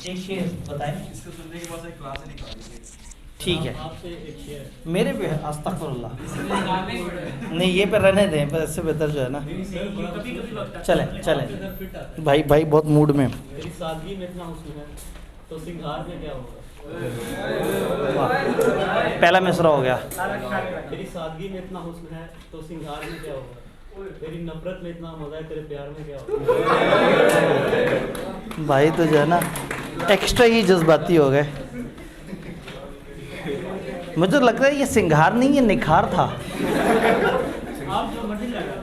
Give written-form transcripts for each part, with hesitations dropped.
एक शेर बताएं। इसको सुनने के बाद एक क्लास ही निकाली थी। ठीक है, आपसे एक शेयर मेरे पे अस्तगफुरुल्लाह, नहीं ये पे रहने दें, पर इससे बेहतर जो है ना, चले चले फिट आता है। भाई भाई बहुत मूड में। तेरी सादगी में इतना हुस्न है तो सिंगार में क्या होगा? वाह, पहला मिसरा हो गया। तेरी सादगी में इतना हुस्न है तो सिंगार में क्या होगा? तेरी नफरत में इतना मजा है तेरे प्यार में क्या होगा? भाई तो जो है ना एक्स्ट्रा ही जज्बाती हो गए। मुझे तो लगता है ये सिंगार नहीं, ये निखार था। आप जो मर्जी लगा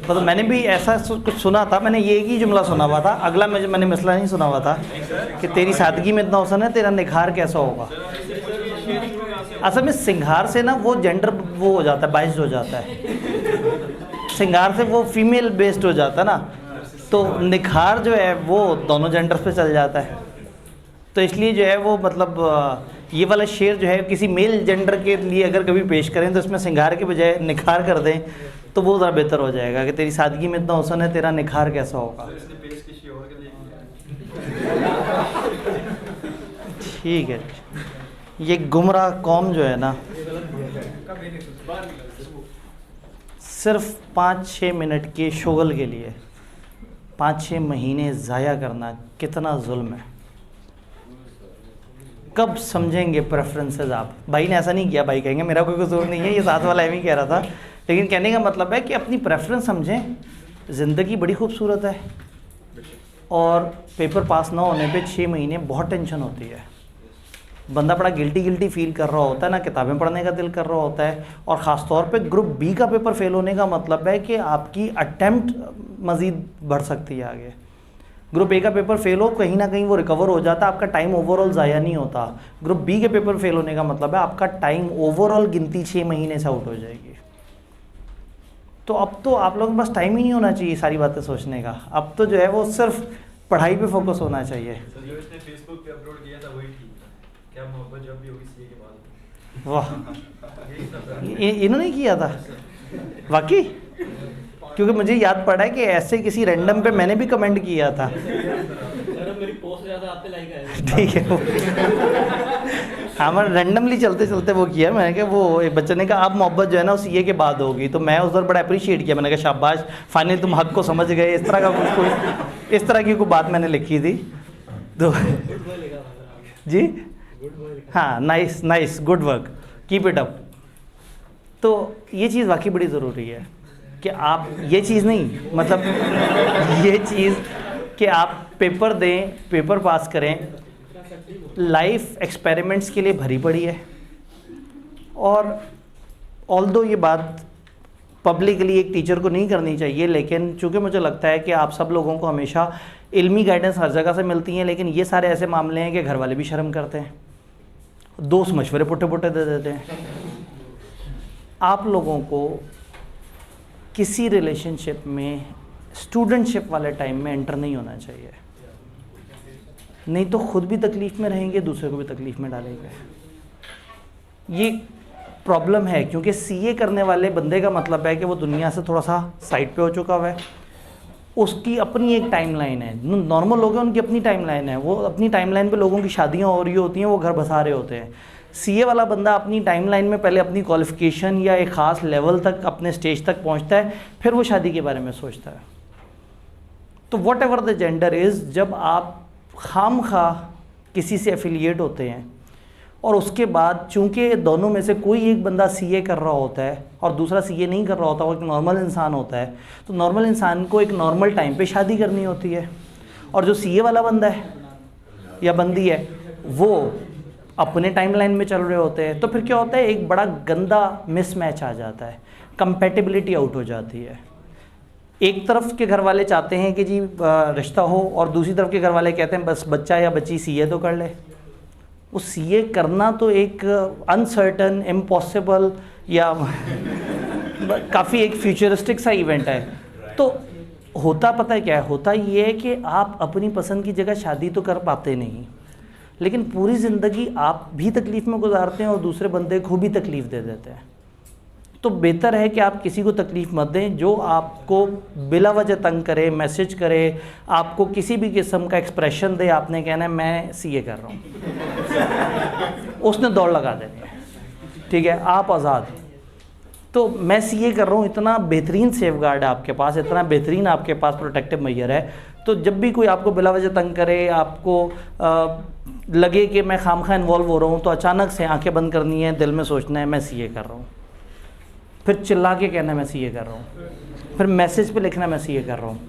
मतलब मैंने भी ऐसा कुछ सुना था, मैंने ये एक ही जुमला सुना हुआ था, अगला मैंने मसला नहीं सुना हुआ था कि तेरी सादगी में इतना हुस्न है, तेरा निखार कैसा होगा। असल में सिंगार से ना वो जेंडर वो हो जाता है, बाइस्ड हो जाता है। सिंगार से वो फीमेल बेस्ड हो जाता है ना, तो निखार जो है वो दोनों जेंडर्स पे चल जाता है। तो इसलिए जो है वो मतलब ये वाला शेर जो है किसी मेल जेंडर के लिए अगर कभी पेश करें तो इसमें सिंगार के बजाय निखार कर दें तो वो ज़रा बेहतर हो जाएगा कि तेरी सादगी में इतना हुस्न है, तेरा निखार कैसा होगा। ठीक है, ये गुमराह कौम जो है ना, सिर्फ 5-6 मिनट के शुगल के लिए 5-6 महीने ज़ाया करना कितना जुल्म है। कब समझेंगे प्रेफरेंसेस आप? भाई ने ऐसा नहीं किया, भाई कहेंगे मेरा कोई कसूर नहीं है, ये साथ वाला एम ही कह रहा था, लेकिन कहने का मतलब है कि अपनी प्रेफरेंस समझें। ज़िंदगी बड़ी खूबसूरत है और पेपर पास ना होने पे 6 महीने बहुत टेंशन होती है। बंदा बड़ा गिल्टी फील कर रहा होता है ना, किताबें पढ़ने का दिल कर रहा होता है। और ख़ास तौर पे ग्रुप बी का पेपर फेल होने का मतलब है कि आपकी अटेम्प्ट मज़ीद बढ़ सकती है आगे। ग्रुप ए का पेपर फेल हो, कहीं ना कहीं वो रिकवर हो जाता है, आपका टाइम ओवरऑल ज़ाया नहीं होता। ग्रुप बी के पेपर फेल होने का मतलब है आपका टाइम ओवरऑल गिनती 6 महीने से आउट हो जाएगी। तो अब तो आप लोगों के पास टाइम ही नहीं होना चाहिए सारी बातें सोचने का। अब तो जो है वो सिर्फ पढ़ाई पे फोकस होना चाहिए। तो जो इसने फेसबुक पे अपलोड किया था वही ठीक था। क्या मोहब्बत जब भी होगी सीए के बाद? वाह, इन्होंने किया था वाकई? क्योंकि मुझे याद पड़ा है कि ऐसे किसी रैंडम पे मैंने भी कमेंट किया था। सर मेरी पोस्ट ज़्यादा आप पे लाइक आया। ठीक है, हाँ मैं रैंडमली चलते चलते वो किया। मैंने कहा वो एक बच्चे ने कहा अब मोहब्बत जो है ना उस ये के बाद होगी, तो मैं उस पर बड़ा अप्रिशिएट किया। मैंने कहा शाबाश, फाइनली तुम हक को समझ गए। इस तरह का कुछ इस तरह की कोई बात मैंने लिखी थी तो जी हाँ, nice nice, good work, keep it up. तो ये चीज़ वाकई बड़ी ज़रूरी है कि आप ये चीज़ नहीं, मतलब ये चीज़ कि आप पेपर दें, पेपर पास करें। लाइफ एक्सपेरिमेंट्स के लिए भरी पड़ी है। और ऑल्दो ये बात पब्लिकली एक टीचर को नहीं करनी चाहिए, लेकिन चूँकि मुझे लगता है कि आप सब लोगों को हमेशा इल्मी गाइडेंस हर जगह से मिलती हैं, लेकिन ये सारे ऐसे मामले हैं कि घर वाले भी शर्म करते हैं, दोस्त मशवरे पुट्टे पुट्टे दे देते हैं। आप लोगों को किसी रिलेशनशिप में स्टूडेंटशिप वाले टाइम में एंटर नहीं होना चाहिए, नहीं तो खुद भी तकलीफ़ में रहेंगे, दूसरे को भी तकलीफ़ में डालेंगे। ये प्रॉब्लम है क्योंकि सीए करने वाले बंदे का मतलब है कि वो दुनिया से थोड़ा सा साइड पे हो चुका हुआ है। उसकी अपनी एक टाइमलाइन है। नॉर्मल लोग हैं उनकी अपनी टाइमलाइन है, वो अपनी टाइमलाइन पे लोगों की शादियाँ हो रही होती हैं, वो घर बसा रहे होते हैं। सीए वाला बंदा अपनी टाइमलाइन में पहले अपनी क्वालिफ़िकेशन या एक ख़ास लेवल तक, अपने स्टेज तक पहुंचता है, फिर वो शादी के बारे में सोचता है। तो what ever the gender is, जब आप खामखा किसी से एफिलिएट होते हैं और उसके बाद चूंकि दोनों में से कोई एक बंदा सीए कर रहा होता है और दूसरा सीए नहीं कर रहा होता, वो एक नॉर्मल इंसान होता है, तो नॉर्मल इंसान को एक नॉर्मल टाइम पे शादी करनी होती है। और जो सीए वाला बंदा है या बंदी है वो अपने टाइमलाइन में चल रहे होते हैं। तो फिर क्या होता है, एक बड़ा गंदा मिसमैच आ जाता है, कंपैटिबिलिटी आउट हो जाती है। एक तरफ के घर वाले चाहते हैं कि जी रिश्ता हो और दूसरी तरफ के घर वाले कहते हैं बस बच्चा या बच्ची सीए तो कर ले। वो सीए करना तो एक अनसर्टन, इम्पॉसिबल या काफ़ी एक फ्यूचरिस्टिक सा इवेंट है। तो होता पता है क्या है, होता ये है कि आप अपनी पसंद की जगह शादी तो कर पाते नहीं, लेकिन पूरी ज़िंदगी आप भी तकलीफ़ में गुजारते हैं और दूसरे बंदे को भी तकलीफ़ दे देते हैं। तो बेहतर है कि आप किसी को तकलीफ़ मत दें जो आपको बिला वजह तंग करे, मैसेज करे, आपको किसी भी किस्म का एक्सप्रेशन दे। आपने कहना है मैं सीए कर रहा हूँ, उसने दौड़ लगा देनी है, ठीक है, आप आज़ाद। तो मैं सीए कर रहा हूँ, इतना बेहतरीन सेफगार्ड है आपके पास, इतना बेहतरीन आपके पास प्रोटेक्टिव मेजर है। तो जब भी कोई आपको बिला वजह तंग करे, आपको लगे कि मैं खामखा इन्वॉल्व हो रहा हूँ, तो अचानक से आंखें बंद करनी है, दिल में सोचना है मैं सीए कर रहा हूँ, फिर चिल्ला के कहना है मैं सीए कर रहा हूँ, फिर मैसेज पे लिखना है मैं सीए कर रहा हूँ।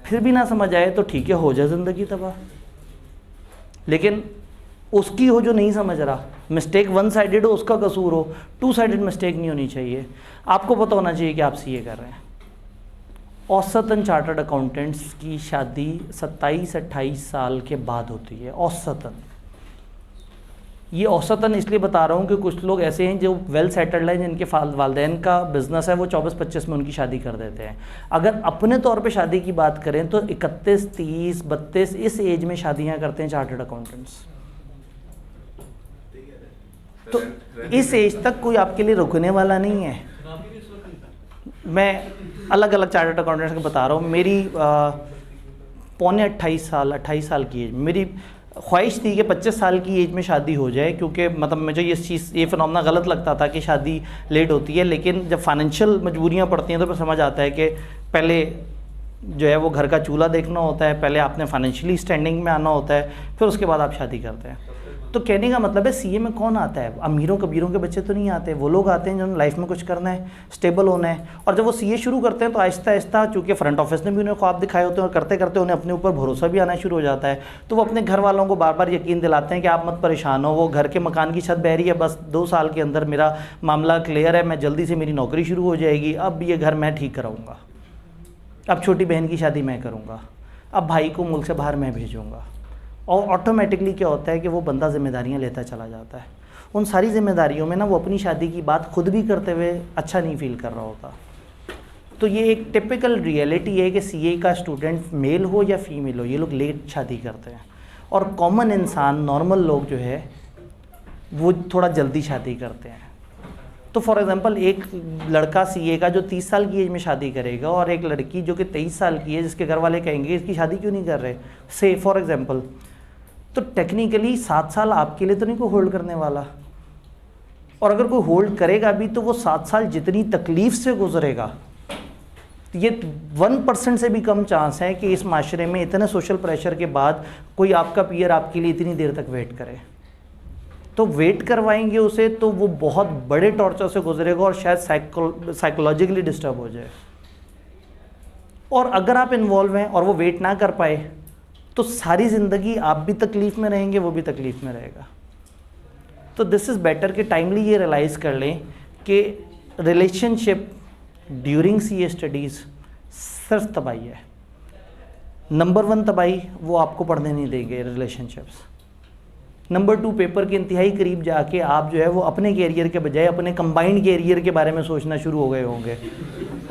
फिर भी ना समझ आए तो ठीक है, हो जाए ज़िंदगी तबाह। लेकिन उसकी हो जो नहीं समझ रहा, मिस्टेक वन साइडेड हो, उसका कसूर हो, टू साइडेड मिस्टेक नहीं होनी चाहिए। आपको पता होना चाहिए कि आप सीए कर रहे हैं। औसतन चार्टर्ड अकाउंटेंट्स की शादी 27-28 साल के बाद होती है, औसतन। ये औसतन इसलिए बता रहा हूँ कि कुछ लोग ऐसे हैं जो वेल सेटल्ड हैं, जिनके वालिदैन का बिज़नेस है, वो 24-25 में उनकी शादी कर देते हैं। अगर अपने तौर पे शादी की बात करें तो 31, 30, 32 इस एज में शादियाँ करते हैं चार्टर्ड अकाउंटेंट्स। तो इस एज तक कोई आपके लिए रुकने वाला नहीं है। मैं अलग अलग चार्टर्ड अकाउंटेंट्स को बता रहा हूँ। मेरी पौने 28 साल की एज, मेरी ख्वाहिश थी कि 25 साल की एज में शादी हो जाए, क्योंकि मतलब मुझे ये फिनोमेना गलत लगता था कि शादी लेट होती है। लेकिन जब फाइनेंशियल मजबूरियाँ पड़ती हैं तो फिर समझ आता है कि पहले जो है वो घर का चूल्हा देखना होता है, पहले आपने फाइनेंशियली स्टैंडिंग में आना होता है, फिर उसके बाद आप शादी करते हैं। तो कहने का मतलब है सीए में कौन आता है? अमीरों कबीरों के बच्चे तो नहीं आते, वो लोग आते हैं जिन्होंने लाइफ में कुछ करना है, स्टेबल होना है। और जब वो सीए शुरू करते हैं तो आहिस्ता आहिस्ता, चूँकि फ्रंट ऑफिस ने भी उन्हें ख्वाब दिखाए होते हैं, और करते करते उन्हें अपने ऊपर भरोसा भी आना शुरू हो जाता है। तो वो अपने घर वालों को बार बार यकीन दिलाते हैं कि आप मत परेशान हो, वो घर के मकान की छत बह रही है, बस 2 साल के अंदर मेरा मामला क्लियर है, मैं जल्दी से मेरी नौकरी शुरू हो जाएगी, अब ये घर मैं ठीक कराऊँगा, अब छोटी बहन की शादी मैं करूँगा, अब भाई को मुल्क से बाहर मैं भेजूँगा। और ऑटोमेटिकली क्या होता है कि वो बंदा ज़िम्मेदारियाँ लेता चला जाता है। उन सारी ज़िम्मेदारियों में ना वो अपनी शादी की बात खुद भी करते हुए अच्छा नहीं फील कर रहा होता। तो ये एक टिपिकल रियलिटी है कि सीए का स्टूडेंट मेल हो या फीमेल हो, ये लोग लेट शादी करते हैं। और कॉमन इंसान, नॉर्मल लोग जो है वो थोड़ा जल्दी शादी करते हैं। तो फॉर एग्ज़ाम्पल एक लड़का सीए का जो 30 साल की एज में शादी करेगा, और एक लड़की जो कि 23 साल की है, जिसके घर वाले कहेंगे इसकी शादी क्यों नहीं कर रहे, से फॉर एग्ज़ाम्पल, तो टेक्निकली 7 साल आपके लिए तो नहीं कोई होल्ड करने वाला। और अगर कोई होल्ड करेगा भी तो वो 7 साल जितनी तकलीफ़ से गुजरेगा, ये 1% से भी कम चांस है कि इस माशरे में इतने सोशल प्रेशर के बाद कोई आपका पीयर आपके लिए इतनी देर तक वेट करे। तो वेट करवाएंगे उसे तो वो बहुत बड़े टॉर्चर से गुजरेगा और शायद साइकोलॉजिकली डिस्टर्ब हो जाए। और अगर आप इन्वॉल्व हैं और वो वेट ना कर पाए तो सारी ज़िंदगी आप भी तकलीफ़ में रहेंगे, वो भी तकलीफ़ में रहेगा। तो दिस इज़ बेटर कि टाइमली ये रियलाइज़ कर लें कि रिलेशनशिप ड्यूरिंग सीए स्टडीज़ सिर्फ तबाही है। नंबर 1 तबाही वो आपको पढ़ने नहीं देंगे रिलेशनशिप्स। नंबर 2 पेपर के इंतहाई करीब जाके आप जो है वो अपने कैरियर के बजाय अपने कंबाइंड कैरियर के बारे में सोचना शुरू हो गए होंगे,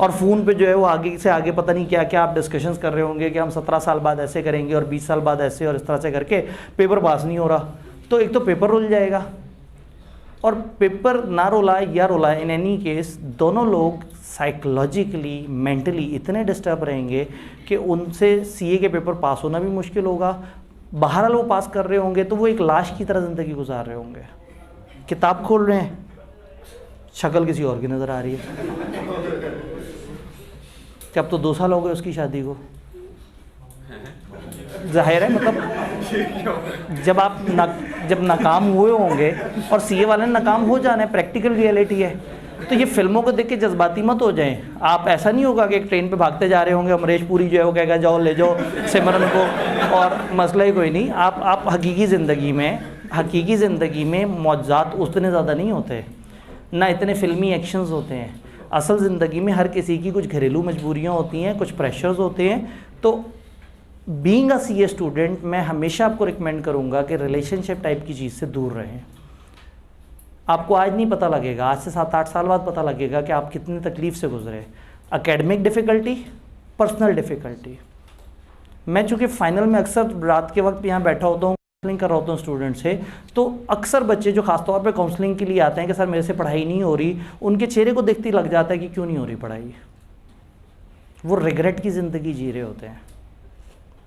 और फ़ोन पे जो है वो आगे से आगे पता नहीं क्या क्या आप डिस्कशंस कर रहे होंगे कि हम 17 साल बाद ऐसे करेंगे और 20 साल बाद ऐसे, और इस तरह से करके पेपर पास नहीं हो रहा। तो एक तो पेपर रुल जाएगा, और पेपर ना रोला या रोला, इन एनी केस दोनों लोग साइकोलॉजिकली मेंटली इतने डिस्टर्ब रहेंगे कि उनसे सीए के पेपर पास होना भी मुश्किल होगा। बहरहाल वो पास कर रहे होंगे तो वो एक लाश की तरह ज़िंदगी गुजार रहे होंगे। किताब खोल रहे हैं, शक्ल किसी और की नज़र आ रही है कि अब तो 2 साल हो गए उसकी शादी को। जाहिर है, मतलब जब नाकाम हुए होंगे, और सीए वाले ने नाकाम हो जाना है, प्रैक्टिकल रियलिटी है। तो ये फिल्मों को देख के जज्बाती मत हो जाएं। आप ऐसा नहीं होगा कि एक ट्रेन पे भागते जा रहे होंगे, अमरीश पुरी जो है वो कहेगा जाओ ले जाओ सिमरन को, और मसला ही कोई नहीं। आप हकीकी ज़िंदगी में मौजज़ात उतने ज़्यादा नहीं होते, ना इतने फिल्मी एक्शंस होते हैं। असल ज़िंदगी में हर किसी की कुछ घरेलू मजबूरियाँ होती हैं, कुछ प्रेशर्स होते हैं। तो बीइंग अ सीए स्टूडेंट मैं हमेशा आपको रिकमेंड करूँगा कि रिलेशनशिप टाइप की चीज़ से दूर रहें। आपको आज नहीं पता लगेगा, आज से 7-8 साल बाद पता लगेगा कि आप कितनी तकलीफ़ से गुजरे। Academic difficulty, personal difficulty. मैं चूँकि फ़ाइनल में अक्सर रात के वक्त यहाँ बैठा होता हूँ, काउंसलिंग कर रहा होता हूँ स्टूडेंट से, तो अक्सर बच्चे जो खासतौर पे काउंसलिंग के लिए आते हैं कि सर मेरे से पढ़ाई नहीं हो रही, उनके चेहरे को देखते ही लग जाता है कि क्यों नहीं हो रही पढ़ाई। वो रिग्रेट की ज़िंदगी जी रहे होते हैं,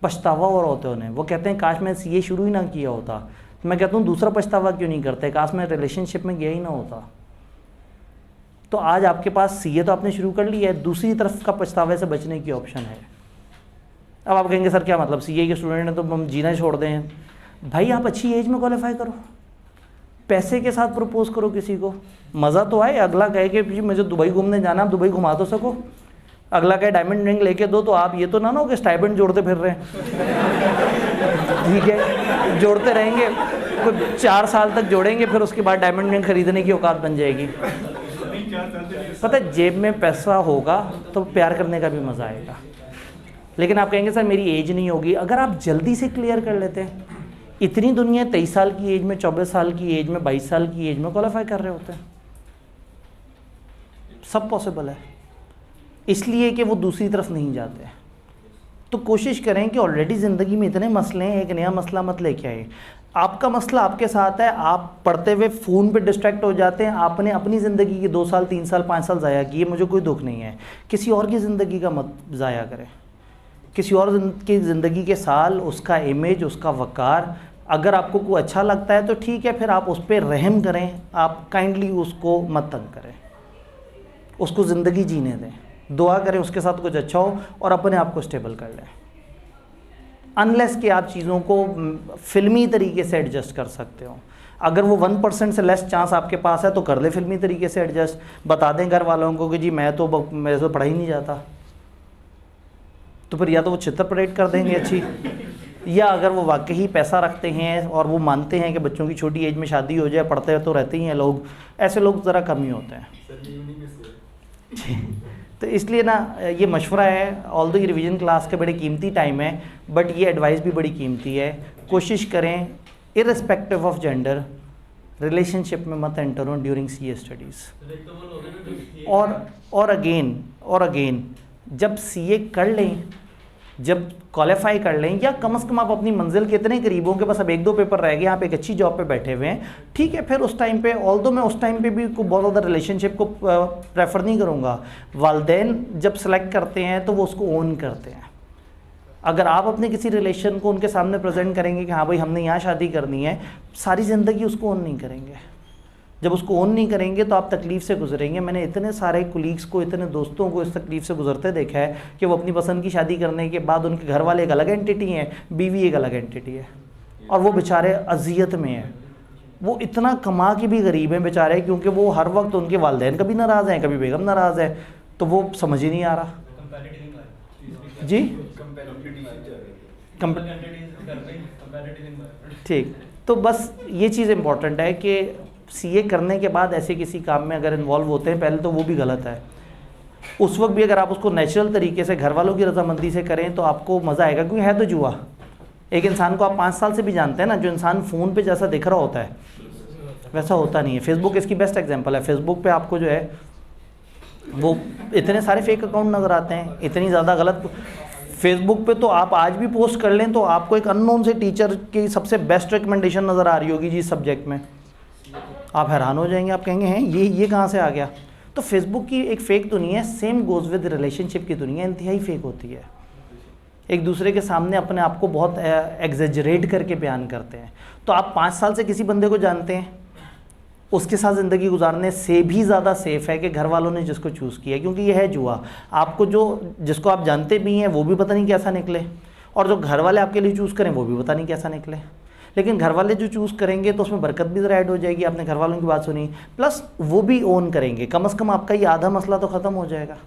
पछतावा हो रहा होता है उन्हें। वो कहते हैं काश मैं सीए शुरू ही ना किया होता। तो मैं कहता हूँ दूसरा पछतावा क्यों नहीं करते, काश मैं रिलेशनशिप में गया ही ना होता। तो आज आपके पास सीए तो आपने शुरू कर लिया है, दूसरी तरफ का पछतावे से बचने की ऑप्शन है। अब आप कहेंगे सर क्या मतलब सीए के स्टूडेंट हैं तो हम जीना छोड़ दें। भाई आप अच्छी एज में क्वालिफाई करो, पैसे के साथ प्रपोज करो किसी को, मज़ा तो आए। अगला कहे कि जी मुझे दुबई घूमने जाना, आप दुबई घुमा तो सको। अगला कहे डायमंड रिंग लेके दो, तो आप ये तो ना हो कि स्टाइपेंड जोड़ते फिर रहे हैं। ठीक है, जोड़ते रहेंगे, कोई 4 साल तक जोड़ेंगे, फिर उसके बाद डायमंड रिंग खरीदने की औकात बन जाएगी। पता है जेब में पैसा होगा तो प्यार करने का भी मज़ा आएगा। लेकिन आप कहेंगे सर मेरी एज नहीं होगी। अगर आप जल्दी से क्लियर कर लेते हैं, इतनी दुनिया 23 साल की एज में, 24 साल की एज में, 22 साल की एज में क्वालिफाई कर रहे होते हैं। सब पॉसिबल है, इसलिए कि वो दूसरी तरफ नहीं जाते। तो कोशिश करें कि ऑलरेडी ज़िंदगी में इतने मसले हैं, एक नया मसला मत लेके आए। आपका मसला आपके साथ है, आप पढ़ते हुए फ़ोन पे डिस्ट्रैक्ट हो जाते हैं। आपने अपनी ज़िंदगी के 2 साल 3 साल 5 साल ज़ाया किए, मुझे कोई दुख नहीं है। किसी और की ज़िंदगी का मत ज़ाया करें। किसी और की ज़िंदगी के साल, उसका इमेज, उसका वक़ार, अगर आपको कोई अच्छा लगता है तो ठीक है, फिर आप उस पर रहम करें, आप काइंडली उसको मत तंग करें, उसको ज़िंदगी जीने दें, दुआ करें उसके साथ कुछ अच्छा हो और अपने आप को स्टेबल कर लें। अनलेस कि आप चीज़ों को फिल्मी तरीके से एडजस्ट कर सकते हो। अगर वो 1% से लेस चांस आपके पास है तो कर ले फिल्मी तरीके से एडजस्ट। बता दें घर वालों को कि जी मेरे तो पढ़ा ही नहीं जाता, तो फिर या तो वो चित्र परेड कर देंगे अच्छी, या अगर वो वाकई ही पैसा रखते हैं और वो मानते हैं कि बच्चों की छोटी एज में शादी हो जाए, पढ़ते तो रहते ही हैं लोग, ऐसे लोग ज़रा कम ही होते हैं। तो इसलिए ना ये मशवरा है, ऑल्दो ये रिवीजन क्लास के बड़े कीमती टाइम है, बट ये एडवाइस भी बड़ी कीमती है। कोशिश करें इर्रिस्पेक्टिव ऑफ जेंडर रिलेशनशिप में मत एंटर हो ड्यूरिंग सीए स्टडीज़। और अगेन जब सीए कर लें, जब क्वालिफाई कर लें, या कम से कम आप अपनी मंजिल के इतने करीब हों कि बस अब 1-2 पेपर रह गए, आप एक अच्छी जॉब पे बैठे हुए हैं, ठीक है, फिर उस टाइम पे ऑल्दो मैं उस टाइम पे भी बहुत ज़्यादा रिलेशनशिप को प्रेफर नहीं करूँगा। वालिदैन जब सेलेक्ट करते हैं तो वो उसको ओन करते हैं। अगर आप अपने किसी रिलेशन को उनके सामने प्रेजेंट करेंगे कि हाँ भाई हमने यहाँ शादी करनी है, सारी ज़िंदगी उसको ओन नहीं करेंगे। जब उसको ओन नहीं करेंगे तो आप तकलीफ़ से गुजरेंगे। मैंने इतने सारे कुलीग्स को, इतने दोस्तों को इस तकलीफ़ से गुजरते देखा है कि वो अपनी पसंद की शादी करने के बाद उनके घर वाले एक अलग एंटिटी हैं, बीवी एक अलग एंटिटी है, और वो बेचारे अजियत में हैं। वो इतना कमा के भी गरीब हैं बेचारे, क्योंकि वो हर वक्त उनके वालिदैन कभी नाराज़ हैं, कभी बेगम नाराज़ है, तो वो समझ ही नहीं आ रहा जी। ठीक, तो बस ये चीज़ इम्पॉर्टेंट है कि सीए करने के बाद ऐसे किसी काम में अगर इन्वॉल्व होते हैं, पहले तो वो भी गलत है। उस वक्त भी अगर आप उसको नेचुरल तरीके से घर वालों की रजामंदी से करें तो आपको मज़ा आएगा, क्योंकि है तो जुआ। एक इंसान को आप 5 साल से भी जानते हैं ना, जो इंसान फ़ोन पे जैसा दिख रहा होता है वैसा होता नहीं है। फेसबुक इसकी बेस्ट एग्जांपल है। फेसबुक पे आपको जो है वो इतने सारे फेक अकाउंट नज़र आते हैं, इतनी ज़्यादा गलत। फेसबुक पे तो आप आज भी पोस्ट कर लें तो आपको एक अननोन से टीचर की सबसे बेस्ट रिकमेंडेशन नज़र आ रही होगी जी सब्जेक्ट में, आप हैरान हो जाएंगे, आप कहेंगे हैं ये कहाँ से आ गया। तो फेसबुक की एक फ़ेक दुनिया है। सेम गोज़ विद रिलेशनशिप की दुनिया इंतहाई फ़ेक होती है। एक दूसरे के सामने अपने आप को बहुत एग्जेजरेट करके बयान करते हैं। तो आप 5 साल से किसी बंदे को जानते हैं, उसके साथ ज़िंदगी गुजारने से भी ज़्यादा सेफ़ है कि घर वालों ने जिसको चूज़ किया, क्योंकि यह है जुआ। आपको जिसको आप जानते भी हैं वो भी पता नहीं कैसा निकले, और जो घर वाले आपके लिए चूज़ करें वो भी पता नहीं कैसा निकले। लेकिन घर वाले जो चूज़ करेंगे तो उसमें बरकत भी ज़रा ऐड हो जाएगी, आपने घर वालों की बात सुनी, प्लस वो भी ओन करेंगे, कम से कम आपका ये आधा मसला तो ख़त्म हो जाएगा।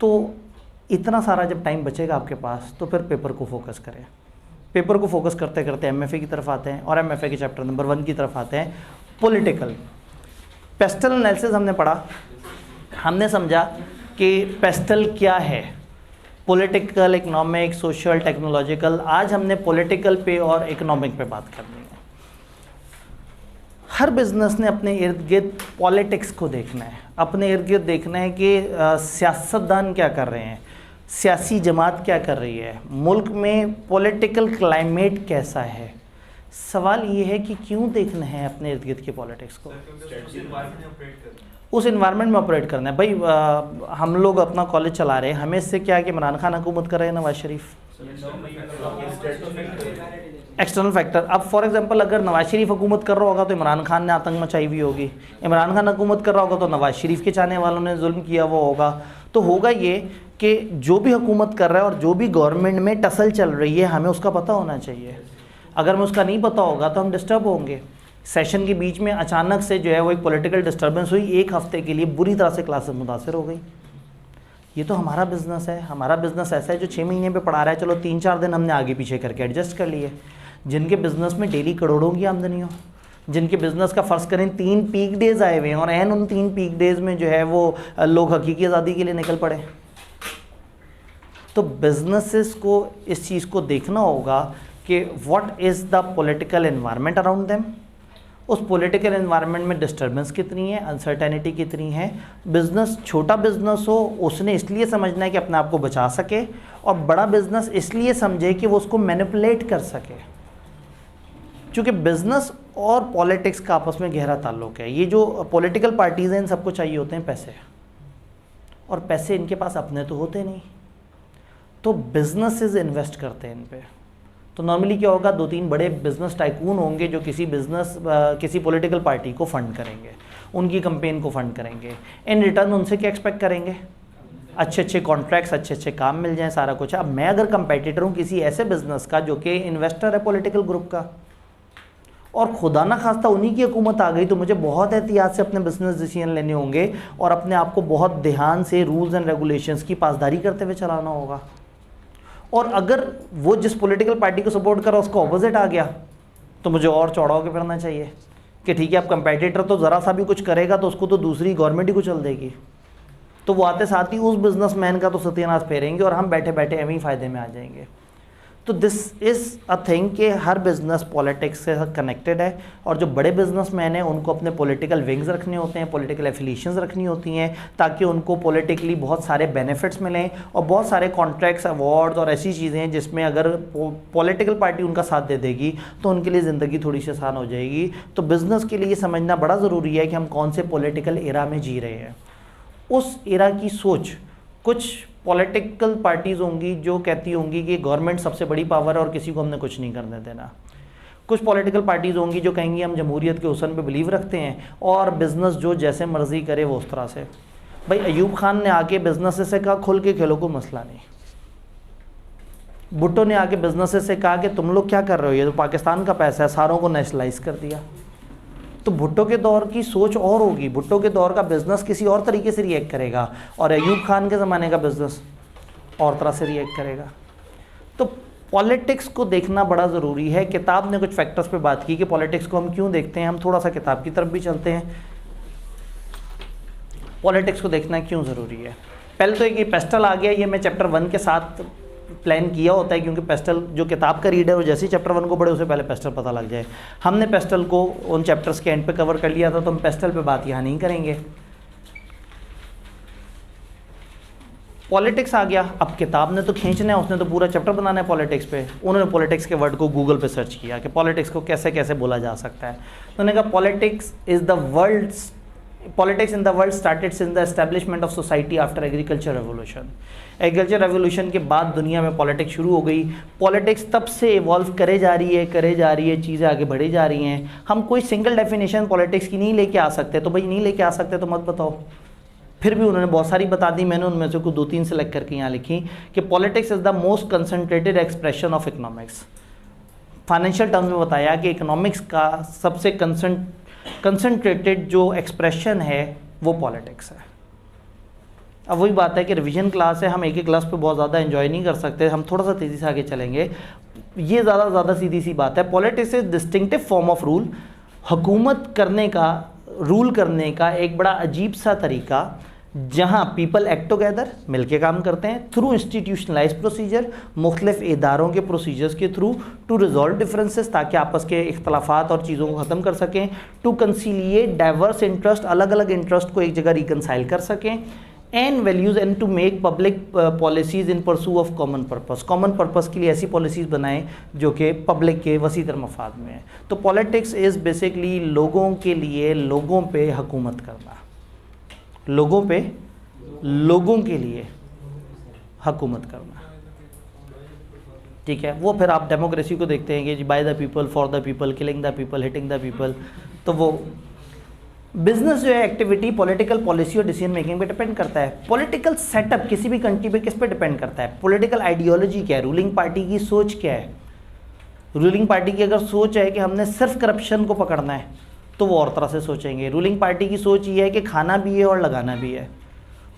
तो इतना सारा जब टाइम बचेगा आपके पास तो फिर पेपर को फोकस करें। पेपर को फोकस करते करते एमएफए की तरफ आते हैं, और एमएफए के चैप्टर नंबर 1 की तरफ आते हैं, पॉलिटिकल। पेस्टल एनालिसिस हमने पढ़ा, हमने समझा कि पेस्टल क्या है, पॉलिटिकल, इकोनॉमिक, सोशल, टेक्नोलॉजिकल। आज हमने पॉलिटिकल पे और इकोनॉमिक पे बात करनी है। हर बिजनेस ने अपने इर्द गिर्द पॉलिटिक्स को देखना है, अपने इर्द गिर्द देखना है कि सियासतदान क्या कर रहे हैं, सियासी जमात क्या कर रही है, मुल्क में पॉलिटिकल क्लाइमेट कैसा है। सवाल ये है कि क्यों देखना है अपने इर्द गिर्द की पॉलिटिक्स को, उस इन्वायरमेंट में ऑपरेट करना है। भाई हम लोग अपना कॉलेज चला रहे हैं, हमें इससे क्या है कि इमरान खान हुकूमत कर रहे हैं, नवाज शरीफ, एक्सटर्नल फैक्टर। अब फॉर एग्जांपल अगर नवाज शरीफ हुकूमत कर रहा होगा तो इमरान खान ने आतंक मचाई हुई होगी, इमरान खान हुकूमत कर रहा होगा तो नवाज शरीफ के चाहने वालों ने जुल्म किया हुआ होगा। तो होगा ये कि जो भी हुकूमत कर रहा है और जो भी गवर्नमेंट में टसल चल रही है हमें उसका पता होना चाहिए। अगर हमें उसका नहीं पता होगा तो हम डिस्टर्ब होंगे। सेशन के बीच में अचानक से जो है वो एक पॉलिटिकल डिस्टर्बेंस हुई, एक हफ्ते के लिए बुरी तरह से क्लासेस मुतासर हो गई। ये तो हमारा बिज़नेस है, हमारा बिज़नेस ऐसा है जो 6 महीने पे पढ़ा रहा है, चलो 3-4 दिन हमने आगे पीछे करके एडजस्ट कर लिए। जिनके बिज़नेस में डेली करोड़ों की आमदनी हो, जिनके बिज़नेस का फ़र्ज़ करें 3 पीक डेज़ आए हुए हैं और एन उन 3 पीक डेज़ में जो है वो लोग हकीकी आज़ादी के लिए निकल पड़े। तो बिजनेसेस को इस चीज़ को देखना होगा कि what is the political environment around them. उस पॉलिटिकल एनवायरनमेंट में डिस्टर्बेंस कितनी है, अनसर्टेनिटी कितनी है। बिज़नेस छोटा बिज़नेस हो उसने इसलिए समझना है कि अपने आप को बचा सके, और बड़ा बिज़नेस इसलिए समझे कि वो उसको मैनिपुलेट कर सके। क्योंकि बिज़नेस और पॉलिटिक्स का आपस में गहरा ताल्लुक है। ये जो पॉलिटिकल पार्टीज़ हैं इन सबको चाहिए होते हैं पैसे, और पैसे इनके पास अपने तो होते नहीं, तो बिजनेसेस इन्वेस्ट करते हैं इन पे। तो नॉर्मली क्या होगा, 2-3 बड़े बिजनेस टाइकून होंगे जो किसी पॉलिटिकल पार्टी को फंड करेंगे, उनकी कैंपेन को फंड करेंगे। इन रिटर्न उनसे क्या एक्सपेक्ट करेंगे, अच्छे कॉन्ट्रैक्ट्स, अच्छे काम मिल जाएं, सारा कुछ। अब मैं अगर कंपेटिटर हूँ किसी ऐसे बिजनेस का जो कि इन्वेस्टर है पॉलिटिकल ग्रुप का, और खुदा ना खास्ता उन्हीं की हुकूमत आ गई, तो मुझे बहुत एहतियात से अपने बिजनेस डिसीजन लेने होंगे और अपने आप को बहुत ध्यान से रूल्स एंड रेगुलेशंस की पासदारी करते हुए चलाना होगा। और अगर वो जिस पॉलिटिकल पार्टी को सपोर्ट कर रहा है उसका ऑपोजिट आ गया तो मुझे और चौड़ा होकर फिरना चाहिए कि ठीक है, अब कंपेटिटर तो ज़रा सा भी कुछ करेगा तो उसको तो दूसरी गवर्नमेंट ही कुचल देगी। तो वो आते साथ ही उस बिजनेसमैन का तो सत्यानाश फेरेंगे और हम बैठे बैठे एवं ही फ़ायदे में आ जाएंगे। तो दिस इज़ अ थिंग कि हर बिज़नेस पॉलिटिक्स से कनेक्टेड है, और जो बड़े बिजनेसमैन हैं उनको अपने पॉलिटिकल विंग्स रखने होते हैं, पॉलिटिकल एफिलिएशंस रखनी होती हैं, ताकि उनको पॉलिटिकली बहुत सारे बेनिफिट्स मिलें और बहुत सारे कॉन्ट्रैक्ट्स, अवार्ड्स और ऐसी चीज़ें जिसमें अगर पॉलिटिकल पार्टी उनका साथ दे देगी तो उनके लिए ज़िंदगी थोड़ी सी आसान हो जाएगी। तो बिज़नेस के लिए समझना बड़ा ज़रूरी है कि हम कौन से पॉलिटिकल एरा में जी रहे हैं। उस एरा की सोच, कुछ पॉलिटिकल पार्टीज़ होंगी जो कहती होंगी कि गवर्नमेंट सबसे बड़ी पावर है और किसी को हमने कुछ नहीं करने देना। कुछ पॉलिटिकल पार्टीज़ होंगी जो कहेंगी हम जमहूरियत के हुस्न पे बिलीव रखते हैं और बिज़नेस जो जैसे मर्ज़ी करे वो उस तरह से। भाई अयूब खान ने आके बिजनेस से कहा खुल के खेलो, कोई मसला नहीं। भुट्टो ने आके बिजनेस से कहा कि तुम लोग क्या कर रहे हो, ये तो पाकिस्तान का पैसा है, सारों को नेशनलाइज कर दिया। तो भुट्टो के दौर की सोच और होगी, भुट्टो के दौर का बिज़नेस किसी और तरीके से रिएक्ट करेगा, और अयूब खान के ज़माने का बिज़नेस और तरह से रिएक्ट करेगा। तो पॉलिटिक्स को देखना बड़ा ज़रूरी है। किताब ने कुछ फैक्टर्स पे बात की कि पॉलिटिक्स को हम क्यों देखते हैं। हम थोड़ा सा किताब की तरफ भी चलते हैं। पॉलिटिक्स को देखना क्यों ज़रूरी है। पहले तो एक पेस्टल आ गया, ये मैं चैप्टर 1 के साथ प्लान किया होता है, क्योंकि पेस्टल जो किताब का रीडर हो जैसे ही चैप्टर 1 को पढ़े उससे पहले पेस्टल पता लग जाए। हमने पेस्टल को उन चैप्टर्स के एंड पे कवर कर लिया था, तो हम पेस्टल पे बात यहाँ नहीं करेंगे। पॉलिटिक्स आ गया, अब किताब ने तो खींचना है, उसने तो पूरा चैप्टर बनाना है पॉलिटिक्स पे। उन्होंने पॉलिटिक्स के वर्ड को गूगल पे सर्च किया कि पॉलिटिक्स को कैसे कैसे बोला जा सकता है। तो उन्होंने कहा politics in the world started since the establishment of society after agriculture revolution. Agriculture revolution के बाद दुनिया में पॉलिटिक्स शुरू हो गई। पॉलिटिक्स तब से इवॉल्व करे जा रही है, चीज़ें आगे बढ़ी जा रही हैं। हम कोई सिंगल डेफिनेशन पॉलिटिक्स की नहीं लेके आ सकते, तो भाई नहीं लेके आ सकते तो मत बताओ। फिर भी उन्होंने बहुत सारी बता दी, मैंने उनमें से कुछ 2-3 सेलेक्ट करके यहाँ लिखी कि politics is the most concentrated expression of economics. Financial terms में बताया कि इकोनॉमिक्स का सबसे कंसनट्रेटेड जो एक्सप्रेशन है वो पॉलिटिक्स है। अब वही बात है कि रिवीजन क्लास है, हम एक क्लास पे बहुत ज़्यादा एंजॉय नहीं कर सकते, हम थोड़ा सा तेज़ी से आगे चलेंगे। ये ज़्यादा सीधी सी बात है। Politics is distinctive form of rule. हुकूमत करने का, रूल करने का एक बड़ा अजीब सा तरीका, जहाँ पीपल एक्ट टुगेदर, मिलके काम करते हैं, थ्रू इंस्टीट्यूशनलाइज प्रोसीजर, मुख्तलिफ इदारों के प्रोसीजर्स के थ्रू, टू रिजॉल्व डिफरेंसेस, ताकि आपस के इख्तलाफात और चीज़ों को ख़त्म कर सकें, टू कंसीलिएट डाइवर्स इंटरेस्ट, अलग अलग इंटरेस्ट को एक जगह रिकनसाइल कर सकें, and values and to make public policies in pursuit of common purpose. Common purpose के लिए ऐसी पॉलिसीज़ बनाएं जो कि पब्लिक के वसीतर मफाद में है। तो पॉलिटिक्स इज़ बेसिकली लोगों के लिए लोगों पे हुकूमत करना, लोगों पे लोगों के लिए हुकूमत करना, ठीक है। वो फिर आप डेमोक्रेसी को देखते हैं कि by the people, for the people, killing the people, hitting the people. तो वो बिजनेस जो है एक्टिविटी पॉलिटिकल पॉलिसी और डिसीजन मेकिंग पे डिपेंड करता है। पॉलिटिकल सेटअप किसी भी कंट्री पे किस पे डिपेंड करता है? पॉलिटिकल आइडियोलॉजी क्या है, रूलिंग पार्टी की सोच क्या है। रूलिंग पार्टी की अगर सोच है कि हमने सिर्फ करप्शन को पकड़ना है तो वो और तरह से सोचेंगे। रूलिंग पार्टी की सोच ये है कि खाना भी है और लगाना भी है।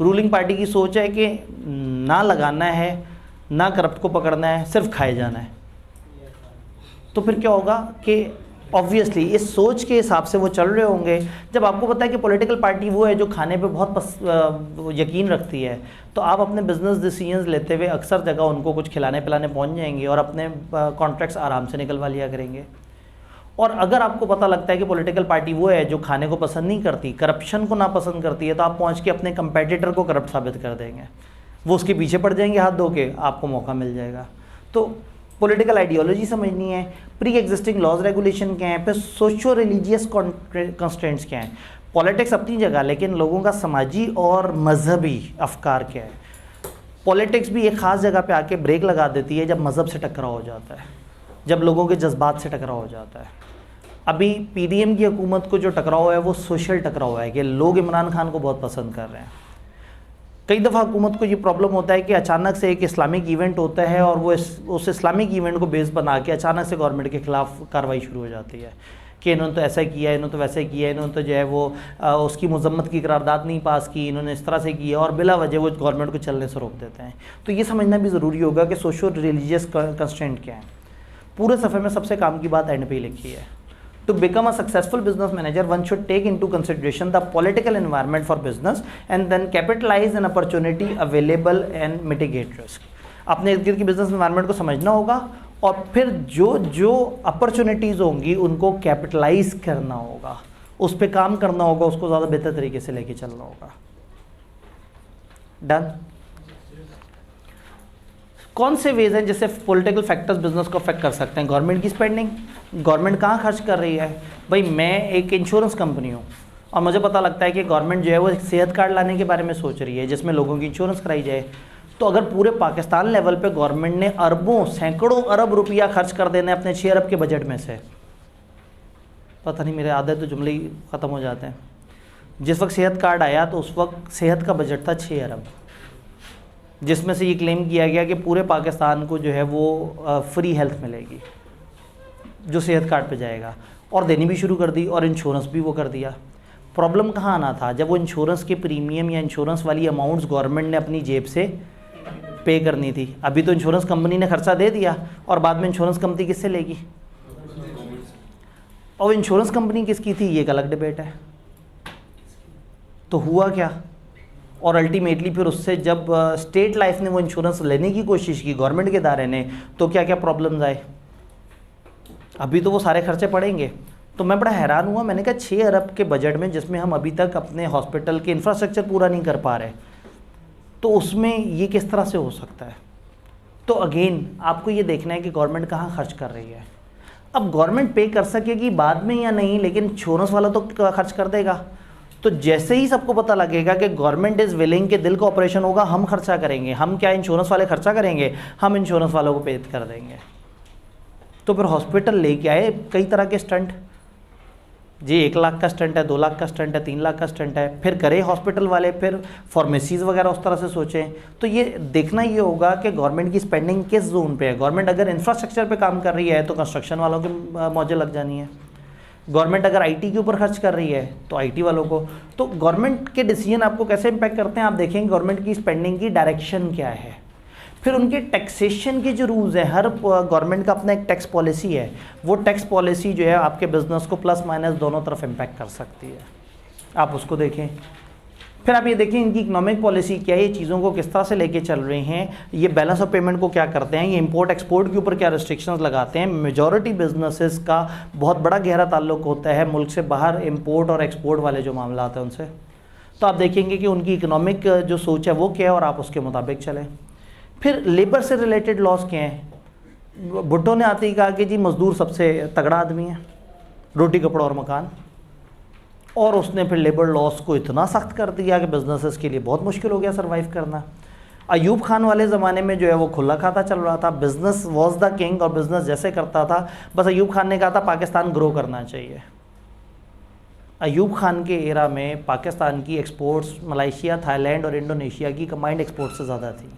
रूलिंग पार्टी की सोच है कि ना लगाना है ना करप्ट को पकड़ना है, सिर्फ खाए जाना है। तो फिर क्या होगा कि ऑब्वियसली इस सोच के हिसाब से वो चल रहे होंगे। जब आपको पता है कि पॉलिटिकल पार्टी वो है जो खाने पे बहुत यकीन रखती है, तो आप अपने बिजनेस डिसीजंस लेते हुए अक्सर जगह उनको कुछ खिलाने पिलाने पहुंच जाएंगे और अपने कॉन्ट्रैक्ट्स आराम से निकलवा लिया करेंगे। और अगर आपको पता लगता है कि पॉलिटिकल पार्टी वो है जो खाने को पसंद नहीं करती, करप्शन को ना पसंद करती है, तो आप पहुँच के अपने कंपेटिटर को करप्ट साबित कर देंगे, वो उसके पीछे पड़ जाएंगे हाथ धो के, आपको मौका मिल जाएगा। तो पॉलिटिकल आइडियोलॉजी समझनी है, प्री एग्जिस्टिंग लॉज रेगुलेशन क्या है, फिर सोशो रिलीजियस कंस्ट्रेंट्स क्या हैं। पॉलिटिक्स अपनी जगह, लेकिन लोगों का समाजी और मजहबी अफकार क्या है। पॉलिटिक्स भी एक ख़ास जगह पे आके ब्रेक लगा देती है जब मज़हब से टकराव हो जाता है, जब लोगों के जज्बात से टकराव हो जाता है। अभी पीडीएम की हुकूमत को जो टकराव है वो सोशल टकराव है कि लोग इमरान खान को बहुत पसंद कर रहे हैं। कई दफ़ा हुकूमत को ये प्रॉब्लम होता है कि अचानक से एक इस्लामिक इवेंट होता है और वो उस इस्लामिक इवेंट को बेस बना के अचानक से गवर्नमेंट के ख़िलाफ़ कार्रवाई शुरू हो जाती है कि इन्होंने तो ऐसा किया, इन्होंने तो वैसे किया, इन्होंने तो जो है वो उसकी मजम्मत की करारदाद नहीं पास की, इन्होंने इस तरह से किया, और बिला वजह वो गवर्नमेंट को चलने से रोक देते हैं। तो ये समझना भी ज़रूरी होगा कि सोशल रिलीजियस कंस्ट्रेंट क्या है। पूरे सफ़े में सबसे काम की बात एंड पे लिखी है। To become a successful business manager, one should take into consideration the political environment for business and then capitalize an opportunity available and mitigate risk. अपने इर्द गिर्द की बिजनेस एनवायरनमेंट को समझना होगा और फिर जो अपॉर्चुनिटीज़ होंगी उनको कैपिटलाइज करना होगा, उस पर काम करना होगा, उसको ज़्यादा बेहतर तरीके से लेके चलना होगा। डन। कौन से वेज हैं जिससे पॉलिटिकल फैक्टर्स बिजनेस को अफेक्ट कर सकते हैं? गवर्नमेंट की स्पेंडिंग, गवर्नमेंट कहाँ खर्च कर रही है। भाई मैं एक इंश्योरेंस कंपनी हूँ और मुझे पता लगता है कि गवर्नमेंट जो है वो एक सेहत कार्ड लाने के बारे में सोच रही है जिसमें लोगों की इंश्योरेंस कराई जाए। तो अगर पूरे पाकिस्तान लेवल पे गवर्नमेंट ने अरबों सैकड़ों अरब रुपया खर्च कर देना है अपने 6 अरब के बजट में से, पता नहीं मेरे आधे तो जुमले ही ख़त्म हो जाते हैं। जिस वक्त सेहत कार्ड आया तो उस वक्त सेहत का बजट था 6 अरब, जिसमें से ये क्लेम किया गया कि पूरे पाकिस्तान को जो है वो फ्री हेल्थ मिलेगी जो सेहत कार्ड पे जाएगा, और देनी भी शुरू कर दी और इंश्योरेंस भी वो कर दिया। प्रॉब्लम कहाँ आना था? जब वो इंश्योरेंस के प्रीमियम या इंश्योरेंस वाली अमाउंट्स गवर्नमेंट ने अपनी जेब से पे करनी थी। अभी तो इंश्योरेंस कंपनी ने खर्चा दे दिया और बाद में इंश्योरेंस कंपनी किससे लेगी? और इंश्योरेंस कंपनी किसकी थी ये एक अलग डिबेट है। तो हुआ क्या? और अल्टीमेटली फिर उससे जब स्टेट लाइफ ने वो इंश्योरेंस लेने की कोशिश की गवर्नमेंट के दायरे ने, तो क्या क्या प्रॉब्लम्स आए। अभी तो वो सारे खर्चे पड़ेंगे। तो मैं बड़ा हैरान हुआ, मैंने कहा 6 अरब के बजट में जिसमें हम अभी तक अपने हॉस्पिटल के इंफ्रास्ट्रक्चर पूरा नहीं कर पा रहे, तो उसमें ये किस तरह से हो सकता है। तो अगेन आपको ये देखना है कि गवर्नमेंट कहाँ खर्च कर रही है। अब गवर्नमेंट पे कर सकेगी बाद में या नहीं, लेकिन इंश्योरेंस वाला तो खर्च कर देगा। तो जैसे ही सबको पता लगेगा कि गवर्नमेंट इज़ विलिंग के दिल का ऑपरेशन होगा, हम खर्चा करेंगे। हम क्या इंश्योरेंस वाले खर्चा करेंगे? हम इंश्योरेंस वालों को पे कर देंगे। तो फिर हॉस्पिटल लेके आए कई तरह के स्टंट, जी 1 लाख का स्टंट है, 2 लाख का स्टंट है, 3 लाख का स्टंट है, फिर करे हॉस्पिटल वाले, फिर फार्मेसीज़ वगैरह उस तरह से सोचें। तो ये देखना ये होगा कि गवर्नमेंट की स्पेंडिंग किस जोन पे है। गवर्नमेंट अगर इंफ्रास्ट्रक्चर पे काम कर रही है तो कंस्ट्रक्शन वालों की मौजें लग जानी है। गवर्नमेंट अगर आईटी के ऊपर खर्च कर रही है तो आईटी वालों को। तो गवर्नमेंट के डिसीजन आपको कैसे इम्पैक्ट करते हैं, आप देखेंगे गवर्नमेंट की स्पेंडिंग की डायरेक्शन क्या है। फिर उनके टैक्सेशन के जो रूल्स हैं, हर गवर्नमेंट का अपना एक टैक्स पॉलिसी है, वो टैक्स पॉलिसी जो है आपके बिजनेस को प्लस माइनस दोनों तरफ इम्पैक्ट कर सकती है, आप उसको देखें। फिर आप ये देखें इनकी इकोनॉमिक पॉलिसी क्या है, ये चीज़ों को किस तरह से लेके चल रहे हैं, ये बैलेंस ऑफ पेमेंट को क्या करते हैं, ये इंपोर्ट एक्सपोर्ट के ऊपर क्या रिस्ट्रिक्शंस लगाते हैं। मेजॉरिटी बिजनेसेस का बहुत बड़ा गहरा ताल्लुक होता है मुल्क से बाहर इंपोर्ट और एक्सपोर्ट वाले जो मामला हैं उनसे। तो आप देखेंगे कि उनकी इकोनॉमिक जो सोच है वो क्या है और आप उसके मुताबिक चलें। फिर लेबर से रिलेटेड लॉस क्या हैं? भुट्टो ने आते ही कहा कि जी मज़दूर सबसे तगड़ा आदमी है, रोटी कपड़ा और मकान, और उसने फिर लेबर लॉस को इतना सख्त कर दिया कि बिजनेसेस के लिए बहुत मुश्किल हो गया सरवाइव करना। अयूब खान वाले ज़माने में जो है वो खुला खाता चल रहा था, बिज़नेस वॉज द किंग और बिज़नेस जैसे करता था। बस अयूब खान ने कहा था पाकिस्तान ग्रो करना चाहिए। अयूब खान के एरा में पाकिस्तान की एक्सपोर्ट्स मलेशिया, थाईलैंड और इंडोनेशिया की कंबाइंड एक्सपोर्ट्स से ज़्यादा थी।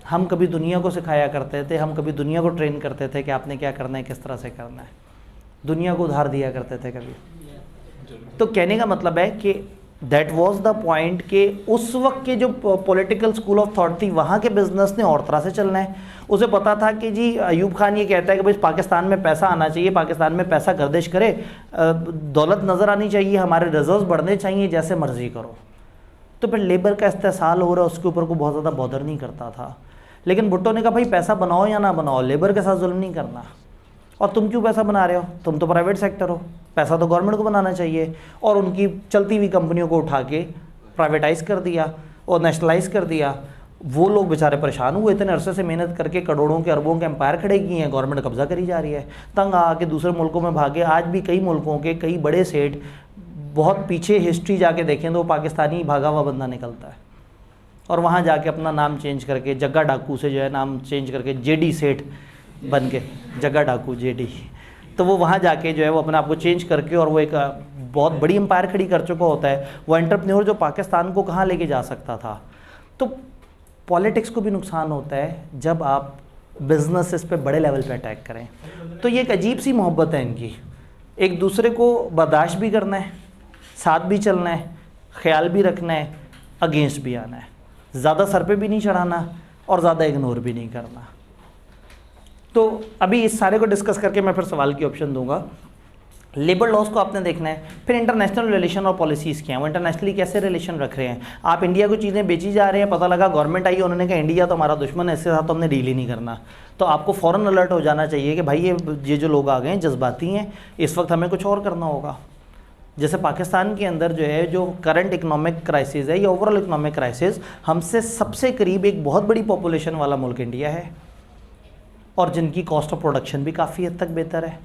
हम कभी दुनिया को सिखाया करते थे, हम कभी दुनिया को ट्रेन करते थे कि आपने क्या करना है, किस तरह से करना है, दुनिया को उधार दिया करते थे कभी। तो कहने का मतलब है कि दैट वाज द पॉइंट कि उस वक्त के जो पॉलिटिकल स्कूल ऑफ थॉट थी वहाँ के बिजनेस ने और तरह से चलना है। उसे पता था कि जी अयूब खान ये कहता है कि भाई पाकिस्तान में पैसा आना चाहिए, पाकिस्तान में पैसा गर्दिश करे, दौलत नज़र आनी चाहिए, हमारे रिजर्व्स बढ़ने चाहिए, जैसे मर्जी करो। तो फिर लेबर का इस्तेसाल हो रहा है उसके ऊपर को बहुत ज़्यादा बॉदर नहीं करता था। लेकिन भुट्टो ने कहा भाई पैसा बनाओ या ना बनाओ, लेबर के साथ जुल्म नहीं करना। और तुम क्यों पैसा बना रहे हो, तुम तो प्राइवेट सेक्टर हो, पैसा तो गवर्नमेंट को बनाना चाहिए। और उनकी चलती हुई कंपनियों को उठा के प्राइवेटाइज कर दिया और नेशनलाइज कर दिया। वो लोग बेचारे परेशान हुए, इतने अरसे से मेहनत करके करोड़ों के अरबों के एम्पायर खड़े किए हैं, गवर्नमेंट कब्जा करी जा रही है, तंग आके दूसरे मुल्कों में भागे। आज भी कई मुल्कों के कई बड़े सेठ, बहुत पीछे हिस्ट्री जाके देखें तो वो पाकिस्तानी भागा हुआ बंदा निकलता है, और वहाँ जाके अपना नाम चेंज करके जग्गा डाकू से जो है नाम चेंज करके जेडी सेठ बन के, जग्गा डाकू जेडी, तो वो वहाँ जाके जो है वो अपने आप को चेंज करके और वो एक बहुत बड़ी एम्पायर खड़ी कर चुका होता है। वो एंटरप्रेन्योर जो पाकिस्तान को कहाँ लेके जा सकता था। तो पॉलिटिक्स को भी नुकसान होता है जब आप बिजनेसेस पे बड़े लेवल पे अटैक करें। तो ये एक अजीब सी मोहब्बत है इनकी, एक दूसरे को बर्दाश्त भी करना है, साथ भी चलना है, ख्याल भी रखना है, अगेंस्ट भी आना है, ज़्यादा सर पे भी नहीं चढ़ाना और ज़्यादा इग्नोर भी नहीं करना। तो अभी इस सारे को डिस्कस करके मैं फिर सवाल की ऑप्शन दूंगा। लेबर लॉस को आपने देखना है, फिर इंटरनेशनल रिलेशन और पॉलिसीज़ क्या हैं, वो इंटरनेशनली कैसे रिलेशन रख रहे हैं। आप इंडिया को चीज़ें बेची जा रहे हैं, पता लगा गवर्नमेंट आई, उन्होंने कहा इंडिया तो हमारा दुश्मन है, इसके साथ तो हमने डील ही नहीं करना, तो आपको फ़ौरन अलर्ट हो जाना चाहिए कि भाई ये जो लोग आ गए हैं जज्बाती हैं, इस वक्त हमें कुछ और करना होगा। जैसे पाकिस्तान के अंदर जो है जो करंट इकोनॉमिक क्राइसिस है, या ओवरऑल इकोनॉमिक क्राइसिस, हमसे सबसे करीब एक बहुत बड़ी पॉपुलेशन वाला मुल्क इंडिया है, और जिनकी कॉस्ट ऑफ प्रोडक्शन भी काफ़ी हद तक बेहतर है।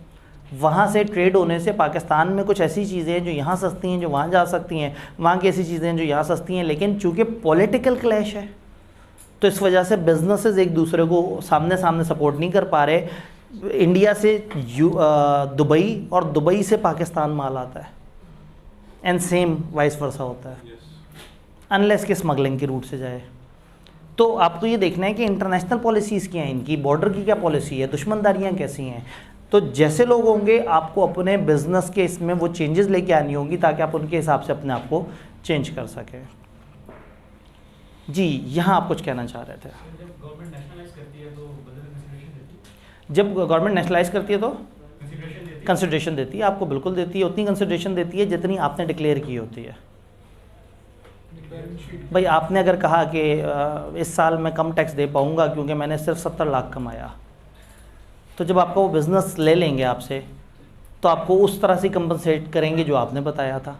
वहाँ से ट्रेड होने से पाकिस्तान में कुछ ऐसी चीज़ें हैं जो यहाँ सस्ती हैं जो वहाँ जा सकती हैं, वहाँ की ऐसी चीज़ें हैं जो यहाँ सस्ती हैं, लेकिन चूँकि पॉलिटिकल क्लैश है तो इस वजह से बिजनेसेस एक दूसरे को सामने सामने सपोर्ट नहीं कर पा रहे। इंडिया से दुबई और दुबई से पाकिस्तान माल आता है, एंड सेम वाइस वर्सा होता है, अनलेस के स्मगलिंग के रूट से जाए। तो आपको ये देखना है कि इंटरनेशनल पॉलिसीज़ क्या हैं इनकी, बॉर्डर की क्या पॉलिसी है, दुश्मनदारियाँ कैसी हैं। तो जैसे लोग होंगे आपको अपने बिजनेस के इसमें वो चेंजेस लेके आनी होगी ताकि आप उनके हिसाब से अपने आप को चेंज कर सकें। जी यहाँ आप कुछ कहना चाह रहे थे। जब गवर्नमेंट नेशनलाइज करती है तो बदले में कंसिडरेशन देती है? जब गवर्नमेंट नेशनलाइज करती है तो कंसिडरेशन कंसिडरेशन देती है, आपको बिल्कुल देती है, उतनी कंसिडरेशन देती है जितनी आपने डिक्लेयर की होती है। भाई आपने अगर कहा कि इस साल मैं कम टैक्स दे पाऊंगा क्योंकि मैंने सिर्फ 70 लाख कमाया, तो जब आपका वो बिज़नेस ले लेंगे आपसे तो आपको उस तरह से कंपनसेट करेंगे जो आपने बताया था।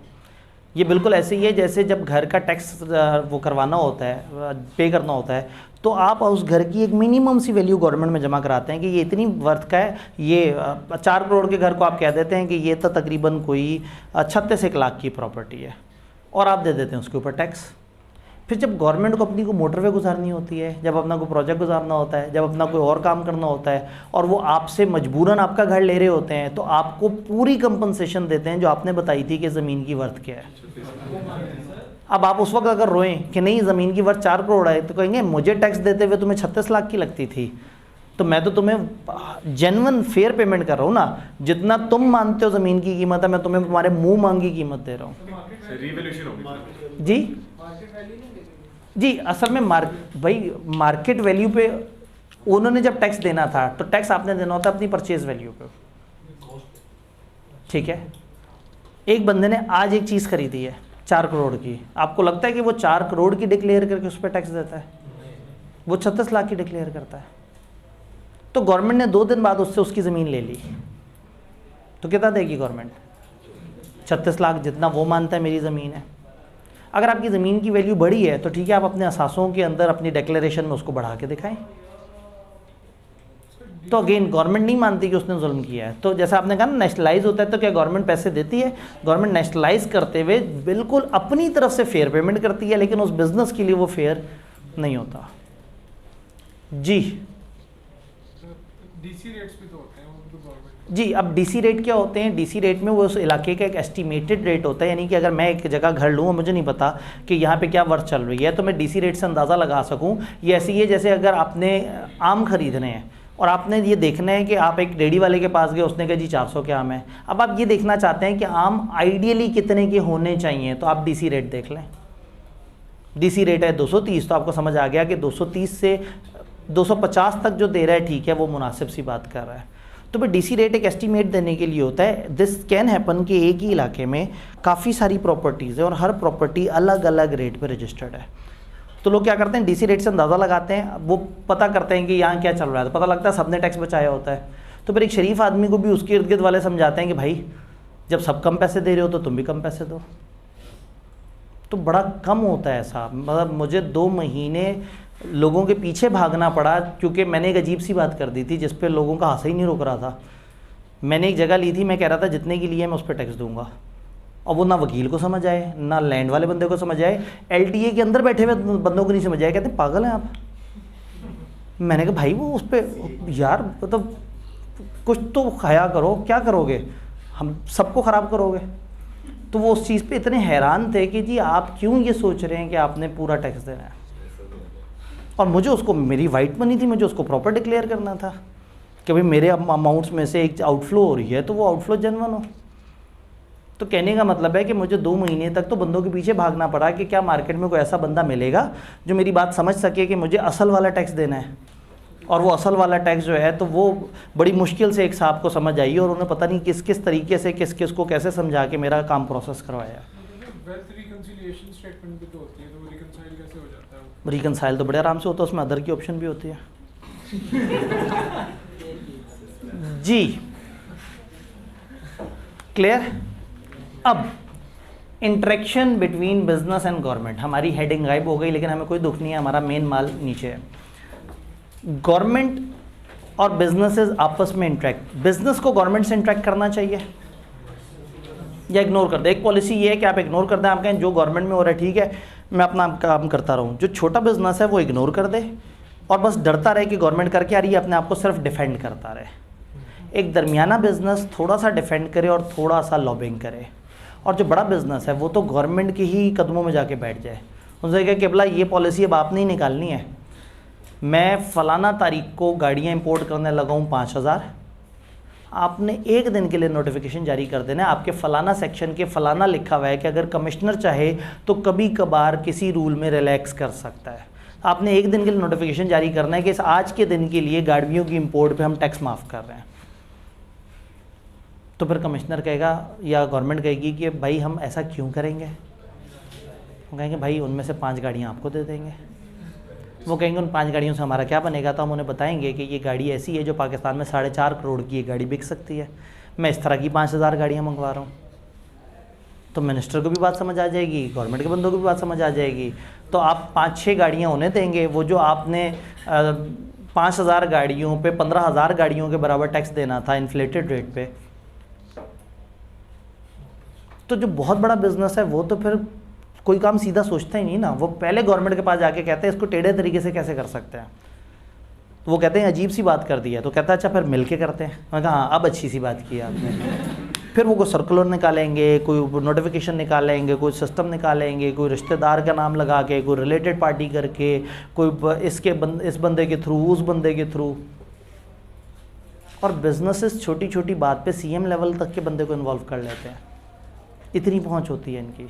ये बिल्कुल ऐसे ही है जैसे जब घर का टैक्स वो करवाना होता है, पे करना होता है, तो आप उस घर की एक मिनिमम सी वैल्यू गवर्नमेंट में जमा कराते हैं कि ये इतनी वर्थ का है। ये 4 करोड़ के घर को आप कह देते हैं कि ये तो तकरीबन कोई 36 लाख की प्रॉपर्टी है, और आप दे देते हैं उसके ऊपर टैक्स। फिर जब गवर्नमेंट को अपनी को मोटरवे गुजारनी होती है, जब अपना कोई प्रोजेक्ट गुजारना होता है, जब अपना कोई और काम करना होता है, और वो आपसे मजबूरन आपका घर ले रहे होते हैं, तो आपको पूरी कंपनसेशन देते हैं जो आपने बताई थी कि ज़मीन की वर्थ क्या है। अब आप उस वक्त अगर रोएं कि नहीं ज़मीन की वर्थ 4 करोड़ है, तो कहेंगे मुझे टैक्स देते हुए तुम्हें 36 लाख की लगती थी, तो मैं तो तुम्हें जेन्युइन फेयर पेमेंट कर रहा हूँ ना, जितना तुम मानते हो ज़मीन की कीमत है मैं तुम्हें तुम्हारे मुँह मांगी कीमत दे रहा हूँ। जी असल में मार्केट वैल्यू पे उन्होंने जब टैक्स देना था तो टैक्स आपने देना होता अपनी परचेज वैल्यू पे, ठीक है। एक बंदे ने आज एक चीज़ खरीदी है 4 करोड़ की, आपको लगता है कि वो 4 करोड़ की डिक्लेयर करके उस पर टैक्स देता है? वो 36 लाख की डिक्लेयर करता है। तो गवर्नमेंट ने 2 दिन बाद उससे उसकी ज़मीन ले ली, तो कितना देगी गवर्नमेंट? 36 लाख जितना वो मानता है मेरी ज़मीन है। अगर आपकी ज़मीन की वैल्यू बढ़ी है तो ठीक है, आप अपने असासों के अंदर अपनी डिक्लेरेशन में उसको बढ़ा के दिखाएं। तो अगेन गवर्नमेंट नहीं मानती कि उसने जुल्म किया है। तो जैसा आपने कहा ना नेशनलाइज होता है, तो क्या गवर्नमेंट पैसे देती है? गवर्नमेंट नेशनलाइज करते हुए बिल्कुल अपनी तरफ से फेयर पेमेंट करती है, लेकिन उस बिज़नेस के लिए वो फेयर नहीं होता। जी डीसी रेट्स भी तो होते हैं वो तो गवर्नमेंट। जी, अब डीसी रेट क्या होते हैं? डीसी रेट में वो उस इलाके का एक एस्टिमेटेड रेट होता है, यानी कि अगर मैं एक जगह घर लूँ और मुझे नहीं पता कि यहाँ पे क्या वर्थ चल रही है, तो मैं डीसी रेट से अंदाज़ा लगा सकूँ। ये ऐसी है जैसे अगर आपने आम खरीदने हैं और आपने ये देखना है कि आप एक रेडी वाले के पास गए, उसने कहा जी 400 के आम है। अब आप ये देखना चाहते हैं कि आम आइडियली कितने के होने चाहिए, तो आप डीसी रेट देख लें। डीसी रेट है 230, तो आपको समझ आ गया कि 230 से 250 तक जो दे रहा है ठीक है, वो मुनासिब सी बात कर रहा है। तो भाई डीसी रेट एक एस्टीमेट देने के लिए होता है। दिस कैन हैपन कि एक ही इलाके में काफ़ी सारी प्रॉपर्टीज़ है और हर प्रॉपर्टी अलग अलग रेट पे रजिस्टर्ड है। तो लोग क्या करते हैं, डीसी रेट से अंदाज़ा लगाते हैं, वो पता करते हैं कि यहाँ क्या चल रहा है, तो पता लगता है सबने टैक्स बचाया होता है। तो फिर एक शरीफ आदमी को भी उसके इर्द गिर्द वाले समझाते हैं कि भाई जब सब कम पैसे दे रहे हो तो तुम भी कम पैसे दो। तो बड़ा कम होता है ऐसा। मतलब मुझे 2 महीने लोगों के पीछे भागना पड़ा, क्योंकि मैंने एक अजीब सी बात कर दी थी जिस पे लोगों का हंसा ही नहीं रुक रहा था। मैंने एक जगह ली थी, मैं कह रहा था जितने की लिए मैं उस पर टैक्स दूंगा, और वो ना वकील को समझ आए, ना लैंड वाले बंदे को समझ आए, एलटीए के अंदर बैठे हुए बंदों को नहीं समझ आए। कहते पागल हैं आप। मैंने कहा भाई वो उस पर यार मतलब कुछ तो खाया करो, क्या करोगे, हम सबको ख़राब करोगे। तो वो उस चीज़ पे इतने हैरान थे कि जी आप क्यों ये सोच रहे हैं कि आपने पूरा टैक्स देना है। और मुझे उसको, मेरी वाइट मनी थी, मुझे उसको प्रॉपर डिक्लेयर करना था कि भाई मेरे अमाउंट्स में से एक आउटफ्लो हो रही है तो वो आउटफ्लो जेन्युइन हो। तो कहने का मतलब है कि मुझे 2 महीने तक तो बंदों के पीछे भागना पड़ा कि क्या मार्केट में कोई ऐसा बंदा मिलेगा जो मेरी बात समझ सके कि मुझे असल वाला टैक्स देना है। और वो असल वाला टैक्स जो है तो वो बड़ी मुश्किल से एक साहब को समझ आई, और उन्होंने पता नहीं किस किस तरीके से किस किस को कैसे समझा के मेरा काम प्रोसेस करवाया। वेल्थ रिकंसिलिएशन स्टेटमेंट भी तो होती है, तो वो रिकंसाइल कैसे हो जाता है? रिकंसाइल तो बड़े आराम से होता है, उसमें अदर की ऑप्शन भी होती है। जी क्लियर। अब interaction between business and government, हमारी हेडिंग गायब हो गई, लेकिन हमें कोई दुख नहीं है, हमारा मेन माल नीचे है। गवर्नमेंट और बिजनेसेस आपस में इंटरेक्ट, बिजनेस को गवर्नमेंट से इंटरेक्ट करना चाहिए या इग्नोर कर दे। एक पॉलिसी ये है कि आप इग्नोर कर दें, आप कहें जो गवर्नमेंट में हो रहा है ठीक है, मैं अपना काम करता रहूँ। जो छोटा बिजनेस है वो इग्नोर कर दे और बस डरता रहे कि गवर्नमेंट करके आ रही है, अपने आप को सिर्फ डिफेंड करता रहे। एक दरमियाना बिजनेस थोड़ा सा डिफेंड करे और थोड़ा सा लॉबिंग करे, और जो बड़ा बिजनेस है वो तो गवर्नमेंट के ही कदमों में जाके बैठ जाए। उनसे कहे कि बोला ये पॉलिसी अब आपने ही निकालनी है, मैं फ़लाना तारीख को गाड़ियाँ इंपोर्ट करने लगा हूँ 5000, आपने एक दिन के लिए नोटिफिकेशन जारी कर देना है, आपके फ़लाना सेक्शन के फ़लाना लिखा हुआ है कि अगर कमिश्नर चाहे तो कभी कभार किसी रूल में रिलैक्स कर सकता है। आपने एक दिन के लिए नोटिफिकेशन जारी करना है कि इस आज के दिन के लिए गाड़ियों की इंपोर्ट पे हम टैक्स माफ़ कर रहे हैं। तो फिर कमिश्नर कहेगा या गवर्नमेंट कहेगी कि भाई हम ऐसा क्यों करेंगे। वो कहेंगे भाई उनमें से 5 गाड़ियाँ आपको दे देंगे। वो कहेंगे उन 5 गाड़ियों से हमारा क्या बनेगा। तो हम उन्हें बताएंगे कि ये गाड़ी ऐसी है जो पाकिस्तान में 4.5 करोड़ की ये गाड़ी बिक सकती है, मैं इस तरह की 5000 गाड़ियाँ मंगवा रहा हूँ। तो मिनिस्टर को भी बात समझ आ जाएगी, गवर्नमेंट के बंदों को भी बात समझ आ जाएगी। तो आप 5-6 गाड़ियाँ उन्हें देंगे, वो जो आपने 5000 गाड़ियों पे 15000 गाड़ियों के बराबर टैक्स देना था इन्फ्लेटेड रेट पे। तो जो बहुत बड़ा बिजनेस है वो तो फिर कोई काम सीधा सोचता ही नहीं ना, वो पहले गवर्नमेंट के पास जाके कहते हैं इसको टेढ़े तरीके से कैसे कर सकते हैं। तो वो कहते हैं अजीब सी बात कर दी है, तो कहता है अच्छा फिर मिल के करते हैं। मैं कहा हाँ अब अच्छी सी बात की आपने। फिर वो कोई सर्कुलर निकालेंगे, कोई नोटिफिकेशन निकालेंगे, कोई सिस्टम निकालेंगे, कोई रिश्तेदार का नाम लगा के, कोई रिलेटेड पार्टी करके, कोई इस बंदे के थ्रू, उस बंदे के थ्रू। और बिजनेसेस छोटी छोटी बात पे सीएम लेवल तक के बंदे को इन्वॉल्व कर लेते हैं, इतनी पहुंच होती है इनकी।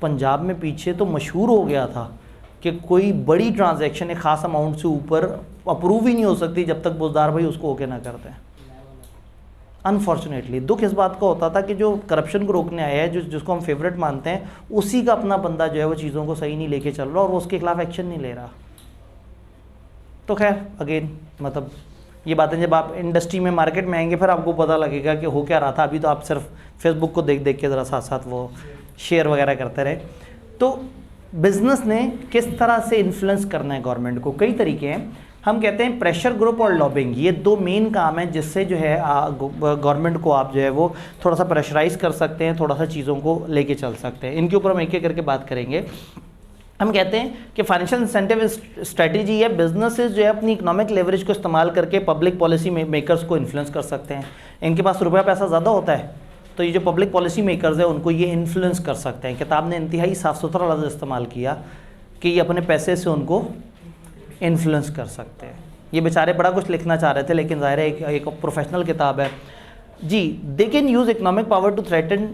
पंजाब में पीछे तो मशहूर हो गया था कि कोई बड़ी ट्रांजैक्शन एक ख़ास अमाउंट से ऊपर अप्रूव ही नहीं हो सकती जब तक बोझदार भाई उसको ओके ना करते हैं। अनफॉर्चुनेटली दुख इस बात का होता था कि जो करप्शन को रोकने आया है, जिसको हम फेवरेट मानते हैं, उसी का अपना बंदा जो है वो चीज़ों को सही नहीं लेके चल रहा और वो उसके खिलाफ एक्शन नहीं ले रहा। तो खैर अगेन मतलब ये बातें जब आप इंडस्ट्री में मार्केट में आएंगे फिर आपको पता लगेगा कि हो क्या रहा था। अभी तो आप सिर्फ फेसबुक को देख देख के ज़रा साथ साथ वो शेयर वगैरह करते रहे। तो बिज़नेस ने किस तरह से इन्फ्लुएंस करना है गवर्नमेंट को, कई तरीके हैं। हम कहते हैं प्रेशर ग्रुप और लॉबिंग, ये दो मेन काम है जिससे जो है गवर्नमेंट को आप जो है वो थोड़ा सा प्रेशराइज कर सकते हैं, थोड़ा सा चीज़ों को लेके चल सकते हैं। इनके ऊपर हम एक एक करके बात करेंगे। हम कहते हैं कि फाइनेंशियल इंसेंटिव स्ट्रेटजी है, बिजनेसेस जो है अपनी इकोनॉमिक लेवरेज को इस्तेमाल करके पब्लिक पॉलिसी मेकर्स को इन्फ्लुएंस कर सकते हैं। इनके पास रुपया पैसा ज़्यादा होता है तो ये जो पब्लिक पॉलिसी मेकर्स है उनको ये इन्फ्लुएंस कर सकते हैं। किताब ने इंतहाई साफ़ सुथरा लफ्ज़ इस्तेमाल किया कि ये अपने पैसे से उनको इन्फ्लुएंस कर सकते हैं। ये बेचारे बड़ा कुछ लिखना चाह रहे थे लेकिन ज़ाहिर है एक प्रोफेशनल किताब है जी। They can use economic power to threaten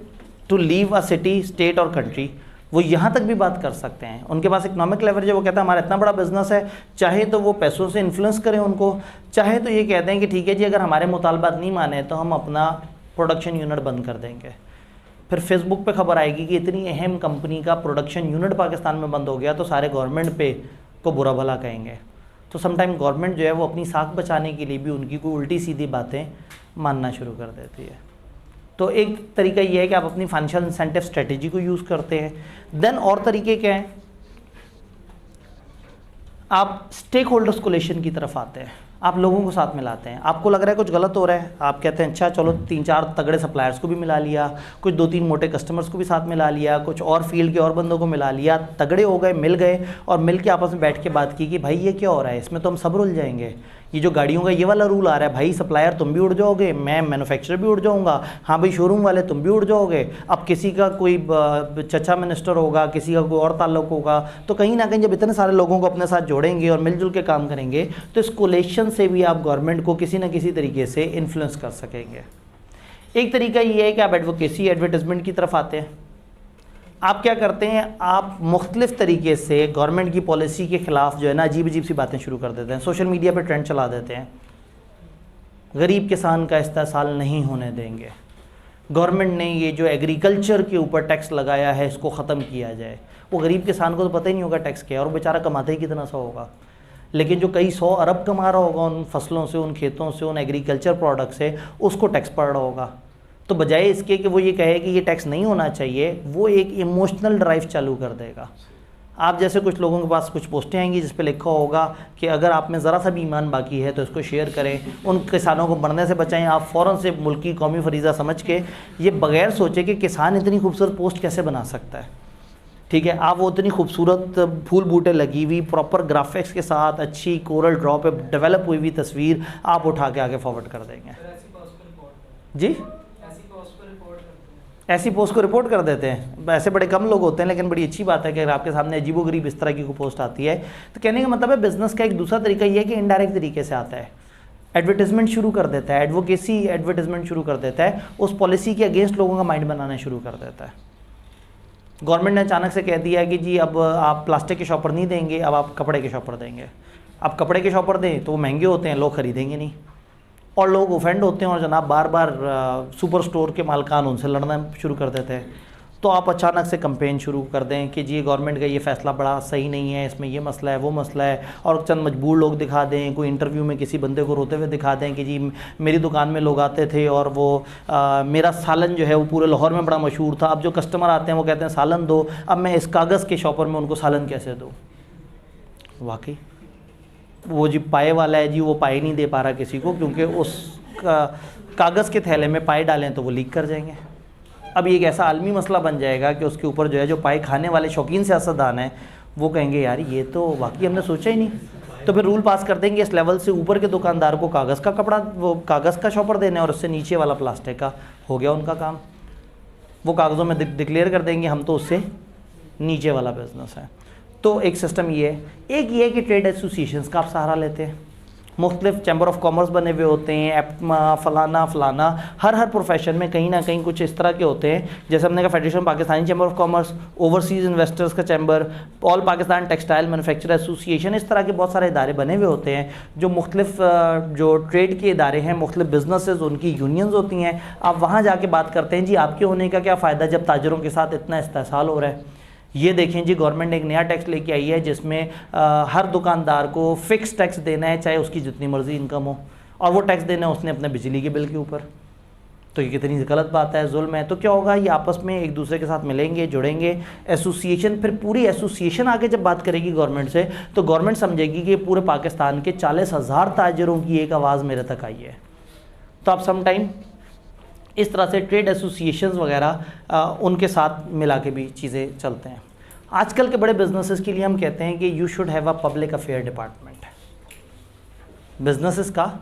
to leave a city, state और कंट्री। वो यहाँ तक भी बात कर सकते हैं। उनके पास इकोनॉमिक लेवरेज है, वो कहता है हमारा इतना बड़ा बिजनेस है, चाहे तो वो पैसों से इन्फ्लुएंस करें उनको, चाहे तो ये कहते हैं कि ठीक है जी अगर हमारे मुतालबात नहीं माने तो हम अपना प्रोडक्शन यूनिट बंद कर देंगे। फिर फेसबुक पे खबर आएगी कि इतनी अहम कंपनी का प्रोडक्शन यूनिट पाकिस्तान में बंद हो गया तो सारे गवर्नमेंट पे को बुरा भला कहेंगे। तो समटाइम गवर्नमेंट जो है वो अपनी साख बचाने के लिए भी उनकी कोई उल्टी सीधी बातें मानना शुरू कर देती है। तो एक तरीका ये है कि आप अपनी फाइनेंशियल इंसेंटिव स्ट्रेटेजी को यूज़ करते हैं। देन और तरीके क्या हैं, आप स्टेक होल्डर्स कोलेशन की तरफ आते हैं, आप लोगों को साथ मिलाते हैं। आपको लग रहा है कुछ गलत हो रहा है, आप कहते हैं अच्छा चलो 3-4 तगड़े सप्लायर्स को भी मिला लिया, कुछ 2-3 मोटे कस्टमर्स को भी साथ मिला लिया, कुछ और फील्ड के और बंदों को मिला लिया, तगड़े हो गए, मिल गए और मिल के आपस में बैठ के बात की कि भाई ये क्या हो रहा है, इसमें तो हम सब रुल जाएंगे। ये जो गाड़ियों का ये वाला रूल आ रहा है, भाई सप्लायर तुम भी उड़ जाओगे, मैं मैन्युफैक्चरर भी उड़ जाऊंगा, हाँ भाई शोरूम वाले तुम भी उड़ जाओगे। अब किसी का कोई चचा मिनिस्टर होगा, किसी का कोई और ताल्लुक होगा, तो कहीं ना कहीं जब इतने सारे लोगों को अपने साथ जोड़ेंगे और मिलजुल के काम करेंगे तो इस कोलेशन से भी आप गवर्नमेंट को किसी न किसी तरीके से इन्फ्लुएंस कर सकेंगे। एक तरीका ये है कि आप एडवोकेसी एडवर्टाइजमेंट की तरफ आते हैं। आप क्या करते हैं, आप मुख्तलिफ तरीके से गवर्नमेंट की पॉलिसी के ख़िलाफ़ जो है ना अजीब अजीब सी बातें शुरू कर देते हैं, सोशल मीडिया पे ट्रेंड चला देते हैं। गरीब किसान का इस्तेसाल नहीं होने देंगे, गवर्नमेंट ने ये जो एग्रीकल्चर के ऊपर टैक्स लगाया है इसको ख़त्म किया जाए। वो गरीब किसान को तो पता ही नहीं होगा टैक्स क्या है और बेचारा कमाता ही कितना सा होगा, लेकिन जो कई 100 अरब कमा रहा होगा उन फसलों से, उन खेतों से, उन एग्रीकल्चर प्रोडक्ट से, उसको टैक्स पड़ रहा होगा। तो बजाय इसके कि वो ये कहे कि ये टैक्स नहीं होना चाहिए, वो एक इमोशनल ड्राइव चालू कर देगा। आप जैसे कुछ लोगों के पास कुछ पोस्टें आएंगी जिस पे लिखा होगा कि अगर आप में ज़रा सा भी ईमान बाकी है तो इसको शेयर करें, उन किसानों को मरने से बचाएं। आप फ़ौरन से मुल्की कौमी फरीज़ा समझ के ये बग़ैर सोचे कि किसान इतनी खूबसूरत पोस्ट कैसे बना सकता है, ठीक है, आप वो इतनी खूबसूरत फूल बूटे लगी हुई प्रॉपर ग्राफिक्स के साथ अच्छी कोरल ड्रॉ पे डेवलप हुई हुई तस्वीर आप उठा के आगे फॉरवर्ड कर देंगे। जी ऐसी पोस्ट को रिपोर्ट कर देते हैं। ऐसे बड़े कम लोग होते हैं, लेकिन बड़ी अच्छी बात है कि अगर आपके सामने अजीबोगरीब इस तरह की कोई पोस्ट आती है तो कहने का मतलब है बिज़नेस का एक दूसरा तरीका ये है कि इनडायरेक्ट तरीके से आता है, एडवर्टाइजमेंट शुरू कर देता है, एडवोकेसी एडवर्टाइजमेंट शुरू कर देता है, उस पॉलिसी के अगेंस्ट लोगों का माइंड बनाना शुरू कर देता है। गवर्नमेंट ने अचानक से कह दिया कि जी अब आप प्लास्टिक के शॉपर नहीं देंगे, अब आप कपड़े के शॉपर देंगे। अब कपड़े के शॉपर दें तो वो महंगे होते हैं, लोग ख़रीदेंगे नहीं और लोग ऑफेंड होते हैं और जनाब बार बार सुपर स्टोर के मालकान उनसे लड़ना शुरू कर देते हैं। तो आप अचानक से कंपेन शुरू कर दें कि जी गवर्नमेंट का ये फ़ैसला बड़ा सही नहीं है, इसमें ये मसला है वो मसला है, और चंद मजबूर लोग दिखा दें, कोई इंटरव्यू में किसी बंदे को रोते हुए दिखा दें कि जी मेरी दुकान में लोग आते थे और वो मेरा सालन जो है वो पूरे लाहौर में बड़ा मशहूर था, अब जो कस्टमर आते हैं वो कहते हैं सालन दो, अब मैं इस कागज़ के शॉपर में उनको सालन कैसे दूँ। वाकई वो जी पाए वाला है जी, वो पाए नहीं दे पा रहा किसी को, क्योंकि उस कागज़ के थैले में पाए डालें तो वो लीक कर जाएंगे। अब ये एक ऐसा आलमी मसला बन जाएगा कि उसके ऊपर जो है जो पाए खाने वाले शौकीन सियासतदान हैं वो कहेंगे यार ये तो वाकई हमने सोचा ही नहीं, तो फिर रूल पास कर देंगे इस लेवल से ऊपर के दुकानदार को कागज़ का कपड़ा, वो कागज़ का शॉपर देने और उससे नीचे वाला प्लास्टिक का, हो गया उनका काम। वो कागज़ों में डिक्लेयर कर देंगे हम तो उससे नीचे वाला बिजनेस है। तो एक सिस्टम ये है। एक ये है कि ट्रेड एसोसिएशंस का आप सहारा लेते हैं, मुख्तलिफ चैम्बर ऑफ कॉमर्स बने हुए होते हैं, एप्टमा फलाना फलाना, हर प्रोफेशन में कहीं ना कहीं कुछ इस तरह के होते हैं। जैसे हमने कहा federation Pakistani chamber of commerce, overseas investors का chamber, all Pakistan textile manufacturer association, इस तरह के बहुत सारे इदारे बने हुए होते हैं जो मुख्तलिफ जो ट्रेड के इदारे हैं, मुख्तलिफ बिजनेसेस, उनकी यूनियंस होती हैं। आप वहाँ जाके बात करते हैं जी आपके होने का क्या फ़ायदा जब ताजरों के साथ इतना इस्तेसाल हो रहा है। ये देखें जी गवर्नमेंट ने एक नया टैक्स लेके आई है जिसमें हर दुकानदार को फ़िक्स टैक्स देना है चाहे उसकी जितनी मर्ज़ी इनकम हो, और वो टैक्स देना उसने अपने बिजली के बिल के ऊपर। तो ये कितनी गलत बात है, जुल्म है। तो क्या होगा, ये आपस में एक दूसरे के साथ मिलेंगे, जुड़ेंगे, एसोसिएशन, फिर पूरी एसोसिएशन आगे जब बात करेगी गवर्नमेंट से, तो गवर्नमेंट समझेगी कि पूरे पाकिस्तान के 40,000 ताजरों की एक आवाज़ मेरे तक आई है। तो आप सम टाइम इस तरह से ट्रेड एसोसिएशंस वगैरह उनके साथ मिला के भी चीज़ें चलते हैं। आजकल के बड़े बिजनेसेस के लिए हम कहते हैं कि you should have a public affair department. Businesses का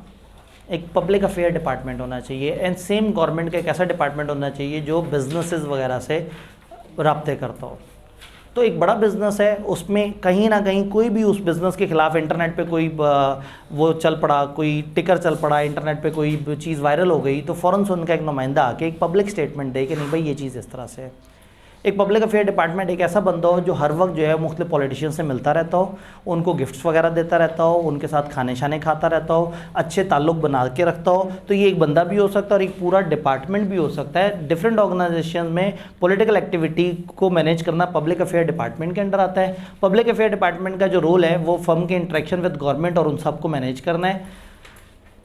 एक पब्लिक अफेयर डिपार्टमेंट होना चाहिए, एंड सेम गवर्नमेंट का एक ऐसा डिपार्टमेंट होना चाहिए जो बिजनेसेस वगैरह से रब्ते करता हो। तो एक बड़ा बिज़नेस है, उसमें कहीं ना कहीं कोई भी उस बिज़नेस के ख़िलाफ़ इंटरनेट पे कोई वो चल पड़ा, कोई टिकर चल पड़ा, इंटरनेट पे कोई चीज़ वायरल हो गई, तो फ़ौरन से उनका एक नुमाइंदा आके एक पब्लिक स्टेटमेंट दे कि नहीं भाई ये चीज़ इस तरह से है। एक पब्लिक अफेयर डिपार्टमेंट एक ऐसा बंदा हो जो हर वक्त जो है मुख्तलिफ पॉलिटिशियन से मिलता रहता हो, उनको गिफ्ट्स वगैरह देता रहता हो, उनके साथ खाने शाने खाता रहता हो, अच्छे ताल्लुक़ बना के रखता हो। तो ये एक बंदा भी हो सकता है और एक पूरा डिपार्टमेंट भी हो सकता है। डिफरेंट ऑर्गेनाइजेशन में पॉलिटिकल एक्टिविटी को मैनेज करना पब्लिक अफेयर डिपार्टमेंट के अंडर आता है। पब्लिक अफेयर डिपार्टमेंट का जो रोल है वो फर्म के इंटरेक्शन विद गवर्नमेंट और उन सबको मैनेज करना है।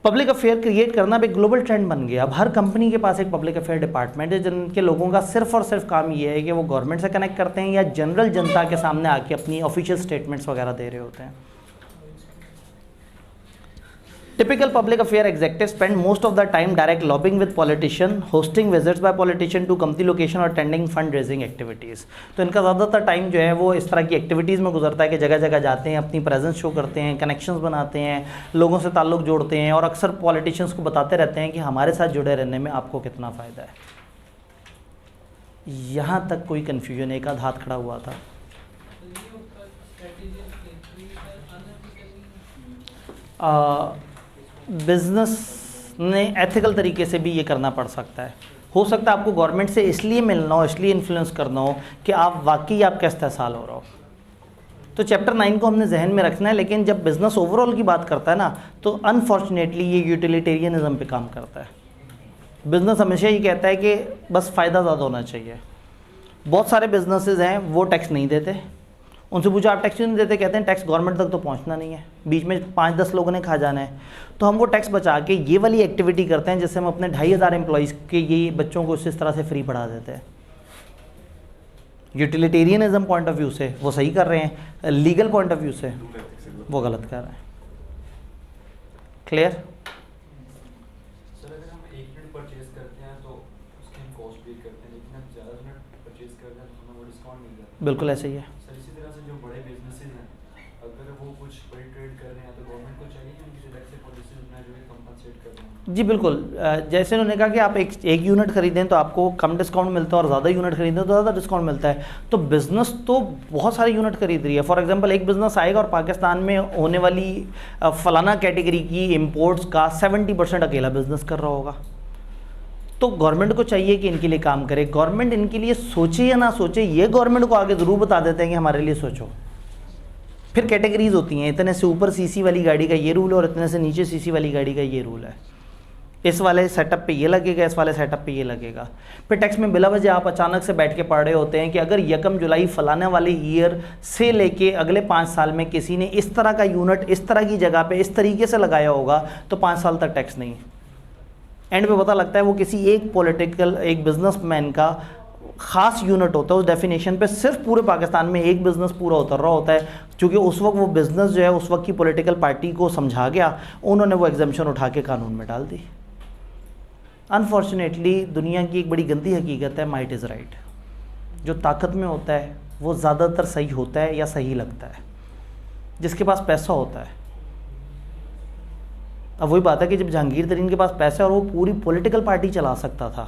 पब्लिक अफेयर क्रिएट करना भी एक ग्लोबल ट्रेंड बन गया। अब हर कंपनी के पास एक पब्लिक अफेयर डिपार्टमेंट है जिनके लोगों का सिर्फ और सिर्फ काम ये है कि वो गवर्नमेंट से कनेक्ट करते हैं या जनरल जनता के सामने आके अपनी ऑफिशियल स्टेटमेंट्स वगैरह दे रहे होते हैं। Typical public affair executives spend most of the time direct lobbying with politician, hosting visits by politician to company location और attending fundraising activities। तो इनका ज़्यादातर टाइम जो है वो इस तरह की एक्टिविटीज़ में गुजरता है कि जगह जगह जाते हैं, अपनी प्रेजेंस शो करते हैं, कनेक्शंस बनाते हैं, लोगों से ताल्लुक़ जोड़ते हैं और अक्सर पॉलिटिशियंस को बताते रहते हैं कि हमारे साथ जुड़े रहने में आपको कितना फ़ायदा है। यहाँ तक कोई कन्फ्यूजन, एक आध हाथ खड़ा हुआ था। बिज़नेस ने एथिकल तरीके से भी ये करना पड़ सकता है। हो सकता है आपको गवर्नमेंट से इसलिए मिलना हो, इसलिए इन्फ्लुएंस करना हो कि आप वाकई आपका इस्तेहसाल हो रहा हो। तो चैप्टर 9 को हमने जहन में रखना है, लेकिन जब बिज़नेस ओवरऑल की बात करता है ना, तो अनफॉर्चुनेटली ये यूटिलिटेरियनिज्म पे काम करता है। बिज़नेस हमेशा ये कहता है कि बस फ़ायदा ज़्यादा होना चाहिए। बहुत सारे बिजनेसेस हैं वो टैक्स नहीं देते, उनसे पूछो आप टैक्स क्यों नहीं देते, कहते हैं टैक्स गवर्नमेंट तक तो पहुंचना नहीं है, बीच में 5-10 लोगों ने खा जाना है। तो हम वो टैक्स बचा के ये वाली एक्टिविटी करते हैं जिससे हम अपने 2500 एम्प्लॉइज़ के ये बच्चों को इस तरह से फ्री पढ़ा देते हैं। यूटिलिटेरियनिज्म पॉइंट ऑफ व्यू से वो सही कर रहे हैं, लीगल पॉइंट ऑफ व्यू से वो गलत कर रहे हैं। क्लियर? सर अगर हम 1 यूनिट परचेज करते हैं तो उसकी हम कॉस्ट पे करते हैं, लेकिन हम ज़्यादा यूनिट परचेज करते हैं तो हमें वो डिस्काउंट मिल जाता है। बिल्कुल ऐसे ही है। सर इसी तरह से जो बड़े बिजनेसेस हैं अगर वो कुछ बड़ी ट्रेड कर रहे हैं तो गवर्नमेंट को चाहिए कि उनकी अलग से पॉलिसीज अपना जो है कंपनसेट कर दें। जी बिल्कुल, जैसे उन्होंने कहा कि आप एक यूनिट खरीदें तो आपको कम डिस्काउंट मिलता है और ज़्यादा यूनिट खरीदें तो ज़्यादा डिस्काउंट मिलता है। तो बिज़नेस तो बहुत सारे यूनिट खरीद रही है। फॉर एग्जांपल एक बिज़नेस आएगा और पाकिस्तान में होने वाली फलाना कैटेगरी की इंपोर्ट्स का 70% अकेला बिज़नेस कर रहा होगा। तो गवर्नमेंट को चाहिए कि इनके लिए काम करे। गवर्नमेंट इनके लिए सोचे या ना सोचे, ये गवर्नमेंट को आगे ज़रूर बता देते हैं कि हमारे लिए सोचो। फिर कैटेगरीज होती हैं, इतने से ऊपर सीसी वाली गाड़ी का ये रूल है और इतने से नीचे सीसी वाली गाड़ी का ये रूल है। इस वाले सेटअप पे ये लगेगा, इस वाले सेटअप पे ये लगेगा। फिर टैक्स में बिला वजह आप अचानक से बैठ के पढ़ रहे होते हैं कि अगर 1 जुलाई फलाने वाले ईयर से लेके अगले 5 साल में किसी ने इस तरह का यूनिट इस तरह की जगह पे इस तरीके से लगाया होगा तो 5 साल तक टैक्स नहीं। एंड पे पता लगता है वो किसी एक बिजनेसमैन का ख़ास यूनिट होता है। उस डेफिनेशन पे सिर्फ पूरे पाकिस्तान में एक बिज़नेस पूरा उतर रहा होता है, क्योंकि उस वक्त वो बिज़नेस जो है उस वक्त की पॉलिटिकल पार्टी को समझा गया, उन्होंने वो एग्जाम्पशन उठा के कानून में डाल दी। अनफॉर्चुनेटली दुनिया की एक बड़ी गंदी हकीकत है, माइट इज़ राइट। जो ताकत में होता है वो ज़्यादातर सही होता है या सही लगता है। जिसके पास पैसा होता है, अब वही बात है कि जब जहांगीर तरीन के पास पैसा और वो पूरी पॉलिटिकल पार्टी चला सकता था,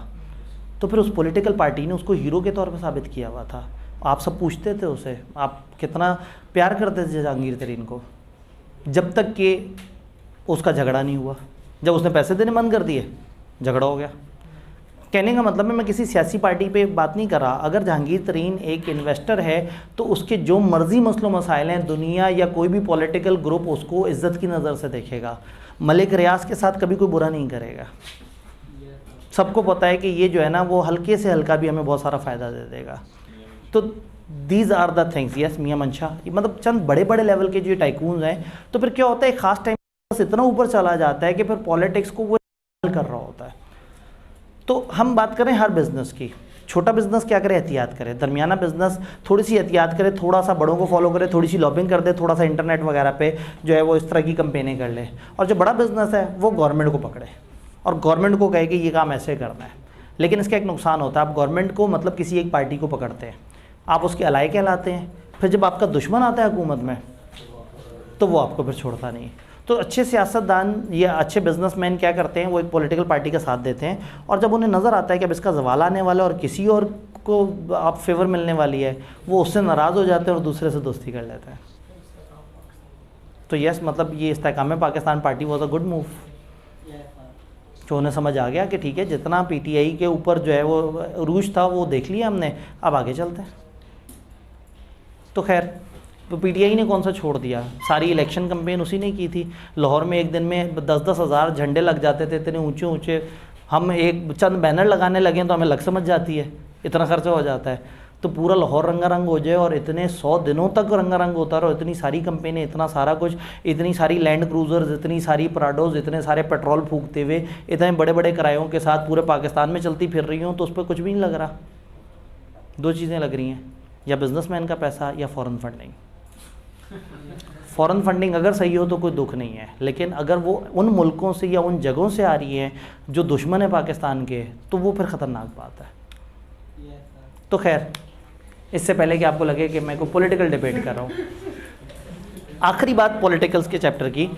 तो फिर उस पॉलिटिकल पार्टी ने उसको हीरो के तौर पे साबित किया हुआ था। आप सब पूछते थे उसे, आप कितना प्यार करते थे जहांगीर तरीन को, जब तक कि उसका झगड़ा नहीं हुआ। जब उसने पैसे देने बंद कर दिए, झगड़ा हो गया। कहने का मतलब है मैं किसी सियासी पार्टी पे बात नहीं कर रहा। अगर जहांगीर तरीन एक इन्वेस्टर है तो उसके जो मर्जी मसलों मसाइल हैं, दुनिया या कोई भी पॉलिटिकल ग्रुप उसको इज़्ज़त की नज़र से देखेगा। मलिक रियाज के साथ कभी कोई बुरा नहीं करेगा। सबको पता है कि ये जो है ना वो हल्के से हल्का भी हमें बहुत सारा फ़ायदा दे देगा। तो these are the things. Yes, Mian Mansha, मतलब चंद बड़े बड़े लेवल के जो टाइकून्स हैं। तो फिर क्या होता है, ख़ास टाइम बस इतना ऊपर चला जाता है कि फिर पॉलिटिक्स को वो कर रहा होता है। तो हम बात करें हर बिजनेस की, छोटा बिजनेस क्या करे, एहतियात करे, दरमियाना बिजनेस थोड़ी सी एहतियात करे, थोड़ा सा बड़ों को फॉलो करे, थोड़ी सी लॉबिंग कर दे, थोड़ा सा इंटरनेट वगैरह पे जो है वो इस तरह की कंपेनें कर ले, और जो बड़ा बिजनेस है वो गवर्नमेंट को पकड़े और गवर्नमेंट को कहे कि ये काम ऐसे करना है। लेकिन इसका एक नुकसान होता है, आप गवर्नमेंट को मतलब किसी एक पार्टी को पकड़ते हैं, आप उसके अलाय कहलाते हैं, फिर जब आपका दुश्मन आता है हुकूमत में तो वो आपको फिर छोड़ता नहीं। तो अच्छे सियासतदान या अच्छे बिजनेसमैन क्या करते हैं, वो एक पॉलिटिकल पार्टी का साथ देते हैं, और जब उन्हें नज़र आता है कि अब इसका जवाल आने वाला है और किसी और को आप फेवर मिलने वाली है, वो उससे नाराज़ हो जाते हैं और दूसरे से दोस्ती कर लेते हैं। तो यस, मतलब ये Istehkam Pakistan Party was a good move, जो उन्हें समझ आ गया कि ठीक है, जितना पीटीआई के ऊपर जो है वो अरूज था वो देख लिया हमने, अब आगे चलते हैं। तो खैर, तो पीटीआई ने कौन सा छोड़ दिया, सारी इलेक्शन कैंपेन उसी ने की थी। लाहौर में एक दिन में 10-10 हज़ार झंडे लग जाते थे, इतने ऊंचे ऊंचे, हम एक चंद बैनर लगाने लगे तो हमें लग समझ जाती है, इतना खर्चा हो जाता है। तो पूरा लाहौर रंगारंग हो जाए और इतने 100 दिनों तक रंगारंग होता रहो, इतनी सारी कंपेनें, इतना सारा कुछ, इतनी सारी लैंड क्रूज़र्स, इतनी सारी प्राडोज, इतने सारे पेट्रोल फूकते हुए, इतने बड़े बड़े किरायों के साथ पूरे पाकिस्तान में चलती फिर रही हूँ, तो उस पर कुछ भी नहीं लग रहा। दो चीज़ें लग रही हैं, या बिजनेसमैन का पैसा या फ़ॉरेन फंडिंग। फ़ॉरेन फंडिंग अगर सही हो तो कोई दुख नहीं है, लेकिन अगर वो उन मुल्कों से या उन जगहों से आ रही है जो दुश्मन है पाकिस्तान के, तो वो फिर ख़तरनाक बात है। तो खैर, इससे पहले कि आपको लगे कि मैं कोई पॉलिटिकल डिबेट कर रहा हूँ, आखिरी बात पॉलिटिकल्स के चैप्टर की,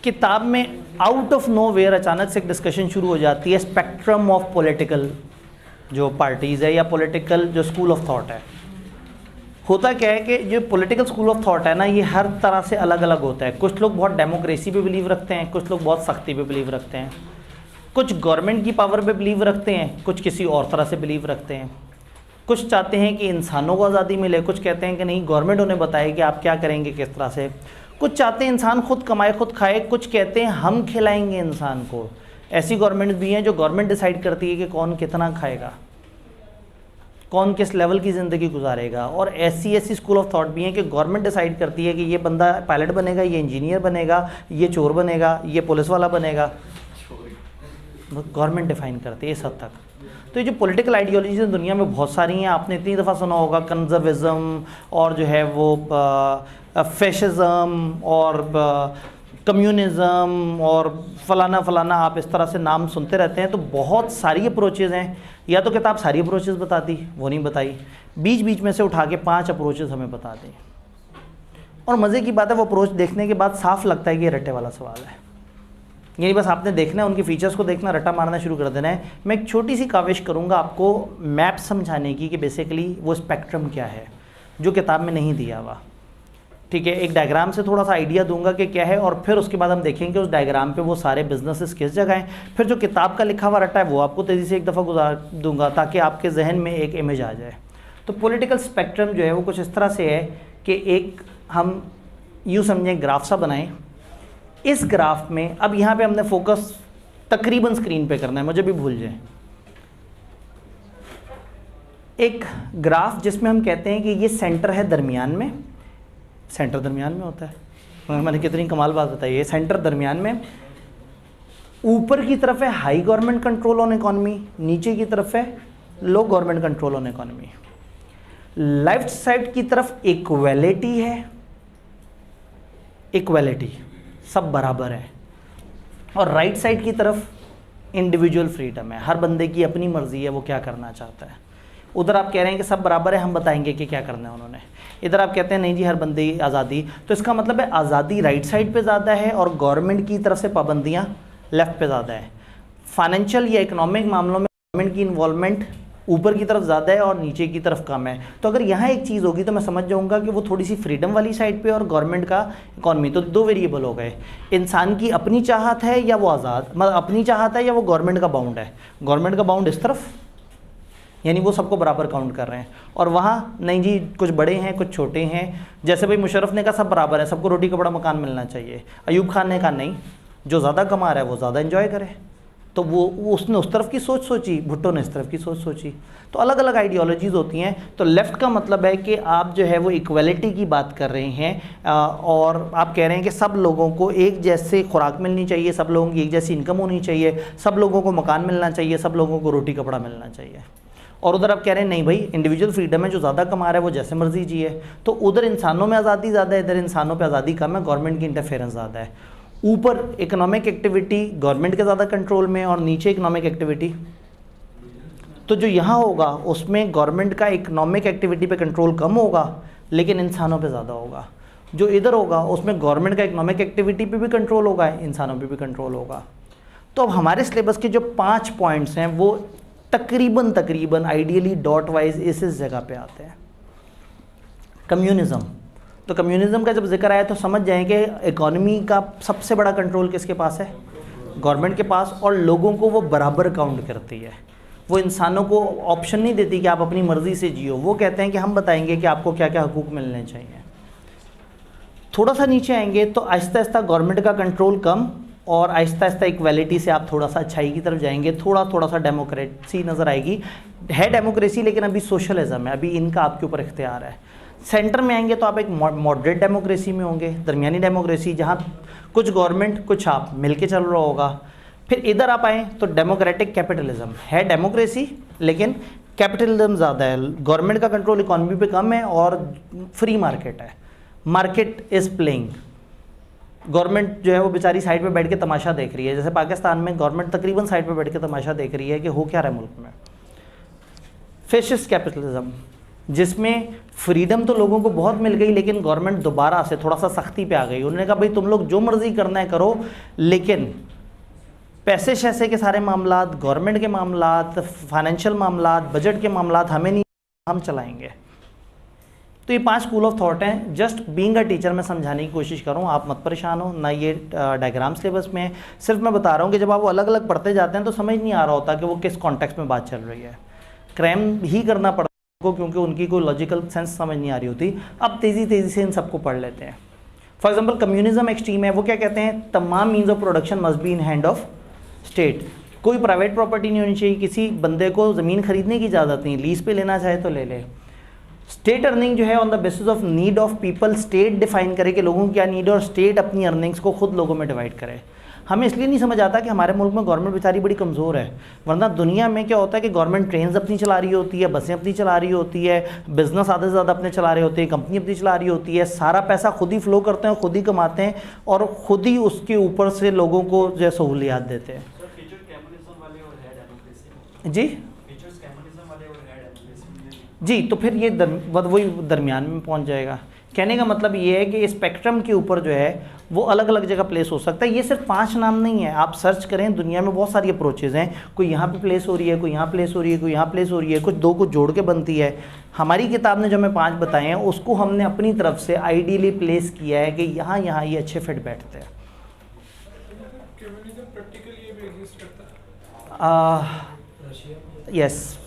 किताब में आउट ऑफ नो वेयर अचानक से एक डिस्कशन शुरू हो जाती है स्पेक्ट्रम ऑफ पॉलिटिकल जो पार्टीज़ है या पॉलिटिकल जो स्कूल ऑफ थॉट है। होता क्या है कि जो पॉलिटिकल स्कूल ऑफ थॉट है ना, ये हर तरह से अलग अलग होता है। कुछ लोग बहुत डेमोक्रेसी पे बिलीव रखते हैं, कुछ लोग बहुत सख्ती पे बिलीव रखते हैं, कुछ गवर्नमेंट की पावर पे बिलीव रखते हैं, कुछ किसी और तरह से बिलीव रखते हैं, कुछ चाहते हैं कि इंसानों को आज़ादी मिले, कुछ कहते हैं कि नहीं गवर्नमेंट उन्हें बताए कि आप क्या करेंगे किस तरह से, कुछ चाहते हैं इंसान खुद कमाए खुद खाए, कुछ कहते हैं हम खिलाएंगे इंसान को। ऐसी गवर्नमेंट भी हैं जो गवर्नमेंट डिसाइड करती है कि कौन कितना खाएगा, कौन किस लेवल की ज़िंदगी गुजारेगा, और ऐसी ऐसी स्कूल ऑफ थॉट भी हैं कि गवर्नमेंट डिसाइड करती है कि ये बंदा पायलट बनेगा, ये इंजीनियर बनेगा, ये चोर बनेगा, ये पुलिस वाला बनेगा, गवर्नमेंट डिफाइन करती है इस हद तक। तो ये जो पॉलिटिकल आइडियोलॉजीज दुनिया में बहुत सारी हैं, आपने इतनी दफ़ा सुना होगा कंजर्विज़म और जो है वो फैशिज़म और कम्युनिज़म और फलाना फलाना, आप इस तरह से नाम सुनते रहते हैं। तो बहुत सारी अप्रोचेज़ हैं, या तो किताब सारी अप्रोचेज़ बताती, वो नहीं बताई, बीच बीच में से उठा के 5 अप्रोचेज़ हमें बता दी। और मज़े की बात है, वो अप्रोच देखने के बाद साफ लगता है कि ये रट्टे वाला सवाल है, यानी बस आपने देखना है, उनके फीचर्स को देखना, रट्टा मारना शुरू कर देना है। मैं एक छोटी सी काविश करूँगा आपको मैप समझाने की कि बेसिकली वो स्पेक्ट्रम क्या है जो किताब में नहीं दिया हुआ। ठीक है, एक डायग्राम से थोड़ा सा आइडिया दूंगा कि क्या है, और फिर उसके बाद हम देखेंगे उस डायग्राम पे वो सारे बिजनेसेस किस जगह हैं। फिर जो किताब का लिखा हुआ रट्टा है वो आपको तेज़ी से एक दफ़ा गुजार दूंगा ताकि आपके जहन में एक इमेज आ जाए। तो पॉलिटिकल स्पेक्ट्रम जो है वो कुछ इस तरह से है कि एक हम यूँ समझें ग्राफ सा बनाएं। इस ग्राफ में अब यहाँ पे हमने फोकस तकरीबन स्क्रीन पे करना है, मुझे भी भूल जाए। एक ग्राफ जिसमें हम कहते हैं कि ये सेंटर है दरमियान में, सेंटर दरमियान में होता है, मैंने कितनी कमाल बात बताई है, सेंटर दरमियान में, ऊपर की तरफ है high government control on economy, नीचे की तरफ है low government control on economy. Left side की तरफ इक्वालिटी है, इक्वालिटी सब बराबर है, और राइट साइड की तरफ इंडिविजुअल फ्रीडम है, हर बंदे की अपनी मर्जी है वो क्या करना चाहता है। उधर आप कह रहे हैं कि सब बराबर है, हम बताएंगे कि क्या करना है उन्होंने, इधर आप कहते हैं नहीं जी हर बंदे की आज़ादी। तो इसका मतलब है आज़ादी राइट साइड पे ज़्यादा है और गवर्नमेंट की तरफ से पाबंदियाँ लेफ़्ट पे ज़्यादा है। फाइनेंशियल या इकोनॉमिक मामलों में गवर्नमेंट की इन्वॉल्वमेंट ऊपर की तरफ ज़्यादा है और नीचे की तरफ कम है। तो अगर यहाँ एक चीज़ होगी तो मैं समझ जाऊँगा कि वो थोड़ी सी फ्रीडम वाली साइड पे और गवर्नमेंट का इकॉनमी। तो दो वेरिएबल हो गए, इंसान की अपनी चाहत है या वो आज़ाद, मतलब अपनी चाहत है या वो गवर्नमेंट का बाउंड है। गवर्नमेंट का बाउंड इस तरफ, यानी वो सबको बराबर काउंट कर रहे हैं, और वहाँ नहीं जी कुछ बड़े हैं कुछ छोटे हैं। जैसे भाई मुशर्रफ ने कहा सब बराबर है, सबको रोटी कपड़ा मकान मिलना चाहिए। अयूब खान ने कहा नहीं, जो ज़्यादा कमा रहा है वो ज़्यादा एंजॉय करे। तो वो उसने उस तरफ की सोच सोची, भुट्टो ने इस तरफ की सोच सोची। तो अलग अलग आइडियोलॉजीज़ होती हैं। तो लेफ़्ट का मतलब है कि आप जो है वो इक्वलिटी की बात कर रहे हैं और आप कह रहे हैं कि सब लोगों को एक जैसे खुराक मिलनी चाहिए, सब लोगों की एक जैसी इनकम होनी चाहिए, सब लोगों को मकान मिलना चाहिए, सब लोगों को रोटी कपड़ा मिलना चाहिए। और उधर आप कह रहे हैं नहीं भाई, इंडिविजुअल फ्रीडम है, जो ज़्यादा कमा रहा है वो जैसे मर्जी जिए। तो उधर इंसानों में आज़ादी ज़्यादा है, इधर इंसानों पे आज़ादी कम है, गवर्नमेंट की इंटरफेरेंस ज़्यादा है। ऊपर इकोनॉमिक एक्टिविटी गवर्नमेंट के ज़्यादा कंट्रोल में और नीचे इकोनॉमिक एक्टिविटी, तो जो यहाँ होगा उसमें गवर्नमेंट का इकोनॉमिक एक्टिविटी पे कंट्रोल कम होगा लेकिन इंसानों पे ज़्यादा होगा। जो इधर होगा उसमें गवर्नमेंट का इकोनॉमिक एक्टिविटी पे भी कंट्रोल होगा, इंसानों पे भी कंट्रोल होगा। तो अब हमारे सिलेबस के जो 5 पॉइंट्स हैं वो तकरीबन आइडियली डॉट वाइज इस जगह पे आते हैं। कम्युनिज्म, तो कम्युनिज्म का जब जिक्र आया तो समझ जाएं कि इकोनॉमी का सबसे बड़ा कंट्रोल किसके पास है, गवर्नमेंट के पास, और लोगों को वो बराबर काउंट करती है। वो इंसानों को ऑप्शन नहीं देती कि आप अपनी मर्ज़ी से जियो, वो कहते हैं कि हम बताएंगे कि आपको क्या क्या हकूक़ मिलने चाहिए। थोड़ा सा नीचे आएंगे तो आहिस्ता आहिस्ता गवर्नमेंट का कंट्रोल कम और आहिस्ता आहिस्ता इक्वालिटी से आप थोड़ा सा अच्छाई की तरफ जाएंगे, थोड़ा सा डेमोक्रेसी नज़र आएगी। है डेमोक्रेसी लेकिन अभी सोशलिज्म है, अभी इनका आपके ऊपर इख्तियार है। सेंटर में आएंगे तो आप एक मॉडरेट डेमोक्रेसी में होंगे, दरमियानी डेमोक्रेसी, जहाँ कुछ गवर्नमेंट कुछ आप मिलके चल रहा होगा। फिर इधर आप आएँ तो डेमोक्रेटिक कैपिटलिज्म है, डेमोक्रेसी लेकिन कैपिटलिज्म ज़्यादा है, गवर्नमेंट का कंट्रोल इकॉनमी पे कम है और फ्री मार्केट है। मार्केट इज़ प्लेइंग, गवर्नमेंट जो है वो बेचारी साइड पे बैठ के तमाशा देख रही है, जैसे पाकिस्तान में गवर्नमेंट तकरीबन साइड पे बैठ के तमाशा देख रही है कि हो क्या रहा है मुल्क में। फैसिस्ट कैपिटलिज्म, जिसमें फ्रीडम तो लोगों को बहुत मिल गई लेकिन गवर्नमेंट दोबारा से थोड़ा सा सख्ती पे आ गई। उन्होंने कहा भाई तुम लोग जो मर्ज़ी करना है करो, लेकिन पैसे शैसे के सारे मामलात, गवर्नमेंट के मामलात, फाइनेंशियल मामलात, बजट के मामलात हमें नहीं, हम चलाएंगे। तो ये 5 स्कूल ऑफ थॉट हैं। जस्ट बीइंग अ टीचर मैं समझाने की कोशिश करूँ, आप मत परेशान हो ना, ये डायग्राम सिलेबस में है। सिर्फ मैं बता रहा हूँ कि जब आप वो अलग अलग पढ़ते जाते हैं तो समझ नहीं आ रहा होता कि वो किस कॉन्टेक्स्ट में बात चल रही है। क्रैम ही करना पड़ता है को, क्योंकि उनकी कोई लॉजिकल सेंस समझ नहीं आ रही होती। अब तेज़ी से इन सबको पढ़ लेते हैं। फॉर एग्जाम्पल कम्युनिज्म एक्सट्रीम है, वो क्या कहते हैं, तमाम means of production must be in hand of state. कोई प्राइवेट प्रॉपर्टी नहीं होनी चाहिए, किसी बंदे को ज़मीन खरीदने की इजाज़त नहीं, लीज पे लेना चाहे तो ले ले। स्टेट अर्निंग जो है on the basis of need of people, state define करे कि लोगों की क्या नीड है और स्टेट अपनी अर्निंग्स को खुद लोगों में डिवाइड करे। हमें इसलिए नहीं समझ आता कि हमारे मुल्क में गवर्नमेंट बेचारी बड़ी कमज़ोर है, वरना दुनिया में क्या होता है कि गवर्नमेंट ट्रेन्स अपनी चला रही होती है, बसें अपनी चला रही होती है, बिजनेस आधे से ज़्यादा अपने चला रहे होते हैं, कंपनी अपनी चला रही होती है, सारा पैसा खुद ही फ्लो करते हैं, खुद ही कमाते हैं और खुद ही उसके ऊपर से लोगों को जो है सहूलियात देते हैं। जी जी, तो फिर ये वही दरमियान में पहुंच जाएगा। कहने का मतलब ये है कि स्पेक्ट्रम के ऊपर जो है वो अलग अलग जगह प्लेस हो सकता है। ये सिर्फ 5 नाम नहीं है, आप सर्च करें, दुनिया में बहुत सारी अप्रोचेज़ हैं। कोई यहाँ पे प्लेस हो रही है, कोई यहाँ प्लेस हो रही है, कोई यहाँ प्लेस हो रही है, कुछ दो को जोड़ के बनती है। हमारी किताब ने जो हमें 5 बताए हैं उसको हमने अपनी तरफ से आइडियली प्लेस किया है कि यहाँ यहाँ ये अच्छे फिट बैठते हैं। यस,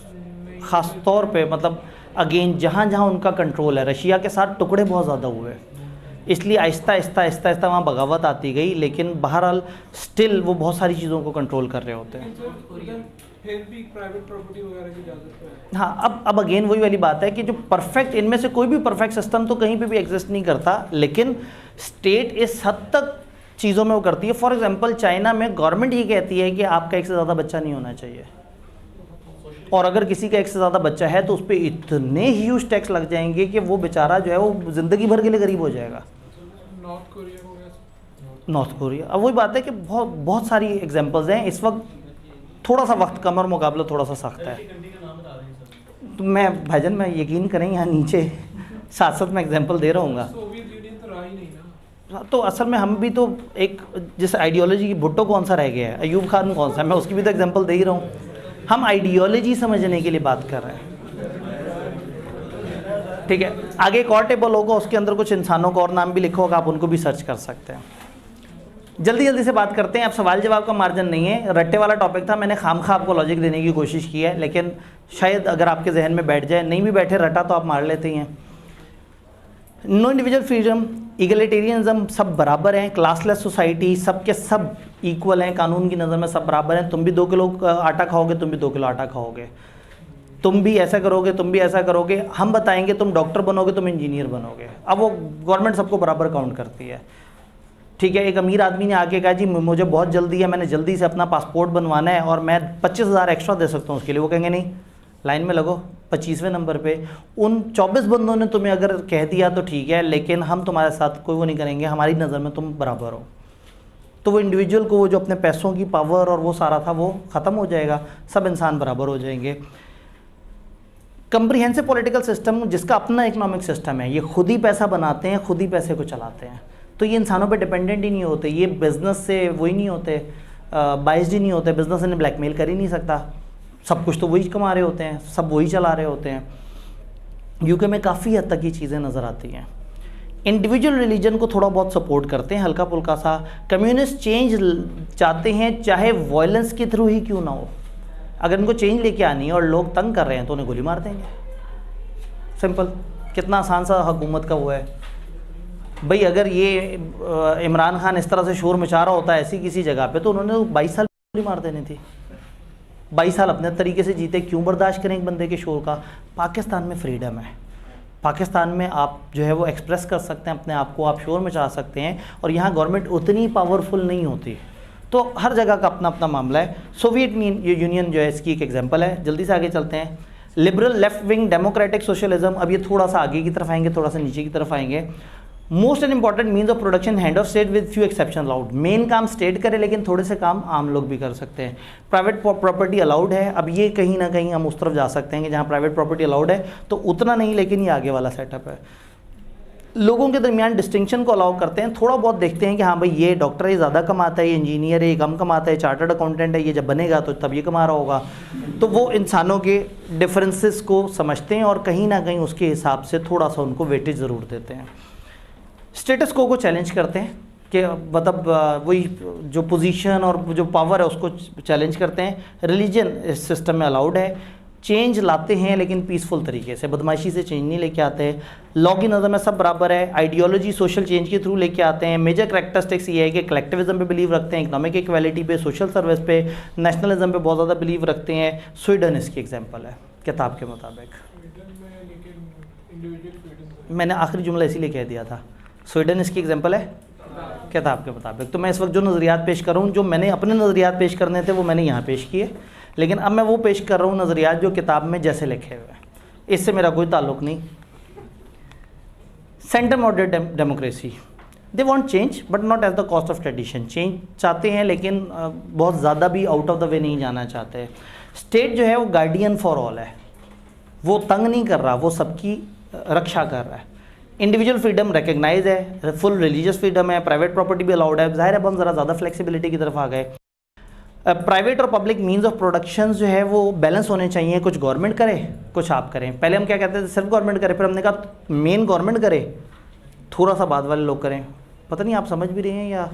ख़ास तौर पे मतलब अगेन जहाँ जहाँ उनका कंट्रोल है, रशिया के साथ टुकड़े बहुत ज़्यादा हुए, इसलिए आहिस्ता आहिस्ता वहाँ बगावत आती गई, लेकिन बहरहाल स्टिल वो बहुत सारी चीज़ों को कंट्रोल कर रहे होते हैं। फिर भी प्राइवेट प्रॉपर्टी वगैरह की इजाज़त है। हाँ, अब अगेन वही वाली बात है कि जो परफेक्ट, इनमें से कोई भी परफेक्ट सिस्टम तो कहीं पे भी एग्जिस्ट नहीं करता, लेकिन स्टेट इस हद तक चीज़ों में वो करती है। फॉर एग्जांपल चाइना में गवर्नमेंट ये कहती है कि आपका एक से ज़्यादा बच्चा नहीं होना चाहिए, और अगर किसी का एक से ज़्यादा बच्चा है तो उस पर इतने ह्यूज टैक्स लग जाएंगे कि वो बेचारा जो है वो ज़िंदगी भर के लिए गरीब हो जाएगा। नॉर्थ कोरिया हो गया, नॉर्थ कोरिया। अब वही बात है कि बहुत सारी एग्जांपल्स हैं। इस वक्त थोड़ा सा वक्त कम और मुकाबला थोड़ा सा सख्त है, तो मैं भाईजान मैं यकीन करें यहाँ नीचे साथ साथ मैं एग्जांपल दे रहा हूँ। सोवियत यूनियन तो रहा ही नहीं ना। तो असल में हम भी तो एक जैसे आइडियोलॉजी की, भुट्टो कौन सा रह गया है, अयूब खान कौन सा है, मैं उसकी भी तो एग्जांपल दे ही रहा हूँ। हम आइडियोलॉजी समझने के लिए बात कर रहे हैं, ठीक है। आगे एक और टेबल होगा, उसके अंदर कुछ इंसानों का और नाम भी लिखा होगा, आप उनको भी सर्च कर सकते हैं। जल्दी से बात करते हैं। अब सवाल जवाब का मार्जिन नहीं है, रट्टे वाला टॉपिक था, मैंने खामखा आपको लॉजिक देने की कोशिश की है, लेकिन शायद अगर आपके जहन में बैठ जाए, नहीं भी बैठे रटा तो आप मार लेते ही हैं। नो इंडिविजुअल फ्रीडम, इगलिटेरियनिज्म, सब बराबर हैं, क्लासलेस सोसाइटी, सबके सब इक्वल हैं, कानून की नज़र में सब बराबर हैं। तुम भी 2 किलो आटा खाओगे, तुम भी 2 किलो आटा खाओगे, तुम भी ऐसा करोगे, तुम भी ऐसा करोगे, हम बताएंगे तुम डॉक्टर बनोगे, तुम इंजीनियर बनोगे। अब वो गवर्नमेंट सबको बराबर काउंट करती है, ठीक है। एक अमीर आदमी ने आके कहा जी मुझे बहुत जल्दी है, मैंने जल्दी से अपना पासपोर्ट बनवाना है और मैं 25,000 एक्स्ट्रा दे सकता हूँ उसके लिए, वो कहेंगे नहीं, लाइन में लगो 25वें नंबर पे। उन 24 बंदों ने तुम्हें अगर कह दिया तो ठीक है, लेकिन हम तुम्हारे साथ कोई वो नहीं करेंगे, हमारी नज़र में तुम बराबर हो। तो वो इंडिविजुअल को वो जो अपने पैसों की पावर और वो सारा था वो ख़त्म हो जाएगा, सब इंसान बराबर हो जाएंगे। कंप्रीहेंसिव पॉलिटिकल सिस्टम, जिसका अपना इकोनॉमिक सिस्टम है, ये खुद ही पैसा बनाते हैं, खुद ही पैसे को चलाते हैं, तो ये इंसानों पे डिपेंडेंट ही नहीं होते, ये बिज़नेस से वही नहीं होते, बाइस्ड ही नहीं होते, बिज़नेस इन्हें ब्लैकमेल कर ही नहीं सकता, सब कुछ तो वही कमा रहे होते हैं, सब वही चला रहे होते हैं। यूके में काफ़ी हद तक ये चीज़ें नज़र आती हैं। इंडिविजुअल रिलीजन को थोड़ा बहुत सपोर्ट करते हैं, हल्का फुल्का सा। कम्युनिस्ट चेंज चाहते हैं, चाहे वायलेंस के थ्रू ही क्यों ना हो। अगर इनको चेंज लेके आनी है और लोग तंग कर रहे हैं तो उन्हें गोली मार देंगे, सिंपल। कितना आसान सा हुकूमत का वो है भाई। अगर ये इमरान खान इस तरह से शोर मचा रहा होता है ऐसी किसी जगह पे, तो उन्होंने 22 साल गोली मार देनी थी। 22 साल अपने तरीके से जीते, क्यों बर्दाश्त करें एक बंदे के शोर का। पाकिस्तान में फ्रीडम है, पाकिस्तान में आप जो है वो एक्सप्रेस कर सकते हैं अपने आप को, आप शोर मचा सकते हैं, और यहाँ गवर्नमेंट उतनी पावरफुल नहीं होती, तो हर जगह का अपना अपना मामला है। सोवियत यूनियन जो है इसकी एक एग्जांपल है। जल्दी से आगे चलते हैं। Liberal, left wing, democratic socialism, अब ये थोड़ा सा आगे की तरफ आएंगे, थोड़ा सा नीचे की तरफ आएंगे। Most and important means of production hand of state with few exception allowed. Main काम स्टेट करे, लेकिन थोड़े से काम आम लोग भी कर सकते हैं। प्राइवेट प्रॉपर्टी अलाउड है। अब ये कहीं ना कहीं हम उस तरफ जा सकते हैं कि जहाँ प्राइवेट प्रॉपर्टी अलाउड है, तो उतना नहीं, लेकिन ये आगे वाला सेटअप है। लोगों के दरमियान डिस्टिंक्शन को अलाउ करते हैं, थोड़ा बहुत देखते हैं कि हाँ भाई ये डॉक्टर है ज़्यादा कमाता है, ये इंजीनियर है ये कम कमाता है, चार्टर्ड अकाउंटेंट है ये जब बनेगा तो तब ये कमा रहा होगा। तो वो इंसानों के डिफरेंसेस को समझते हैं और कहीं ना कहीं उसके हिसाब से थोड़ा सा उनको वेटेज ज़रूर देते हैं। स्टेटस को चैलेंज करते हैं कि मतलब वही जो पोजीशन और जो पावर है उसको चैलेंज करते हैं। रिलीजन इस सिस्टम में अलाउड है। चेंज लाते हैं लेकिन पीसफुल तरीके से, बदमाशी से चेंज नहीं लेके आते। लॉ की नज़र में सब बराबर है। आइडियोलॉजी सोशल चेंज के थ्रू लेके आते हैं। मेजर करैक्टरिस्टिक्स ये है कि कलेक्टिविज्म पे बिलीव रखते हैं, इकोनॉमिक इक्वालिटी पे, सोशल सर्विस पे, नेशनलिज्म पे बहुत ज़्यादा बिलीव रखते हैं। स्वीडन इसकी एग्जाम्पल है किताब के मुताबिक। मैंने आखिरी जुमला इसीलिए कह दिया था, स्वीडन इसकी एग्जाम्पल है किताब के मुताबिक। तो मैं इस वक्त जो नज़रियात पेश कर रहा हूँ, जो मैंने अपने नज़रियात पेश करने थे वो मैंने यहाँ पेश किए, लेकिन अब मैं वो पेश कर रहा हूँ नज़रियात जो किताब में जैसे लिखे हुए हैं, इससे मेरा कोई ताल्लुक़ नहीं। Centre moderate democracy, they want change but not at the cost of tradition. Change चाहते हैं लेकिन बहुत ज़्यादा भी आउट ऑफ द वे नहीं जाना चाहते। स्टेट जो है वो गार्डियन फॉर ऑल है, वो तंग नहीं कर रहा, वो सबकी रक्षा कर रहा है। इंडिविजुअल फ्रीडम रिकग्नाइज है, फुल रिलीजियस फ्रीडम है, प्राइवेट प्रॉपर्टी भी अलाउड है। जाहिर है अब हम ज़रा ज़्यादा फ्लेक्सिबिलिटी की तरफ आ गए। प्राइवेट और पब्लिक मींस ऑफ प्रोडक्शन जो है वो बैलेंस होने चाहिए, कुछ गवर्नमेंट करे कुछ आप करें। पहले हम क्या कहते थे, सिर्फ गवर्नमेंट करे, फिर हमने कहा मेन गवर्नमेंट करे, थोड़ा सा बाद वाले लोग करें। पता नहीं आप समझ भी रहे हैं या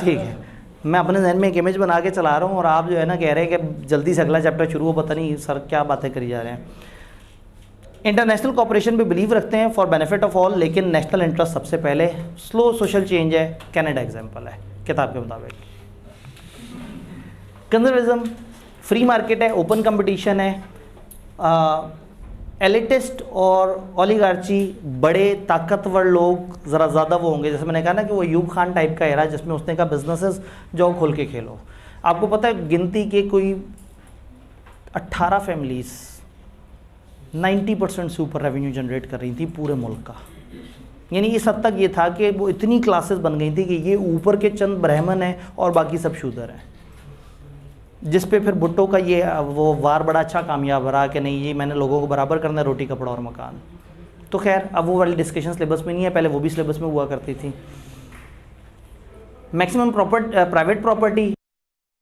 ठीक है। मैं अपने जहन में एक इमेज बना के चला रहा हूँ और आप जो है ना कह रहे हैं कि जल्दी से अगला चैप्टर शुरू हो, पता नहीं सर क्या बातें करी जा रहे हैं। इंटरनेशनल कॉपरेशन पे बिलीव रखते हैं फॉर बेनिफिट ऑफ ऑल, लेकिन नेशनल इंटरेस्ट सबसे पहले। स्लो सोशल चेंज है, कनाडा एग्जांपल है किताब के मुताबिक। कंजर्वेटिज्म, फ्री मार्केट है, ओपन कंपटीशन है। एलिटिस्ट और ओलिगार्ची, बड़े ताकतवर लोग ज़रा ज़्यादा वो होंगे। जैसे मैंने कहा ना कि वो यूब खान टाइप का एरा जिसमें उसने कहा बिजनेसेस जाओ खोल के खेलो। आपको पता है गिनती के कोई 18 फैमिलीज़ 90% से ऊपर रेवेन्यू जनरेट कर रही थी पूरे मुल्क का। यानी इस हद तक ये था कि वो इतनी क्लासेस बन गई थी कि ये ऊपर के चंद ब्राह्मण हैं और बाकी सब शूदर हैं, जिस पे फिर भुट्टो का ये वो वार बड़ा अच्छा कामयाब रहा कि नहीं ये मैंने लोगों को बराबर करना है, रोटी कपड़ा और मकान। तो खैर अब वो वाली डिस्कशन सिलेबस में नहीं है, पहले वो भी सिलेबस में हुआ करती थी। मैक्सिमम प्राइवेट प्रॉपर्टी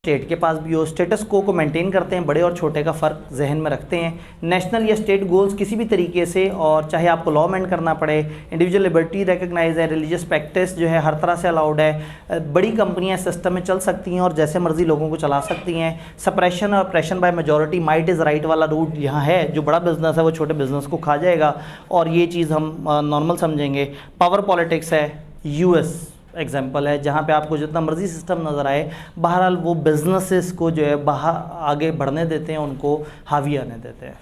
स्टेट के पास भी हो, स्टेटस को मेंटेन करते हैं, बड़े और छोटे का फ़र्क जहन में रखते हैं, नेशनल या स्टेट गोल्स किसी भी तरीके से, और चाहे आपको लॉ अमेंड करना पड़े, इंडिविजुअल लिबर्टी रिकग्नाइज है, रिलीजियस प्रैक्टिस जो है हर तरह से अलाउड है, बड़ी कंपनियां सिस्टम में चल सकती हैं और जैसे मर्जी लोगों को चला सकती हैं, सप्रेशन और oppression by majority, might is right वाला रूट यहाँ है, जो बड़ा बिजनेस है वो छोटे बिजनेस को खा जाएगा और ये चीज़ हम नॉर्मल समझेंगे। पावर पॉलिटिक्स है, यूएस एग्जाम्पल है, जहाँ पे आपको जितना मर्जी सिस्टम नज़र आए, बहरहाल वो बिजनेसेस को जो है बाहर आगे बढ़ने देते हैं, उनको हावी आने देते हैं।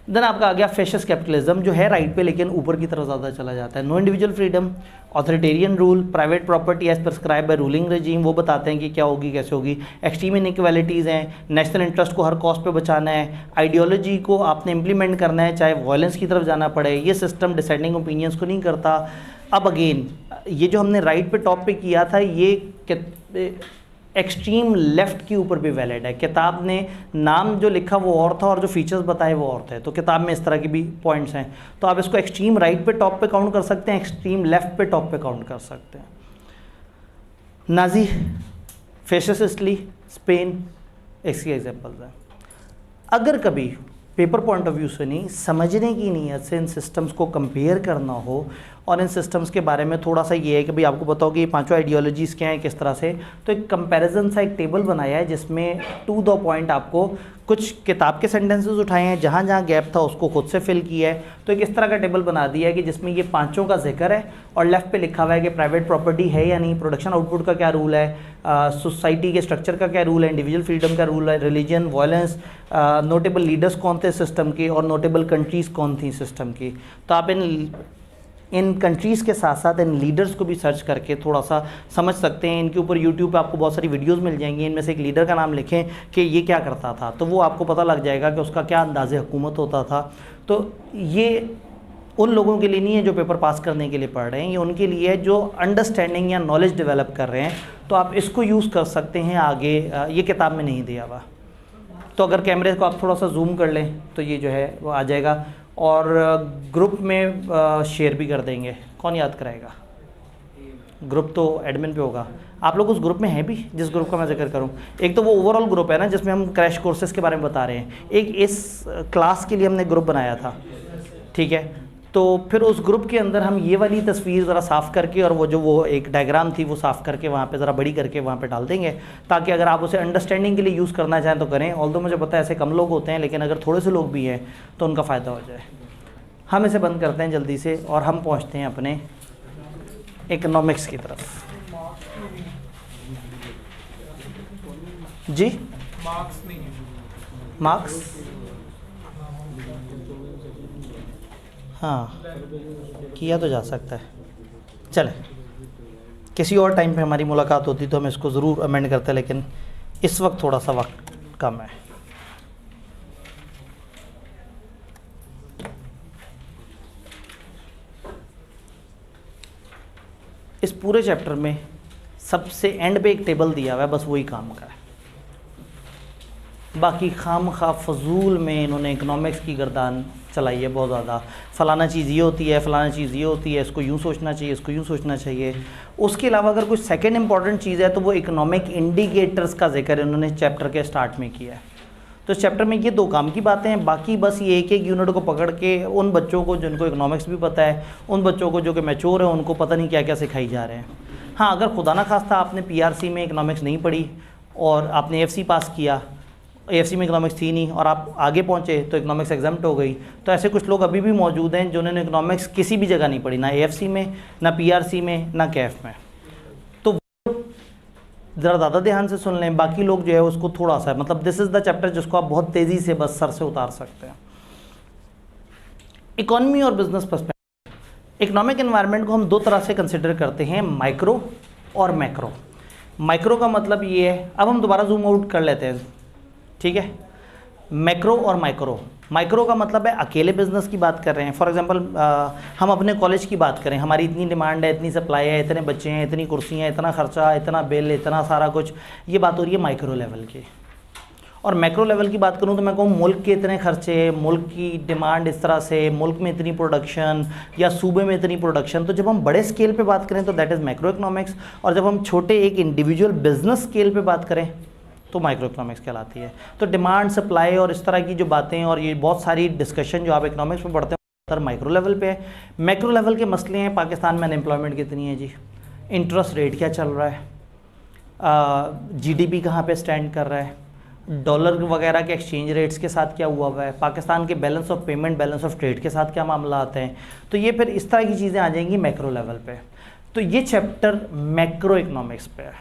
देन आपका आ गया फेशियस कैपिटलिज्म, जो है राइट पे लेकिन ऊपर की तरफ ज़्यादा चला जाता है। No individual freedom, authoritarian rule, private property as prescribe by ruling regime, वो बताते हैं कि क्या होगी कैसे होगी। एक्सट्रीम इनइक्वालिटीज़ हैं, नेशनल इंटरेस्ट को हर कॉस्ट पे बचाना है, आइडियोलॉजी को आपने इम्प्लीमेंट करना है चाहे वायलेंस की तरफ जाना पड़े, ये सिस्टम डिसाइडिंग ओपिनियंस को नहीं करता। अब अगेन ये जो हमने राइट पे टॉप पे किया था, ये एक्सट्रीम लेफ़्ट के ऊपर भी वैलिड है। किताब ने नाम जो लिखा वो और था और जो फीचर्स बताए वो और थे, तो किताब में इस तरह के भी पॉइंट्स हैं। तो आप इसको एक्सट्रीम राइट पे टॉप पे काउंट कर सकते हैं, एक्सट्रीम लेफ़्ट पे टॉप पे काउंट कर सकते हैं। नाजी, फेशिस्ट इटली, स्पेन, इसके एग्जाम्पल्स हैं। अगर कभी पेपर पॉइंट ऑफ व्यू से नहीं, समझने की नीयत से इन सिस्टम्स को कंपेयर करना हो और इन सिस्टम्स के बारे में थोड़ा सा ये है कि भाई आपको बताओ कि ये पांचों आइडियोलॉजीज़ क्या हैं किस तरह से, तो एक कंपैरिजन सा एक टेबल बनाया है जिसमें टू द पॉइंट आपको कुछ किताब के सेंटेंसेस उठाए हैं, जहाँ जहाँ गैप था उसको खुद से फिल किया है। तो एक इस तरह का टेबल बना दिया है कि जिसमें ये पांचों का जिक्र है और लेफ़्ट पे लिखा हुआ है कि प्राइवेट प्रॉपर्टी है या नहीं, प्रोडक्शन आउटपुट का क्या रूल है, सोसाइटी के स्ट्रक्चर का क्या रूल है, इंडिविजुअल फ्रीडम का रूल है, रिलीजन, वायलेंस, नोटेबल लीडर्स कौन थे सिस्टम के और नोटेबल कंट्रीज़ कौन थी सिस्टम की। तो आप इन कंट्रीज़ के साथ साथ इन लीडर्स को भी सर्च करके थोड़ा सा समझ सकते हैं। इनके ऊपर यूट्यूब पे आपको बहुत सारी वीडियोस मिल जाएंगी, इनमें से एक लीडर का नाम लिखें कि ये क्या करता था, तो वो आपको पता लग जाएगा कि उसका क्या अंदाज़े हुकूमत होता था। तो ये उन लोगों के लिए नहीं है जो पेपर पास करने के लिए पढ़ रहे हैं, ये उनके लिए है जो अंडरस्टैंडिंग या नॉलेज डेवलप कर रहे हैं। तो आप इसको यूज़ कर सकते हैं आगे, ये किताब में नहीं दिया हुआ। तो अगर कैमरे को आप थोड़ा सा जूम कर लें तो ये जो है वो आ जाएगा, और ग्रुप में शेयर भी कर देंगे। कौन याद कराएगा? ग्रुप तो एडमिन पे होगा। आप लोग उस ग्रुप में हैं भी जिस ग्रुप का मैं जिक्र करूं? एक तो वो ओवरऑल ग्रुप है ना जिसमें हम क्रैश कोर्सेज के बारे में बता रहे हैं, एक इस क्लास के लिए हमने ग्रुप बनाया था, ठीक है। तो फिर उस ग्रुप के अंदर हम ये वाली तस्वीर ज़रा साफ़ करके और वो एक डायग्राम थी वो साफ़ करके वहाँ पे ज़रा बड़ी करके वहाँ पे डाल देंगे, ताकि अगर आप उसे अंडरस्टैंडिंग के लिए यूज़ करना चाहें तो करें। ऑल्दो मुझे पता है ऐसे कम लोग होते हैं, लेकिन अगर थोड़े से लोग भी हैं तो उनका फ़ायदा हो जाए। हम इसे बंद करते हैं जल्दी से और हम पहुँचते हैं अपने इकोनॉमिक्स की तरफ। जी, मार्क्स नहीं है। मार्क्स, हाँ किया तो जा सकता है। चले, किसी और टाइम पे हमारी मुलाकात होती तो हम इसको ज़रूर अमेंड करते, लेकिन इस वक्त थोड़ा सा वक्त कम है। इस पूरे चैप्टर में सबसे एंड पे एक टेबल दिया हुआ है, बस वही काम का है। बाकी खाम खा फजूल में इन्होंने इकोनॉमिक्स की गर्दान चलाई है बहुत ज़्यादा। फ़लाना चीज़ ये होती है, फ़लाना चीज़ ये होती है, इसको यूँ सोचना चाहिए, इसको यूँ सोचना चाहिए। उसके अलावा अगर कोई सेकंड इंपॉर्टेंट चीज़ है तो वो इकोनॉमिक इंडिकेटर्स का जिक्र इन्होंने चैप्टर के स्टार्ट में किया है। तो इस चैप्टर में ये दो काम की बातें हैं, बाकी बस ये एक एक यूनिट को पकड़ के उन बच्चों को जिनको इकोनॉमिक्स भी पता है, उन बच्चों को जो कि मैच्योर है, उनको पता नहीं क्या क्या सिखाई जा रहे हैं। हाँ, अगर खुदा ना खास्ता आपने PRC में इकोनॉमिक्स नहीं पढ़ी और आपने AFC पास किया, AFC में इकोनॉमिक्स थी नहीं और आप आगे पहुँचे तो इकोनॉमिक्स एग्जाम्प्ट हो गई, तो ऐसे कुछ लोग अभी भी मौजूद हैं जिन्होंने इकोनॉमिक्स किसी भी जगह नहीं पढ़ी, ना AFC में, ना PRC में, ना CAF में। तो ज़रा ज़्यादा ध्यान से सुन लें, बाकी लोग जो है उसको थोड़ा सा, मतलब दिस इज़ द चैप्टर जिसको आप बहुत तेज़ी से बस सर से उतार सकते हैं। इकोनॉमी और बिजनेस पर्सपेक्टिव। इकोनॉमिक एनवायरनमेंट को हम दो तरह से कंसिडर करते हैं, माइक्रो और मैक्रो। माइक्रो का मतलब ये है, अब हम दोबारा जूम आउट कर लेते हैं, ठीक है। मैक्रो और माइक्रो। माइक्रो का मतलब है अकेले बिजनेस की बात कर रहे हैं। फॉर एग्जांपल हम अपने कॉलेज की बात करें, हमारी इतनी डिमांड है, इतनी सप्लाई है, इतने बच्चे हैं, इतनी कुर्सियाँ, इतना खर्चा, इतना बिल, इतना सारा कुछ, ये बात हो रही है माइक्रो लेवल की। और मैक्रो लेवल की बात करूं तो मैं कहूँ मुल्क के इतने खर्चे, मुल्क की डिमांड इस तरह से, मुल्क में इतनी प्रोडक्शन या सूबे में इतनी प्रोडक्शन। तो जब हम बड़े स्केल पे बात करें तो दैट इज़ मैक्रो इकोनॉमिक्स, और जब हम छोटे एक इंडिविजुअल बिजनेस स्केल पे बात करें तो माइक्रो इकोनॉमिक्स कहलाती है। तो डिमांड, सप्लाई और इस तरह की जो बातें और ये बहुत सारी डिस्कशन जो आप इकोनॉमिक्स में पढ़ते हैं सर माइक्रो लेवल पे है। मैक्रो लेवल के मसले हैं, पाकिस्तान में अनएम्प्लॉयमेंट कितनी है जी, इंटरेस्ट रेट क्या चल रहा है, जीडीपी कहाँ पे स्टैंड कर रहा है, डॉलर वगैरह के एक्सचेंज रेट्स के साथ क्या हुआ है, पाकिस्तान के balance of payment, balance of trade के साथ क्या मामला आते हैं। तो ये फिर इस तरह की चीज़ें आ जाएंगी मैक्रो लेवल पे। तो ये चैप्टर मैक्रो इकोनॉमिक्स पे है,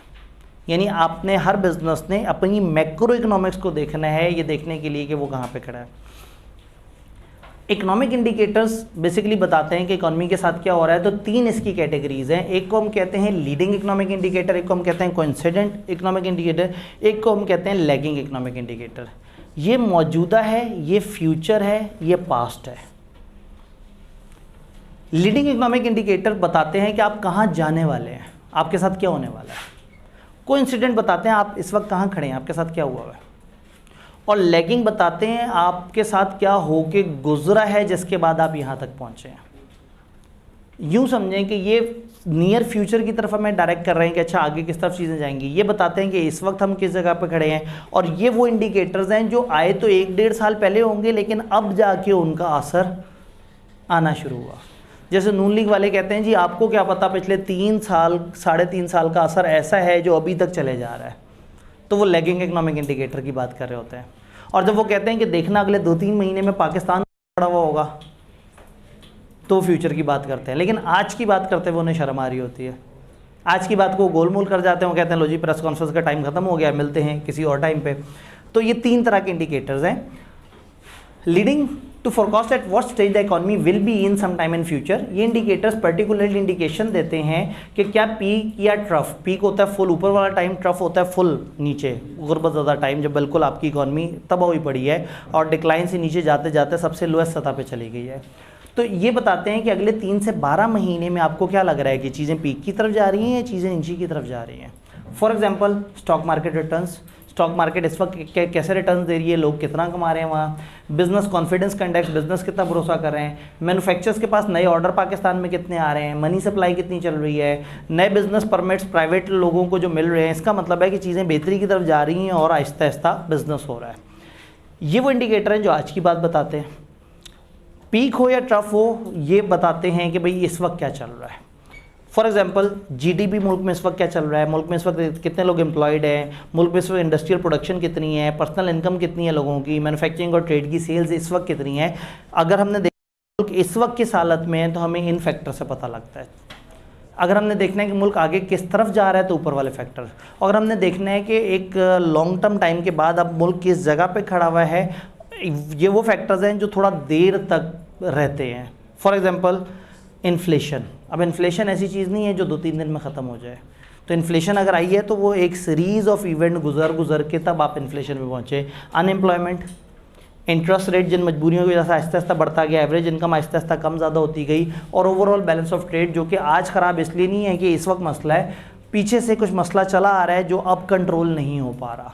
यानी आपने हर बिजनेस ने अपनी मैक्रो इकोनॉमिक्स को देखना है, ये देखने के लिए कि वो कहाँ पे खड़ा है। इकोनॉमिक इंडिकेटर्स बेसिकली बताते हैं कि इकोनॉमी के साथ क्या हो रहा है। तो 3 इसकी कैटेगरीज हैं, एक को हम कहते हैं लीडिंग इकोनॉमिक इंडिकेटर, एक को हम कहते हैं कोइंसिडेंट इकोनॉमिक इंडिकेटर, एक को हम कहते हैं लैगिंग इकोनॉमिक इंडिकेटर। ये मौजूदा है, ये फ्यूचर है, ये पास्ट है। लीडिंग इकोनॉमिक इंडिकेटर बताते हैं कि आप कहाँ जाने वाले हैं, आपके साथ क्या होने वाला है। कोइंसिडेंट बताते हैं आप इस वक्त कहाँ खड़े हैं, आपके साथ क्या हुआ है। और लैगिंग बताते हैं आपके साथ क्या हो के गुजरा है जिसके बाद आप यहाँ तक पहुँचे हैं। यूँ समझें कि ये नियर फ्यूचर की तरफ हमें डायरेक्ट कर रहे हैं कि अच्छा आगे किस तरफ चीज़ें जाएंगी। ये बताते हैं कि इस वक्त हम किस जगह पे खड़े हैं, और ये वो इंडिकेटर्स हैं जो आए तो 1-1.5 साल पहले होंगे, लेकिन अब जाके उनका असर आना शुरू हुआ। जैसे नून लीग वाले कहते हैं जी आपको क्या पता पिछले 3 साल 3.5 साल का असर ऐसा है जो अभी तक चले जा रहा है। तो वो लैगिंग इकोनॉमिक इंडिकेटर की बात कर रहे होते हैं। और जब वो कहते हैं कि देखना अगले 2-3 महीने में पाकिस्तान पड़ा हुआ होगा, तो फ्यूचर की बात करते हैं। लेकिन आज की बात करते हुए उन्हें शर्म आ रही होती है। आज की बात को गोलमोल कर जाते हैं, वो कहते हैं लो जी प्रेस कॉन्फ्रेंस का टाइम खत्म हो गया, मिलते हैं किसी और टाइम पे। तो ये 3 तरह के इंडिकेटर्स हैं। Leading to forecast at what stage the economy will be in some time in future. ये इंडिकेटर्स पर्टिकुलरली इंडिकेशन देते हैं कि क्या पीक या ट्रफ, पीक होता है फुल ऊपर वाला टाइम, ट्रफ होता है फुल नीचे गुरबत ज़्यादा टाइम, जब बिल्कुल आपकी इकोनॉमी तबाह हुई पड़ी है और डिक्लाइन से नीचे जाते जाते सबसे लोएस्ट सतह पे चली गई है। तो ये बताते हैं कि अगले 3 से 12 महीने में आपको क्या लग रहा है कि चीज़ें पीक की तरफ जा रही हैं या चीज़ें नीचे की तरफ जा रही हैं। For example stock market returns, stock market इस वक्त कैसे रिटर्न्स दे रही है, लोग कितना कमा रहे हैं वहाँ। बिजनेस कॉन्फिडेंस का इंडेक्स, बिजनेस कितना भरोसा कर रहे हैं। मैन्युफैक्चरर्स के पास नए ऑर्डर पाकिस्तान में कितने आ रहे हैं, मनी सप्लाई कितनी चल रही है, नए बिजनेस परमिट्स प्राइवेट लोगों को जो मिल रहे हैं। इसका मतलब है कि चीज़ें बेहतरी की तरफ जा रही हैं और आहिस्ता आहिस्ता बिजनेस हो रहा है। ये वो इंडिकेटर हैं जो आज की बात बताते हैं। पीक हो या ट्रफ हो, ये बताते हैं कि भाई इस वक्त क्या चल रहा है। फॉर एग्जांपल जीडीपी मुल्क में इस वक्त क्या चल रहा है, मुल्क में इस वक्त कितने लोग एम्प्लॉयड हैं, मुल्क में इस वक्त इंडस्ट्रियल प्रोडक्शन कितनी है, पर्सनल इनकम कितनी है लोगों की, मैन्युफैक्चरिंग और ट्रेड की सेल्स इस वक्त कितनी है। अगर हमने देखा मुल्क इस वक्त किस हालत में है तो हमें इन फैक्टर से पता लगता है। अगर हमने देखना है कि मुल्क आगे किस तरफ जा रहा है तो ऊपर वाले फैक्टर। अगर हमने देखना है कि एक लॉन्ग टर्म टाइम के बाद अब मुल्क किस जगह पर खड़ा हुआ है, ये वो फैक्टर्स हैं जो थोड़ा देर तक रहते हैं। For example inflation. अब इन्फ्लेशन ऐसी चीज़ नहीं है जो 2-3 दिन में ख़त्म हो जाए। तो इन्फ्लेशन अगर आई है तो वो एक सीरीज़ ऑफ इवेंट गुजर के तब आप इन्फ्लेशन में पहुँचे। अनएम्प्लॉयमेंट, इंटरेस्ट रेट जिन मजबूरियों की वजह से आहिस्ता आहिस्ता बढ़ता गया, एवरेज इनकम आहिस्ता आहिस्ता कम ज़्यादा होती गई, और ओवरऑल बैलेंस ऑफ ट्रेड जो कि आज ख़राब इसलिए नहीं है कि इस वक्त मसला है, पीछे से कुछ मसला चला आ रहा है जो अब कंट्रोल नहीं हो पा रहा।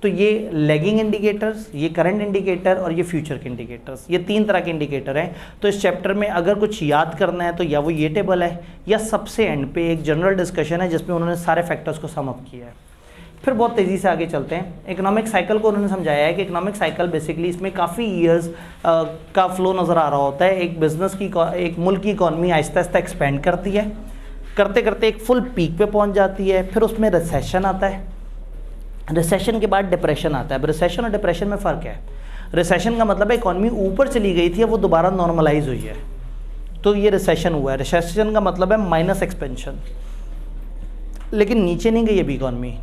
तो ये लैगिंग इंडिकेटर्स, ये करंट इंडिकेटर और ये फ्यूचर के इंडिकेटर्स, ये 3 तरह के इंडिकेटर हैं। तो इस चैप्टर में अगर कुछ याद करना है तो या वो ये टेबल है या सबसे एंड पे एक जनरल डिस्कशन है जिसमें उन्होंने सारे फैक्टर्स को सम अप किया है। फिर बहुत तेज़ी से आगे चलते हैं। इकोनॉमिक साइकिल को उन्होंने समझाया है कि इकोनॉमिक साइकिल बेसिकली इसमें काफ़ी ईयर्स का फ्लो नज़र आ रहा होता है। एक बिज़नेस की, एक मुल्क की इकॉनमी आहिस्ता आहिस्ता एक्सपेंड करती है, करते करते एक फुल पीक पे पहुंच जाती है, फिर उसमें रिसेशन आता है, रिसेशन के बाद डिप्रेशन आता है। अब रिसेशन और डिप्रेशन में फ़र्क है। रिसेशन का मतलब है इकॉनमी ऊपर चली गई थी, अब वो दोबारा नॉर्मलाइज हुई है, तो ये रिसेशन हुआ है। रिसेशन का मतलब है माइनस एक्सपेंशन, लेकिन नीचे नहीं गई अभी इकॉनमी।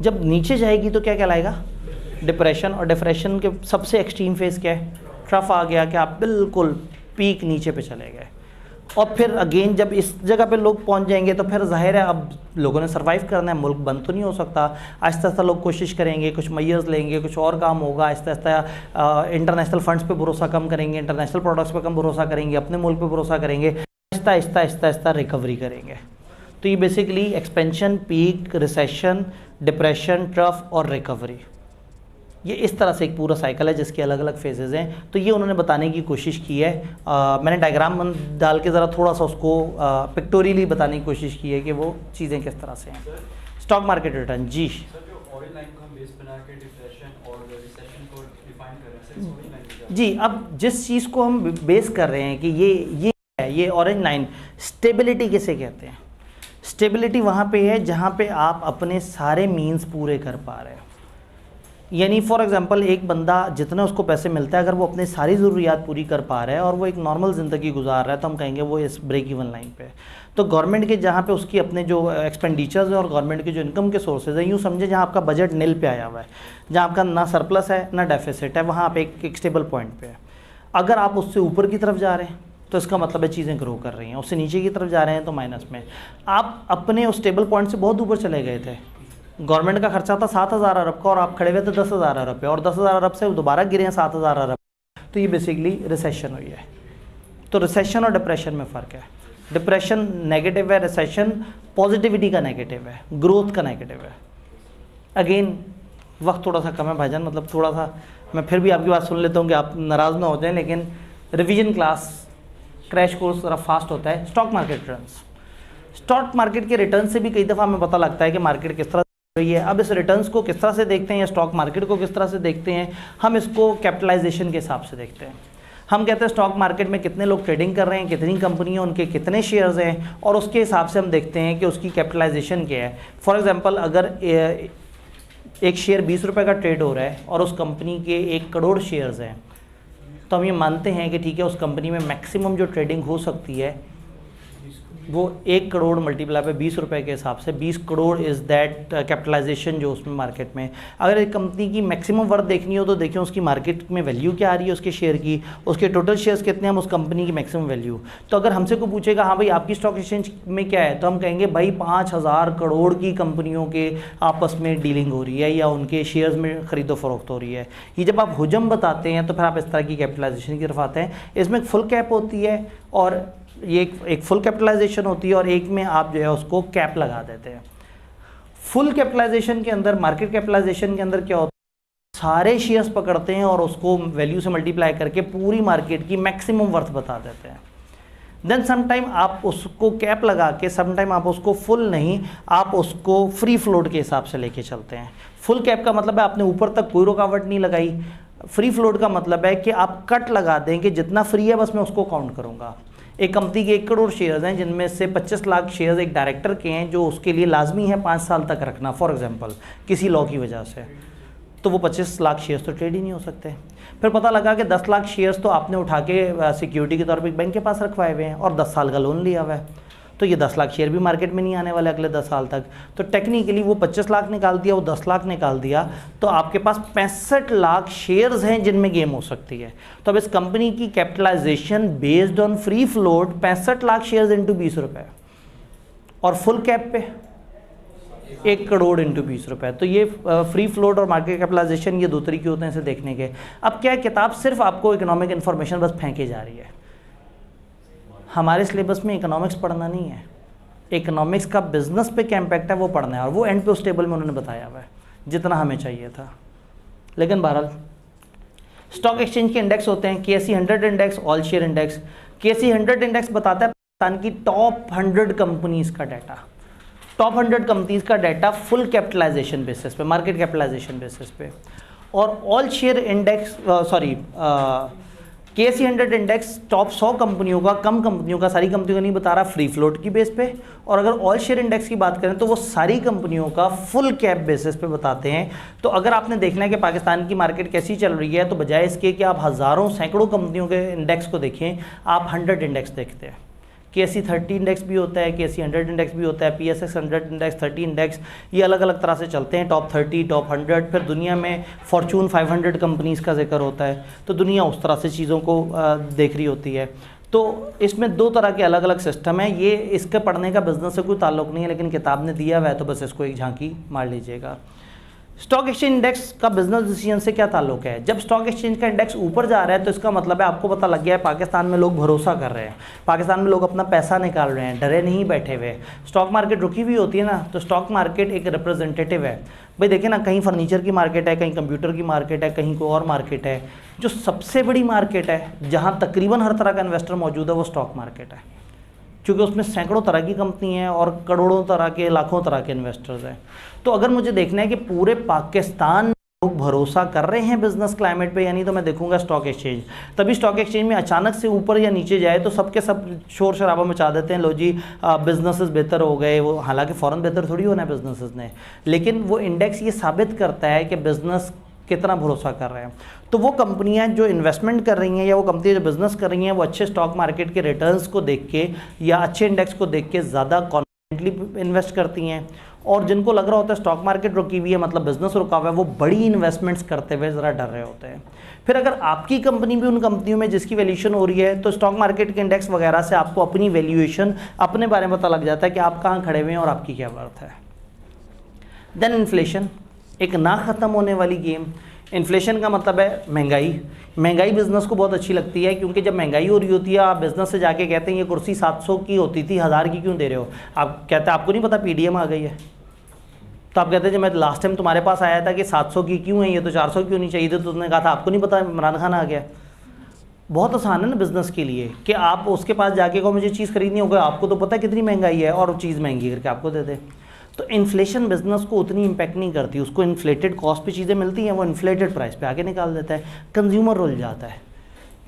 जब नीचे जाएगी तो क्या कहलाएगा, डिप्रेशन। और डिप्रेशन के सबसे एक्सट्रीम फेज़ क्या है, ट्रफ आ गया कि आप बिल्कुल पीक नीचे पे चले गए। और फिर अगेन जब इस जगह पे लोग पहुंच जाएंगे तो फिर जाहिर है अब लोगों ने सरवाइव करना है, मुल्क बंद तो नहीं हो सकता। आहिस्ता आहिस्ता लोग कोशिश करेंगे, कुछ मयर्स लेंगे, कुछ और काम होगा। आहिस्ता आहिस्ता इंटरनेशनल फंड्स पे भरोसा कम करेंगे, इंटरनेशनल प्रोडक्ट्स पे कम भरोसा करेंगे, अपने मुल्क पे भरोसा करेंगे, आहिस्ता आहिस्ता आहिस्ता आहिस्ता रिकवरी करेंगे। तो ये basically expansion, peak, recession, depression, trough और रिकवरी, ये इस तरह से एक पूरा साइकिल है जिसके अलग अलग फेजेज़ हैं। तो ये उन्होंने बताने की कोशिश की है। मैंने डायग्राम डाल के ज़रा थोड़ा सा उसको पिक्टोरियली बताने की कोशिश की है कि वो चीज़ें किस तरह से हैं। स्टॉक मार्केट रिटर्न जी सर जो ऑयल लाइन को हम बेस बना के डिप्रेशन और रिसेशन को डिफाइन कर रहे हैं, ऑयल लाइन जी, अब जिस चीज़ को हम बेस कर रहे हैं कि ये ऑरेंज लाइन स्टेबिलिटी किसे कहते हैं। स्टेबिलिटी वहाँ पे है जहाँ पे आप अपने सारे मीन्स पूरे कर पा रहे हैं। यानी फॉर एग्जांपल एक बंदा जितने उसको पैसे मिलता है, अगर वो अपनी सारी ज़रूरियात पूरी कर पा रहा है और वो एक नॉर्मल ज़िंदगी गुजार रहा है, तो हम कहेंगे वो इस ब्रेक इवन लाइन पे है। तो गवर्नमेंट के जहाँ पे उसकी अपने जो एक्सपेंडिचर्स है और गवर्नमेंट के जो इनकम के सोर्सेज हैं, यूँ समझे जहाँ आपका बजट नील पे आया हुआ है, जहाँ आपका ना सरप्लस है ना डेफिसिट है, वहाँ आप एक स्टेबल पॉइंट पे है। अगर आप उससे ऊपर की तरफ जा रहे हैं तो इसका मतलब है चीज़ें ग्रो कर रही हैं, उससे नीचे की तरफ जा रहे हैं तो माइनस में। आप अपने उस स्टेबल पॉइंट से बहुत ऊपर चले गए थे। गवर्नमेंट का खर्चा था 7,000 अरब का और आप खड़े हुए थे 10,000 अरब पे, और 10,000 अरब से दोबारा गिरे हैं 7,000 अरब। तो ये बेसिकली रिसेशन हुई है। तो रिसेशन और डिप्रेशन में फ़र्क है। डिप्रेशन नेगेटिव है, रिसेशन पॉजिटिविटी का नेगेटिव है, ग्रोथ का नेगेटिव है। अगेन वक्त थोड़ा सा कम है भाईजान, मतलब थोड़ा सा मैं फिर भी आपकी बात सुन लेता हूँ कि आप नाराज़ ना हो जाएं, लेकिन रिवीजन क्लास क्रैश कोर्स ज़रा फास्ट होता है। Stock market returns, stock market के रिटर्न से भी कई दफ़ा हमें पता लगता है कि मार्केट किस तरह रही है। अब इस रिटर्न्स को किस तरह से देखते हैं या स्टॉक मार्केट को किस तरह से देखते हैं, हम इसको कैपिटलाइजेशन के हिसाब से देखते हैं। हम कहते हैं स्टॉक मार्केट में कितने लोग ट्रेडिंग कर रहे हैं, कितनी कंपनियां, उनके कितने शेयर्स हैं, और उसके हिसाब से हम देखते हैं कि उसकी कैपिटलाइजेशन क्या है। फॉर एग्जांपल अगर एक शेयर 20 रुपये का ट्रेड हो रहा है और उस कंपनी के 1 करोड़ शेयर्स हैं, तो हम ये मानते हैं कि ठीक है, उस कंपनी में मैक्सिमम जो ट्रेडिंग हो सकती है वो 1 करोड़ मल्टीप्लाई पे 20 रुपये के हिसाब से 20 करोड़ इज़ दैट कैपिटलाइजेशन जो उसमें मार्केट में। अगर एक कंपनी की मैक्सिमम वर्थ देखनी हो तो देखें उसकी मार्केट में वैल्यू क्या आ रही है उसके शेयर की, उसके टोटल शेयर्स कितने हैं, उस कंपनी की मैक्सिमम वैल्यू। तो अगर हमसे कोई पूछेगा हाँ भाई आपकी स्टॉक एक्सचेंज में क्या है, तो हम कहेंगे भाई 5,000 करोड़ की कंपनियों के आपस में डीलिंग हो रही है या उनके शेयर्स में ख़रीदो फरोख्त हो रही है। ये जब आप हुजम बताते हैं तो फिर आप इस तरह की कैपिटलाइजेशन की तरफ आते हैं। इसमें एक फुल कैप होती है और ये एक फुल कैपिटलाइजेशन होती है, और एक में आप जो है उसको कैप लगा देते हैं। फुल कैपिटलाइजेशन के अंदर, मार्केट कैपिटलाइजेशन के अंदर क्या होता है, सारे शेयर्स पकड़ते हैं और उसको वैल्यू से मल्टीप्लाई करके पूरी मार्केट की मैक्सिमम वर्थ बता देते हैं। देन समटाइम आप उसको कैप लगा के, समटाइम आप उसको फुल नहीं, आप उसको फ्री फ्लोट के हिसाब से लेके चलते हैं। फुल कैप का मतलब है आपने ऊपर तक कोई रुकावट नहीं लगाई। फ्री फ्लोट का मतलब है कि आप कट लगा दें कि जितना फ्री है बस मैं उसको काउंट करूँगा। एक कंपनी के 1 करोड़ शेयर्स हैं जिनमें से 25 लाख शेयर्स एक डायरेक्टर के हैं जो उसके लिए लाजमी है 5 साल तक रखना, फॉर एग्जांपल किसी लॉ की वजह से, तो वो 25 लाख शेयर्स तो ट्रेड ही नहीं हो सकते। फिर पता लगा कि 10 लाख शेयर्स तो आपने उठा के सिक्योरिटी के तौर पे एक बैंक के पास रखवाए हुए हैं और 10 साल का लोन लिया हुआ है, तो ये 10 लाख शेयर भी मार्केट में नहीं आने वाले अगले 10 साल तक। तो टेक्निकली वो 25 लाख निकाल दिया, वो 10 लाख निकाल दिया, तो आपके पास 65 लाख शेयर्स हैं जिनमें गेम हो सकती है। तो अब इस कंपनी की capitalisation based on free float 65 lakh shares into 20 रुपये, और फुल कैप पे 1 करोड़ इंटू 20 रुपये। तो ये फ्री फ्लोट और मार्केट कैपिटलाइजेशन ये 2 तरीके होते हैं इसे देखने के। अब क्या है, किताब सिर्फ आपको इकोनॉमिक इन्फॉर्मेशन बस फेंके जा रही है। हमारे सिलेबस में इकोनॉमिक्स पढ़ना नहीं है, इकोनॉमिक्स का बिजनेस पे क्या इम्पैक्ट है वो पढ़ना है, और वो एंड पे उस टेबल में उन्होंने बताया हुआ है जितना हमें चाहिए था। लेकिन बहरहाल स्टॉक एक्सचेंज के इंडेक्स होते हैं, KSE 100 index, all share index. KSE 100 index बताता है पाकिस्तान की टॉप 100 कंपनीज का डाटा, टॉप 100 कंपनीज का डाटा फुल कैपिटलाइजेशन बेसिस पे, मार्केट कैपिटलाइजेशन बेसिस पे। और all share index KSE 100 index top 100 कंपनियों का, कम कंपनियों का, सारी कंपनियों का नहीं बता रहा, फ्री फ्लोट की बेस पे। और अगर ऑल शेयर इंडेक्स की बात करें तो वो सारी कंपनियों का फुल कैप बेसिस पे बताते हैं। तो अगर आपने देखना है कि पाकिस्तान की मार्केट कैसी चल रही है, तो बजाय इसके कि आप हज़ारों सैकड़ों कंपनियों के इंडेक्स को देखें, आप 100 इंडेक्स देखते हैं। KSE 30 इंडेक्स भी होता है, KSE 100 इंडेक्स भी होता है, PSX 100 इंडेक्स, 30 इंडेक्स, ये अलग अलग तरह से चलते हैं, टॉप 30, टॉप 100। फिर दुनिया में फॉर्चून 500 कंपनीज़ का जिक्र होता है, तो दुनिया उस तरह से चीज़ों को देख रही होती है। तो इसमें 2 तरह के अलग अलग सिस्टम है। ये इसके पढ़ने का बिजनेस से कोई ताल्लुक़ नहीं है, लेकिन किताब ने दिया हुआ है तो बस इसको एक झांकी मार लीजिएगा। स्टॉक एक्सचेंज इंडेक्स का बिजनेस डिसीजन से क्या ताल्लुक है? जब स्टॉक एक्सचेंज का इंडेक्स ऊपर जा रहा है तो इसका मतलब है आपको पता लग गया है पाकिस्तान में लोग भरोसा कर रहे हैं, पाकिस्तान में लोग अपना पैसा निकाल रहे हैं, डरे नहीं बैठे हुए। स्टॉक मार्केट रुकी हुई होती है ना, तो स्टॉक मार्केट एक रिप्रेजेंटेटिव है। भाई देखिए ना, कहीं फर्नीचर की मार्केट है, कहीं कंप्यूटर की मार्केट है, कहीं कोई और मार्केट है। जो सबसे बड़ी मार्केट है जहाँ तकरीबन हर तरह का इन्वेस्टर मौजूद है वो स्टॉक मार्केट है, क्योंकि उसमें सैकड़ों तरह की कंपनी हैं और करोड़ों तरह के, लाखों तरह के इन्वेस्टर्स हैं। तो अगर मुझे देखना है कि पूरे पाकिस्तान लोग भरोसा कर रहे हैं बिजनेस क्लाइमेट पे, यानी तो मैं देखूंगा स्टॉक एक्सचेंज। तभी स्टॉक एक्सचेंज में अचानक से ऊपर या नीचे जाए तो सबके सब शोर शराबा मचा देते हैं, लो जी बिजनेसेस बेहतर हो गए। वो हालांकि फ़ौरन बेहतर थोड़ी होना है बिजनेसेस ने, लेकिन वो इंडेक्स ये साबित करता है कि बिजनेस कितना भरोसा कर रहे हैं। तो वो कंपनियां जो इन्वेस्टमेंट कर रही हैं या वो कंपनियां जो बिज़नेस कर रही हैं वो अच्छे स्टॉक मार्केट के रिटर्न्स को देख के या अच्छे इंडेक्स को देख के ज़्यादा कॉन्फिडेंटली इन्वेस्ट करती हैं। और जिनको लग रहा होता है स्टॉक मार्केट रुकी हुई है, मतलब बिजनेस रुका हुआ है, वो बड़ी इन्वेस्टमेंट्स करते हुए ज़रा डर रहे होते हैं। फिर अगर आपकी कंपनी भी उन कंपनियों में जिसकी वैल्यूएशन हो रही है तो स्टॉक मार्केट के इंडेक्स वगैरह से आपको अपनी वैल्यूएशन, अपने बारे में पता लग जाता है कि आप कहाँ खड़े हुए हैं और आपकी क्या वर्थ है। देन इन्फ्लेशन, एक ना ख़त्म होने वाली गेम। इन्फ्लेशन का मतलब है महंगाई। महंगाई बिज़नेस को बहुत अच्छी लगती है, क्योंकि जब महंगाई हो रही होती है आप बिज़नेस से जाके कहते हैं ये कुर्सी 700 की होती थी 1000 की क्यों दे रहे हो? आप कहते हैं आपको नहीं पता PDM आ गई है। तो आप कहते हैं जब मैं लास्ट टाइम तुम्हारे पास आया था कि 700 की क्यों है, ये तो 400 क्यों नहीं चाहिए थी? तो तुमने कहा था आपको नहीं पता इमरान खान आ गया। बहुत आसान है ना बिज़नेस के लिए कि आप उसके पास जाके को मुझे चीज़ खरीदनी होगी, आपको तो पता है कितनी महंगाई है, और चीज़ महंगी करके आपको दे दे। तो इन्फ्लेशन बिजनेस को उतनी इम्पैक्ट नहीं करती, उसको इन्फ्लेटेड कॉस्ट पे चीज़ें मिलती हैं, वो इन्फ्लेटेड प्राइस पे आके निकाल देता है। कंज्यूमर रुल जाता है,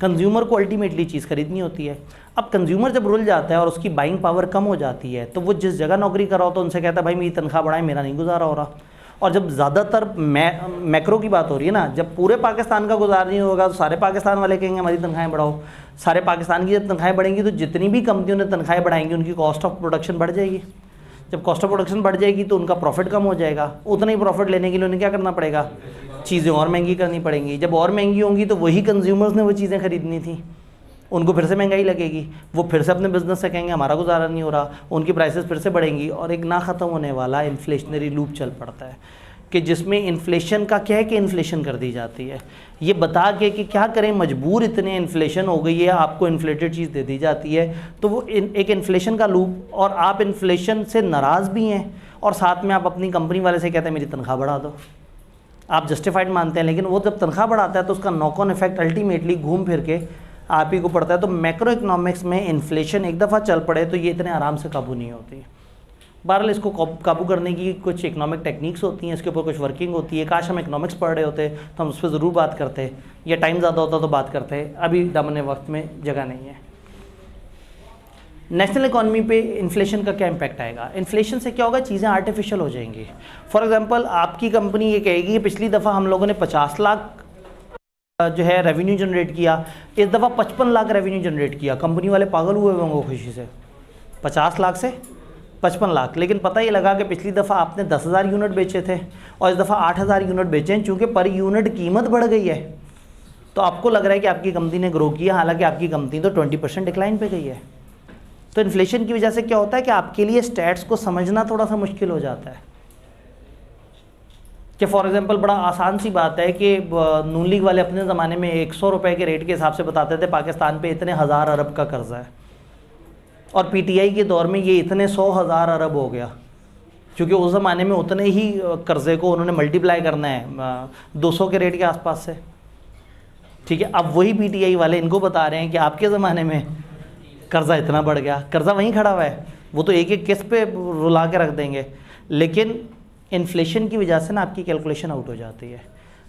कंज्यूमर को अल्टीमेटली चीज़ खरीदनी होती है। अब कंज्यूमर जब रुल जाता है और उसकी बाइंग पावर कम हो जाती है तो वो जिस जगह नौकरी कर रहा हो तो उनसे कहता है भाई मेरी तनख्वाह बढ़ाएं, मेरा नहीं गुजारा हो रहा। और जब ज़्यादातर मैक्रो की बात हो रही है ना, जब पूरे पाकिस्तान का गुजारा नहीं होगा तो सारे पाकिस्तान वाले कहेंगे हमारी तनख्वाहें बढ़ाओ। सारे पाकिस्तान की जब तनख्वाहें बढ़ेंगी तो जितनी भी कंपनियों ने तनख्वाहें बढ़ाएंगी उनकी कॉस्ट ऑफ प्रोडक्शन बढ़ जाएगी। जब कॉस्ट ऑफ प्रोडक्शन बढ़ जाएगी तो उनका प्रॉफिट कम हो जाएगा। उतना ही प्रॉफिट लेने के लिए उन्हें क्या करना पड़ेगा? चीज़ें और महंगी करनी पड़ेंगी। जब और महंगी होंगी तो वही कंज्यूमर्स ने वो चीज़ें खरीदनी थी, उनको फिर से महंगाई लगेगी, वो फिर से अपने बिजनेस से कहेंगे हमारा गुजारा नहीं हो रहा, उनकी प्राइसेस फिर से बढ़ेंगी और एक ना ख़त्म होने वाला इन्फ्लेशनरी लूप चल पड़ता है कि जिसमें इन्फ्लेशन का क्या है कि इन्फ्लेशन कर दी जाती है, ये बता के कि क्या करें, मजबूर इतने इन्फ्लेशन हो गई है, आपको इन्फ्लेटेड चीज़ दे दी जाती है। तो वो एक इन्फ्लेशन का लूप, और आप इन्फ्लेशन से नाराज़ भी हैं और साथ में आप अपनी कंपनी वाले से कहते हैं मेरी तनख्वाह बढ़ा दो। आप जस्टिफाइड मानते हैं, लेकिन वो जब तनख्वाह बढ़ाता है तो उसका नॉक ऑन इफेक्ट अल्टीमेटली घूम फिर के आप ही को पड़ता है। तो मैक्रो इकोनॉमिक्स में इन्फ्लेशन एक दफ़ा चल पड़े तो ये इतने आराम से काबू नहीं होती। बहरहाल इसको काबू करने की कुछ इकोनॉमिक टेक्निक्स होती हैं, इसके ऊपर कुछ वर्किंग होती है। काश हम इकोनॉमिक्स पढ़ रहे होते तो हम उस पर ज़रूर बात करते, या टाइम ज़्यादा होता तो बात करते, अभी दामन वक्त में जगह नहीं है। नेशनल इकॉनमी पे इन्फ्लेशन का क्या इम्पैक्ट आएगा? इन्फ्लेशन से क्या होगा, चीज़ें आर्टिफिशियल हो जाएंगी। फॉर एग्जांपल आपकी कंपनी ये कहेगी पिछली दफ़ा हम लोगों ने 50 लाख जो है रेवेन्यू जनरेट किया, इस दफ़ा 55 लाख रेवेन्यू जनरेट किया। कंपनी वाले पागल हुए होंगे खुशी से, 50 लाख से 55 लाख। लेकिन पता ये लगा कि पिछली दफ़ा आपने 10,000 यूनिट बेचे थे और इस दफ़ा 8,000 यूनिट बेचे हैं, चूँकि पर यूनिट कीमत बढ़ गई है तो आपको लग रहा है कि आपकी कंपनी ने ग्रो किया, हालांकि आपकी कंपनी तो 20% डिक्लाइन पे गई है। तो इन्फ्लेशन की वजह से क्या होता है कि आपके लिए स्टैट्स को समझना थोड़ा सा मुश्किल हो जाता है। कि फॉर एग्जांपल बड़ा आसान सी बात है कि नून लीग वाले अपने ज़माने में 100 रुपये के रेट के हिसाब से बताते थे पाकिस्तान पे इतने 1000 अरब का कर्जा है, और PTI के दौर में ये इतने 100,000 अरब हो गया, क्योंकि उस ज़माने में उतने ही कर्ज़े को उन्होंने मल्टीप्लाई करना है 200 के रेट के आसपास से। ठीक है, अब वही PTI वाले इनको बता रहे हैं कि आपके ज़माने में कर्ज़ा इतना बढ़ गया। कर्ज़ा वहीं खड़ा हुआ है, वो तो एक एक किस्त पे रुला के रख देंगे। लेकिन इन्फ्लेशन की वजह से ना आपकी कैलकुलेशन आउट हो जाती है,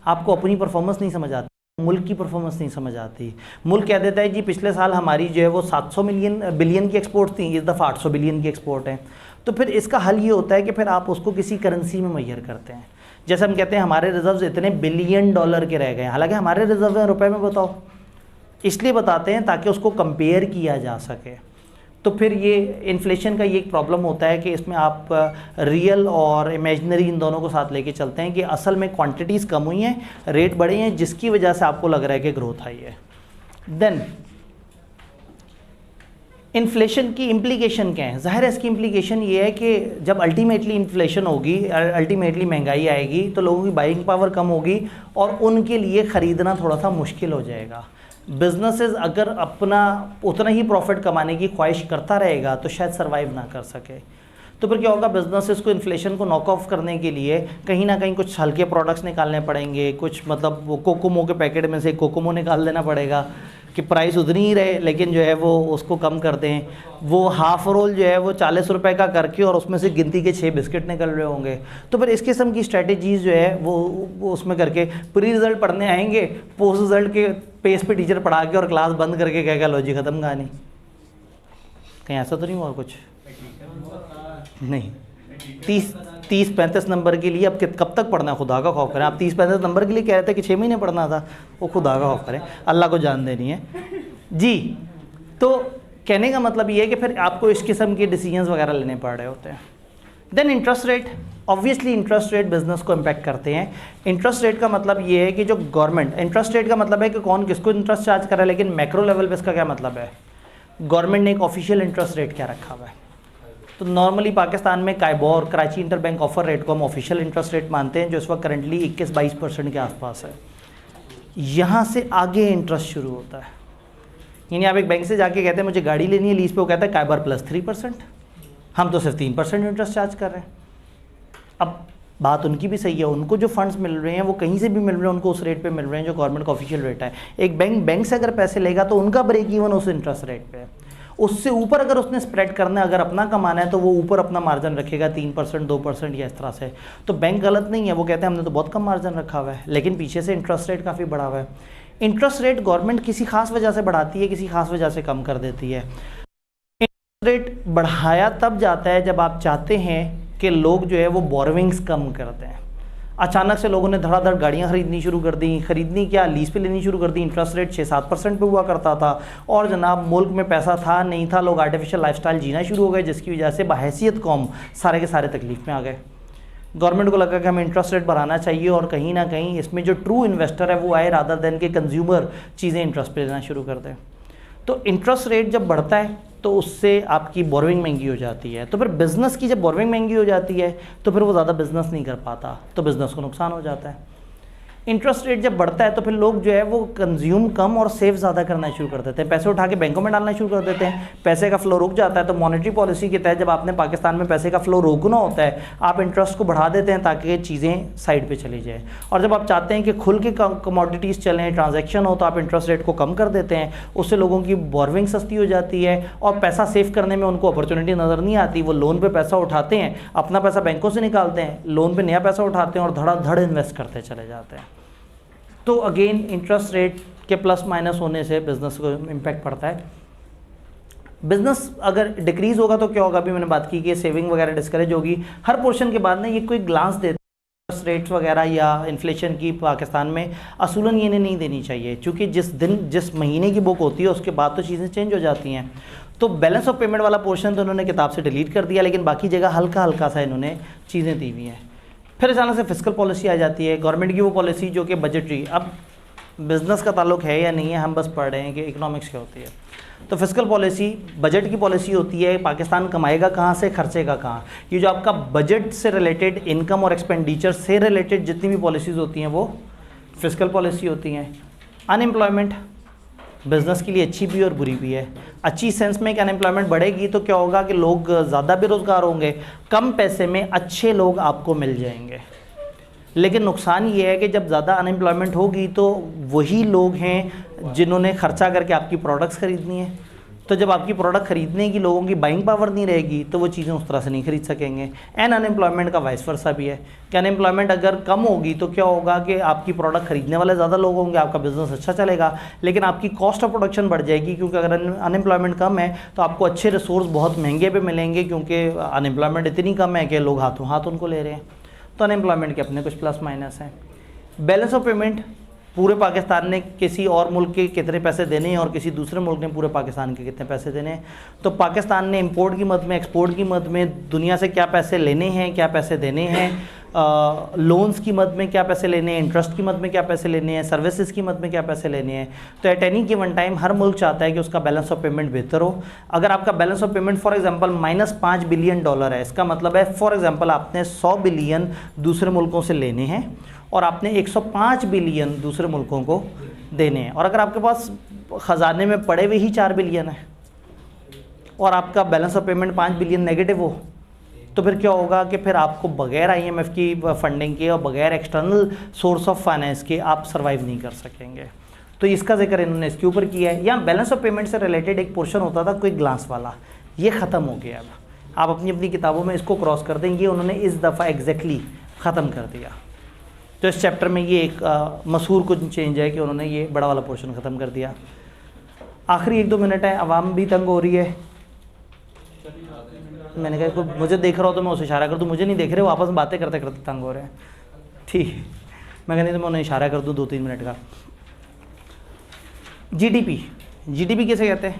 आपको अपनी परफॉर्मेंस नहीं समझ आती, मुल्क की परफॉर्मेंस नहीं समझ आती। मुल्क कह देता है जी पिछले साल हमारी जो है वो 700 बिलियन की एक्सपोर्ट थी, इस दफ़ा 800 बिलियन की एक्सपोर्ट है। तो फिर इसका हल ये होता है कि फिर आप उसको किसी करेंसी में मेजर करते हैं। जैसे हम कहते हैं हमारे रिजर्व्स इतने बिलियन डॉलर के रह गए, हालांकि हमारे रिजर्व हैं रुपए में, बताओ, इसलिए बताते हैं ताकि उसको कंपेयर किया जा सके। तो फिर ये इन्फ्लेशन का ये एक प्रॉब्लम होता है कि इसमें आप रियल और इमेजिनरी इन दोनों को साथ लेके चलते हैं कि असल में क्वांटिटीज़ कम हुई हैं, रेट बढ़े हैं, जिसकी वजह से आपको लग रहा है कि ग्रोथ आई है। देन इन्फ्लेशन की इम्प्लीकेशन क्या है? ज़ाहिर है इसकी इम्प्लीकेशन ये है कि जब अल्टीमेटली इन्फ्लेशन होगी, अल्टीमेटली महंगाई आएगी तो लोगों की बाइंग पावर कम होगी और उनके लिए ख़रीदना थोड़ा सा मुश्किल हो जाएगा। बिजनेसेस अगर अपना उतना ही प्रॉफिट कमाने की ख्वाहिश करता रहेगा तो शायद सर्वाइव ना कर सके। तो फिर क्या होगा, बिजनेसेस को इन्फ्लेशन को नॉक ऑफ करने के लिए कहीं ना कहीं कुछ हल्के प्रोडक्ट्स निकालने पड़ेंगे, कुछ मतलब वो कोकोमो के पैकेट में से कोकोमो निकाल देना पड़ेगा कि प्राइस उतनी ही रहे लेकिन जो है वो उसको कम कर दें। वो हाफ़ रोल जो है वो 40 रुपए का करके और उसमें से गिनती के 6 बिस्किट निकल रहे होंगे। तो फिर इस किस्म की स्ट्रेटजीज़ जो है वो उसमें करके प्री रिज़ल्ट पढ़ने आएंगे, पोस्ट रिज़ल्ट के पेज पे टीचर पढ़ा के और क्लास बंद करके कहेगा लो जी ख़त्म कहानी। कहीं ऐसा तो नहीं हुआ कुछ? नहीं। 30-35 नंबर के लिए अब कब तक पढ़ना है, खुदा का खौफ करें। आप 30-35 नंबर के लिए कह रहे थे कि 6 महीने पढ़ना था, वो खुदा का खौफ करें, अल्लाह को जान देनी है जी। तो कहने का मतलब ये है कि फिर आपको इस किस्म के डिसीजंस वगैरह लेने पड़ रहे होते हैं। Then interest rate, obviously interest rate business को इम्पैक्ट करते हैं। इंटरेस्ट रेट का मतलब ये है कि जो गवर्नमेंट, इंटरेस्ट रेट का मतलब है कि कौन किसको इंटरेस्ट चार्ज कर रहा है, लेकिन मैक्रो लेवल पे इसका क्या मतलब है? गवर्नमेंट ने एक ऑफिशियल इंटरेस्ट रेट क्या रखा हुआ है? तो नॉर्मली पाकिस्तान में KIBOR, Karachi inter bank offer rate को हम ऑफिशियल इंटरेस्ट रेट मानते हैं, जो इस वक्त करंटली 21-22% के आसपास है। यहाँ से आगे इंटरेस्ट शुरू होता है, यानी आप एक बैंक से जाके कहते हैं मुझे गाड़ी लेनी है लीज पे, वो कहता है काइबर प्लस 3%, हम तो सिर्फ 3% इंटरेस्ट चार्ज कर रहे हैं। अब बात उनकी भी सही है, उनको जो फंड्स मिल रहे हैं वो कहीं से भी मिल रहे हैं, उनको उस रेट पे मिल रहे हैं जो गवर्नमेंट का ऑफिशियल रेट है। एक बैंक से अगर पैसे लेगा तो उनका ब्रेक इवन उस इंटरेस्ट रेट पे है। उससे ऊपर अगर उसने स्प्रेड करना है, अगर अपना कमाना है तो वो ऊपर अपना मार्जिन रखेगा 3%, 2% या इस तरह से। तो बैंक गलत नहीं है, वो कहते हैं हमने तो बहुत कम मार्जिन रखा हुआ है, लेकिन पीछे से इंटरेस्ट रेट काफ़ी बढ़ा हुआ है। इंटरेस्ट रेट गवर्नमेंट किसी खास वजह से बढ़ाती है, किसी खास वजह से कम कर देती है। इंटरेस्ट रेट बढ़ाया तब जाता है जब आप चाहते हैं कि लोग जो है वो बोरोविंग्स कम करते हैं। अचानक से लोगों ने धड़ाधड़ गाड़ियाँ खरीदनी शुरू कर दी, खरीदनी क्या लीज पे लेनी शुरू कर दी। इंटरेस्ट रेट 6-7% पे हुआ करता था और जनाब मुल्क में पैसा था नहीं था, लोग आर्टिफिशियल लाइफस्टाइल जीना शुरू हो गए, जिसकी वजह से बहैसियत कौम सारे के सारे तकलीफ में आ गए। गवर्नमेंट को लगा कि हमें इंटरेस्ट रेट बढ़ाना चाहिए और कहीं ना कहीं इसमें जो ट्रू इन्वेस्टर है वो आए रादर देन के कंज्यूमर चीज़ें इंटरेस्ट पे लेना शुरू कर दें। तो इंटरेस्ट रेट जब बढ़ता है तो उससे आपकी बोरोइंग महंगी हो जाती है। तो फिर बिज़नेस की जब बोरोइंग महंगी हो जाती है तो फिर वो ज़्यादा बिज़नेस नहीं कर पाता, तो बिज़नेस को नुकसान हो जाता है। इंटरेस्ट रेट जब बढ़ता है तो फिर लोग जो है वो कंज्यूम कम और सेव ज़्यादा करना शुरू कर देते हैं, पैसे उठा के बैंकों में डालना शुरू कर देते हैं, पैसे का फ्लो रुक जाता है। तो मॉनेटरी पॉलिसी के तहत जब आपने पाकिस्तान में पैसे का फ्लो रोकना होता है, आप इंटरेस्ट को बढ़ा देते हैं ताकि चीज़ें साइड पे चली जाए। और जब आप चाहते हैं कि खुल के कमोडिटीज़ चलें, ट्रांजैक्शन हो, तो आप इंटरेस्ट रेट को कम कर देते हैं। उससे लोगों की बोरोइंग सस्ती हो जाती है और पैसा सेव करने में उनको अपॉर्चुनिटी नज़र नहीं आती। वो लोन पर पैसा उठाते हैं, अपना पैसा बैंकों से निकालते हैं, लोन पर नया पैसा उठाते हैं और धड़ाधड़ इन्वेस्ट करते चले जाते हैं। तो अगेन इंटरेस्ट रेट के प्लस माइनस होने से बिज़नेस को इम्पैक्ट पड़ता है। बिज़नेस अगर डिक्रीज़ होगा तो क्या होगा, अभी मैंने बात की कि सेविंग वगैरह डिस्करेज होगी। हर पोर्शन के बाद ना ये कोई ग्लांस देते इंटरेस्ट रेट्स वगैरह या इन्फ्लेशन की पाकिस्तान में असूलन ये नहीं देनी चाहिए, क्योंकि जिस महीने की बुक होती है उसके बाद तो चीज़ें चेंज हो जाती हैं। तो बैलेंस ऑफ पेमेंट वाला पोर्शन तो उन्होंने किताब से डिलीट कर दिया, लेकिन बाकी जगह हल्का हल्का सा इन्होंने चीज़ें दी हुई हैं। फिर अचानक से फिस्कल पॉलिसी आ जाती है, गवर्नमेंट की वो पॉलिसी जो कि बजटरी, अब बिज़नेस का ताल्लुक है या नहीं है, हम बस पढ़ रहे हैं कि इकोनॉमिक्स क्या होती है। तो फिस्कल पॉलिसी बजट की पॉलिसी होती है, पाकिस्तान कमाएगा कहाँ से, खर्चेगा कहाँ। ये जो आपका बजट से रिलेटेड, इनकम और एक्सपेंडिचर से रिलेटेड जितनी भी पॉलिसीज़ होती हैं वो फिस्कल पॉलिसी होती हैं। अनएम्प्लॉयमेंट बिज़नेस के लिए अच्छी भी और बुरी भी है। अच्छी सेंस में कि अनएम्प्लॉयमेंट बढ़ेगी तो क्या होगा कि लोग ज़्यादा बेरोज़गार होंगे, कम पैसे में अच्छे लोग आपको मिल जाएंगे। लेकिन नुकसान ये है कि जब ज़्यादा अनएम्प्लॉयमेंट होगी तो वही लोग हैं जिन्होंने ख़र्चा करके आपकी प्रोडक्ट्स ख़रीदनी है। तो जब आपकी प्रोडक्ट ख़रीदने की लोगों की बाइंग पावर नहीं रहेगी तो वो चीज़ें उस तरह से नहीं खरीद सकेंगे। एंड अनएम्प्लॉयमेंट का वाइस वर्सा भी है कि अनएम्प्लॉयमेंट अगर कम होगी तो क्या होगा कि आपकी प्रोडक्ट ख़रीदने वाले ज़्यादा लोग होंगे, आपका बिज़नेस अच्छा चलेगा, लेकिन आपकी कॉस्ट ऑफ प्रोडक्शन बढ़ जाएगी, क्योंकि अगर अनएम्प्लॉयमेंट कम है तो आपको अच्छे रिसोर्स बहुत महंगे पे मिलेंगे, क्योंकि अनएम्प्लॉयमेंट इतनी कम है कि लोग हाथों हाथ उनको ले रहे हैं। तो अनएम्प्लॉयमेंट के अपने कुछ प्लस माइनस हैं। बैलेंस ऑफ पेमेंट, पूरे पाकिस्तान ने किसी और मुल्क के कितने पैसे देने हैं और किसी दूसरे मुल्क ने पूरे पाकिस्तान के कितने पैसे देने हैं। तो पाकिस्तान ने इंपोर्ट की मद में, एक्सपोर्ट की मद में दुनिया से क्या पैसे लेने हैं, क्या पैसे देने हैं, लोन्स की मद में क्या पैसे लेने हैं, इंटरेस्ट की मद में क्या पैसे लेने हैं, सर्विसेज की मद में क्या पैसे लेने हैं। तो एट एनी गिवन टाइम हर मुल्क चाहता है कि उसका बैलेंस ऑफ पेमेंट बेहतर हो। अगर आपका balance of payment for example -5 billion dollar है, इसका मतलब है फॉर एग्जांपल आपने 100 बिलियन दूसरे मुल्कों से लेने हैं और आपने 105 बिलियन दूसरे मुल्कों को देने हैं। और अगर आपके पास ख़जाने में पड़े हुए ही 4 बिलियन है और आपका balance of payment 5 billion negative हो, तो फिर क्या होगा कि फिर आपको बगैर IMF की फंडिंग के और बगैर एक्सटर्नल सोर्स ऑफ फाइनेंस के आप सर्वाइव नहीं कर सकेंगे। तो इसका जिक्र इन्होंने इसके ऊपर किया है। यहाँ बैलेंस ऑफ पेमेंट से रिलेटेड एक पोर्शन होता था क्विक ग्लांस वाला, ये ख़त्म हो गया। अब आप अपनी अपनी किताबों में इसको क्रॉस कर देंगे, उन्होंने इस दफ़ा एग्जैक्टली ख़त्म कर दिया। तो इस चैप्टर में ये एक मशहूर कुछ चेंज है कि उन्होंने ये बड़ा वाला पोर्शन ख़त्म कर दिया। आखिरी 1-2 मिनट है, आवाम भी तंग हो रही है। मैंने कहा कोई मुझे देख रहा हो तो मैं उसे इशारा कर दूँ, मुझे नहीं देख रहे, वो आपस में बातें करते करते तंग हो रहे हैं। ठीक है, मैं कहनी तो मैं उन्हें इशारा कर दूँ 2-3 मिनट का। जीडीपी किसे कहते हैं?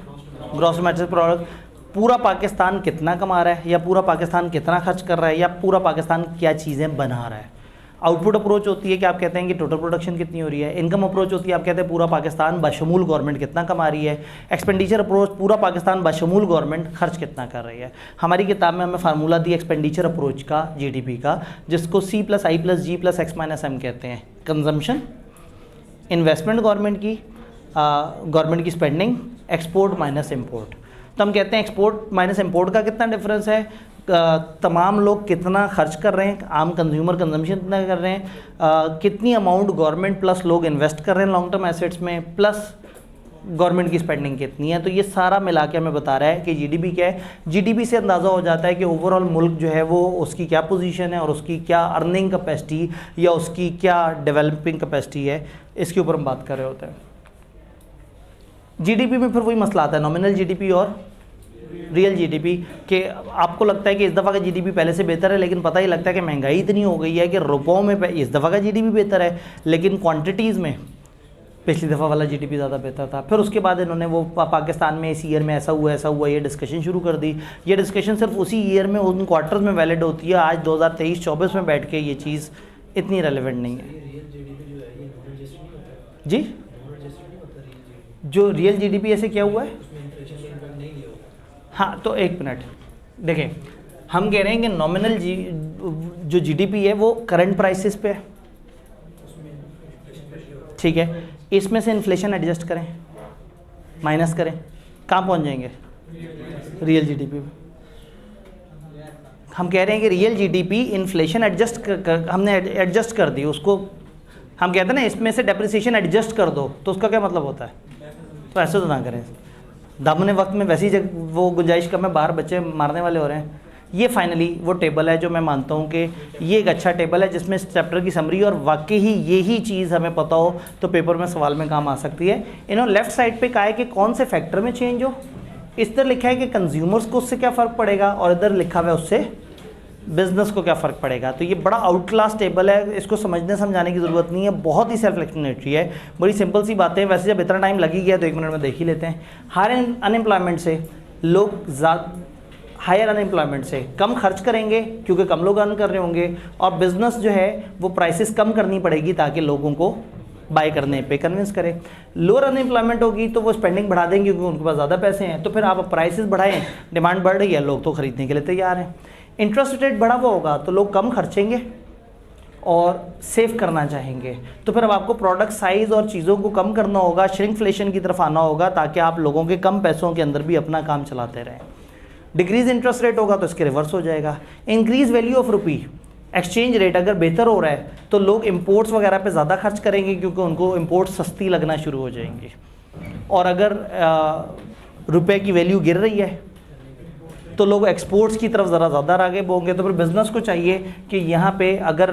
Gross domestic product. पूरा पाकिस्तान कितना कमा रहा है, या पूरा पाकिस्तान कितना खर्च कर रहा है, या पूरा पाकिस्तान क्या चीज़ें बना रहा है। आउटपुट अप्रोच होती है कि आप कहते हैं कि टोटल प्रोडक्शन कितनी हो रही है। इनकम अप्रोच होती है, आप कहते हैं पूरा पाकिस्तान बशमूल गवर्नमेंट कितना कमा रही है। एक्सपेंडिचर अप्रोच, पूरा पाकिस्तान बशमूल गवर्नमेंट खर्च कितना कर रही है। हमारी किताब में हमें फार्मूला दी एक्सपेंडिचर अप्रोच का जीडीपी का, जिसको C+I+G+X-M कहते हैं। कंजम्पशन, इन्वेस्टमेंट गवर्नमेंट की स्पेंडिंग, एक्सपोर्ट माइनस इम्पोर्ट। तो हम कहते हैं एक्सपोर्ट माइनस इम्पोर्ट का कितना डिफरेंस है, तमाम लोग कितना खर्च कर रहे हैं, आम कंज्यूमर कंजम्पशन कितना कर रहे हैं, कितनी अमाउंट गवर्नमेंट प्लस लोग इन्वेस्ट कर रहे हैं लॉन्ग टर्म एसेट्स में, प्लस गवर्नमेंट की स्पेंडिंग कितनी है। तो ये सारा मिला के हमें बता रहा है कि जीडीपी क्या है। जीडीपी से अंदाज़ा हो जाता है कि ओवरऑल मुल्क जो है वो उसकी क्या पोजीशन है और उसकी क्या अर्निंग कैपेसिटी या उसकी क्या डेवलपिंग कैपेसिटी है, इसके ऊपर हम बात कर रहे होते हैं। जीडीपी में फिर वही मसला आता है, नॉमिनल जीडीपी और रियल जीडीपी के। आपको लगता है कि इस दफ़ा का जीडीपी पहले से बेहतर है, लेकिन पता ही लगता है कि महंगाई इतनी हो गई है कि रुपयों में इस दफ़ा का जीडीपी बेहतर है, लेकिन क्वांटिटीज़ में पिछली दफ़ा वाला जीडीपी ज़्यादा बेहतर था। फिर उसके बाद इन्होंने वो पाकिस्तान में इस ईयर में ऐसा हुआ ये डिस्कशन शुरू कर दी। ये डिस्कशन सिर्फ उसी ईयर में उन क्वार्टर्स में वैलिड होती है। आज 2023-24 में बैठ के ये चीज़ इतनी रेलिवेंट नहीं है जी। जो रियल जीडीपी ऐसे क्या हुआ है, हाँ तो एक मिनट देखें, हम कह रहे हैं कि नॉमिनल जो जीडीपी है वो करंट प्राइसेस पे है, ठीक है। इसमें से इन्फ्लेशन एडजस्ट करें, माइनस करें, कहाँ पहुंच जाएंगे? रियल जीडीपी पे। हम कह रहे हैं कि रियल जीडीपी इन्फ्लेशन हमने एडजस्ट कर दी उसको। हम कहते हैं ना इसमें से डेप्रिसिएशन एडजस्ट कर दो, तो उसका क्या मतलब होता है? तो ऐसे तो ना करें, दामने वक्त में वैसी वो गुंजाइश कम है, बाहर बच्चे मारने वाले हो रहे हैं। ये फाइनली वो टेबल है जो मैं मानता हूँ कि ये एक अच्छा टेबल है जिसमें इस चैप्टर की समरी और वाकई ही यही चीज़ हमें पता हो तो पेपर में सवाल में काम आ सकती है। इन्होंने लेफ्ट साइड पे कहा है कि कौन से फैक्टर में चेंज हो, इस तरह लिखा है कि कंज्यूमर्स को उससे क्या फ़र्क पड़ेगा, और इधर लिखा हुआ है उससे बिज़नेस को क्या फ़र्क पड़ेगा। तो ये बड़ा आउट क्लास टेबल है, इसको समझने समझाने की ज़रूरत नहीं है, बहुत ही सेल्फ एक्सप्लेनेटरी है, बड़ी सिंपल सी बातें। वैसे जब इतना टाइम लग ही गया तो 1 मिनट में देख ही लेते हैं। हायर अनएम्प्लॉयमेंट से लोग हायर अनएम्प्लॉयमेंट से कम खर्च करेंगे क्योंकि कम लोग अर्न कर रहे होंगे, और बिज़नेस जो है वो प्राइसेस कम करनी पड़ेगी ताकि लोगों को बाय करने पे कन्विंस करें। लोअर अनएम्प्लॉयमेंट होगी तो वो स्पेंडिंग बढ़ा देंगे क्योंकि उनके पास ज़्यादा पैसे हैं, तो फिर आप प्राइसेस बढ़ाएं, डिमांड बढ़ रही है, लोग तो ख़रीदने के लिए तैयार हैं। इंटरेस्ट रेट बढ़ा हुआ होगा तो लोग कम खर्चेंगे और सेव करना चाहेंगे, तो फिर अब आपको प्रोडक्ट साइज़ और चीज़ों को कम करना होगा, श्रिंकफ्लेशन की तरफ आना होगा ताकि आप लोगों के कम पैसों के अंदर भी अपना काम चलाते रहें। डिक्रीज़ इंटरेस्ट रेट होगा तो इसके रिवर्स हो जाएगा। Increase value of rupee, exchange rate अगर बेहतर हो रहा है तो लोग इंपोर्ट्स वगैरह पे ज़्यादा खर्च करेंगे क्योंकि उनको इंपोर्ट सस्ती लगना शुरू हो जाएंगी, और अगर रुपए की वैल्यू गिर रही है तो लोग एक्सपोर्ट्स की तरफ ज़रा ज़्यादा आगे होंगे। तो फिर बिज़नेस को चाहिए कि यहाँ पे अगर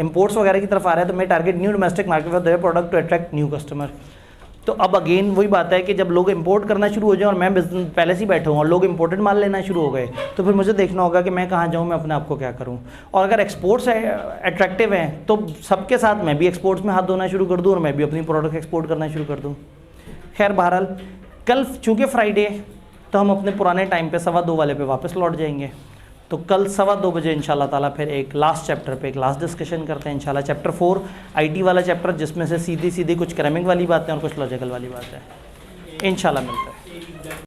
इंपोर्ट्स वगैरह की तरफ आ रहा है तो मैं target new domestic market for their product to attract new customer. तो अब अगेन वही बात है कि जब लोग इंपोर्ट करना शुरू हो जाए और मैं बिजनेस पहले से ही बैठा हूँ और लोग इंपोर्टेड माल लेना शुरू हो गए, तो फिर मुझे देखना होगा कि मैं कहाँ जाऊँ, मैं अपने आप को क्या करूँ। और अगर एक्सपोर्ट्स अट्रैक्टिव हैं तो सबके साथ मैं भी एक्सपोर्ट्स में हाथ धोना शुरू कर दूँ और मैं भी अपनी प्रोडक्ट एक्सपोर्ट करना शुरू कर दूँ। खैर बहरहाल कल चूँकि फ्राइडे तो हम अपने पुराने टाइम पे 2:15 वाले पे वापस लौट जाएंगे। तो कल 2:15 बजे इंशाल्लाह ताला फिर एक लास्ट चैप्टर पे एक लास्ट डिस्कशन करते हैं इंशाल्लाह, चैप्टर 4 आईटी वाला चैप्टर, जिसमें से सीधी सीधी कुछ क्रैमिंग वाली बातें और कुछ लॉजिकल वाली बातें इंशाल्लाह मिलता है।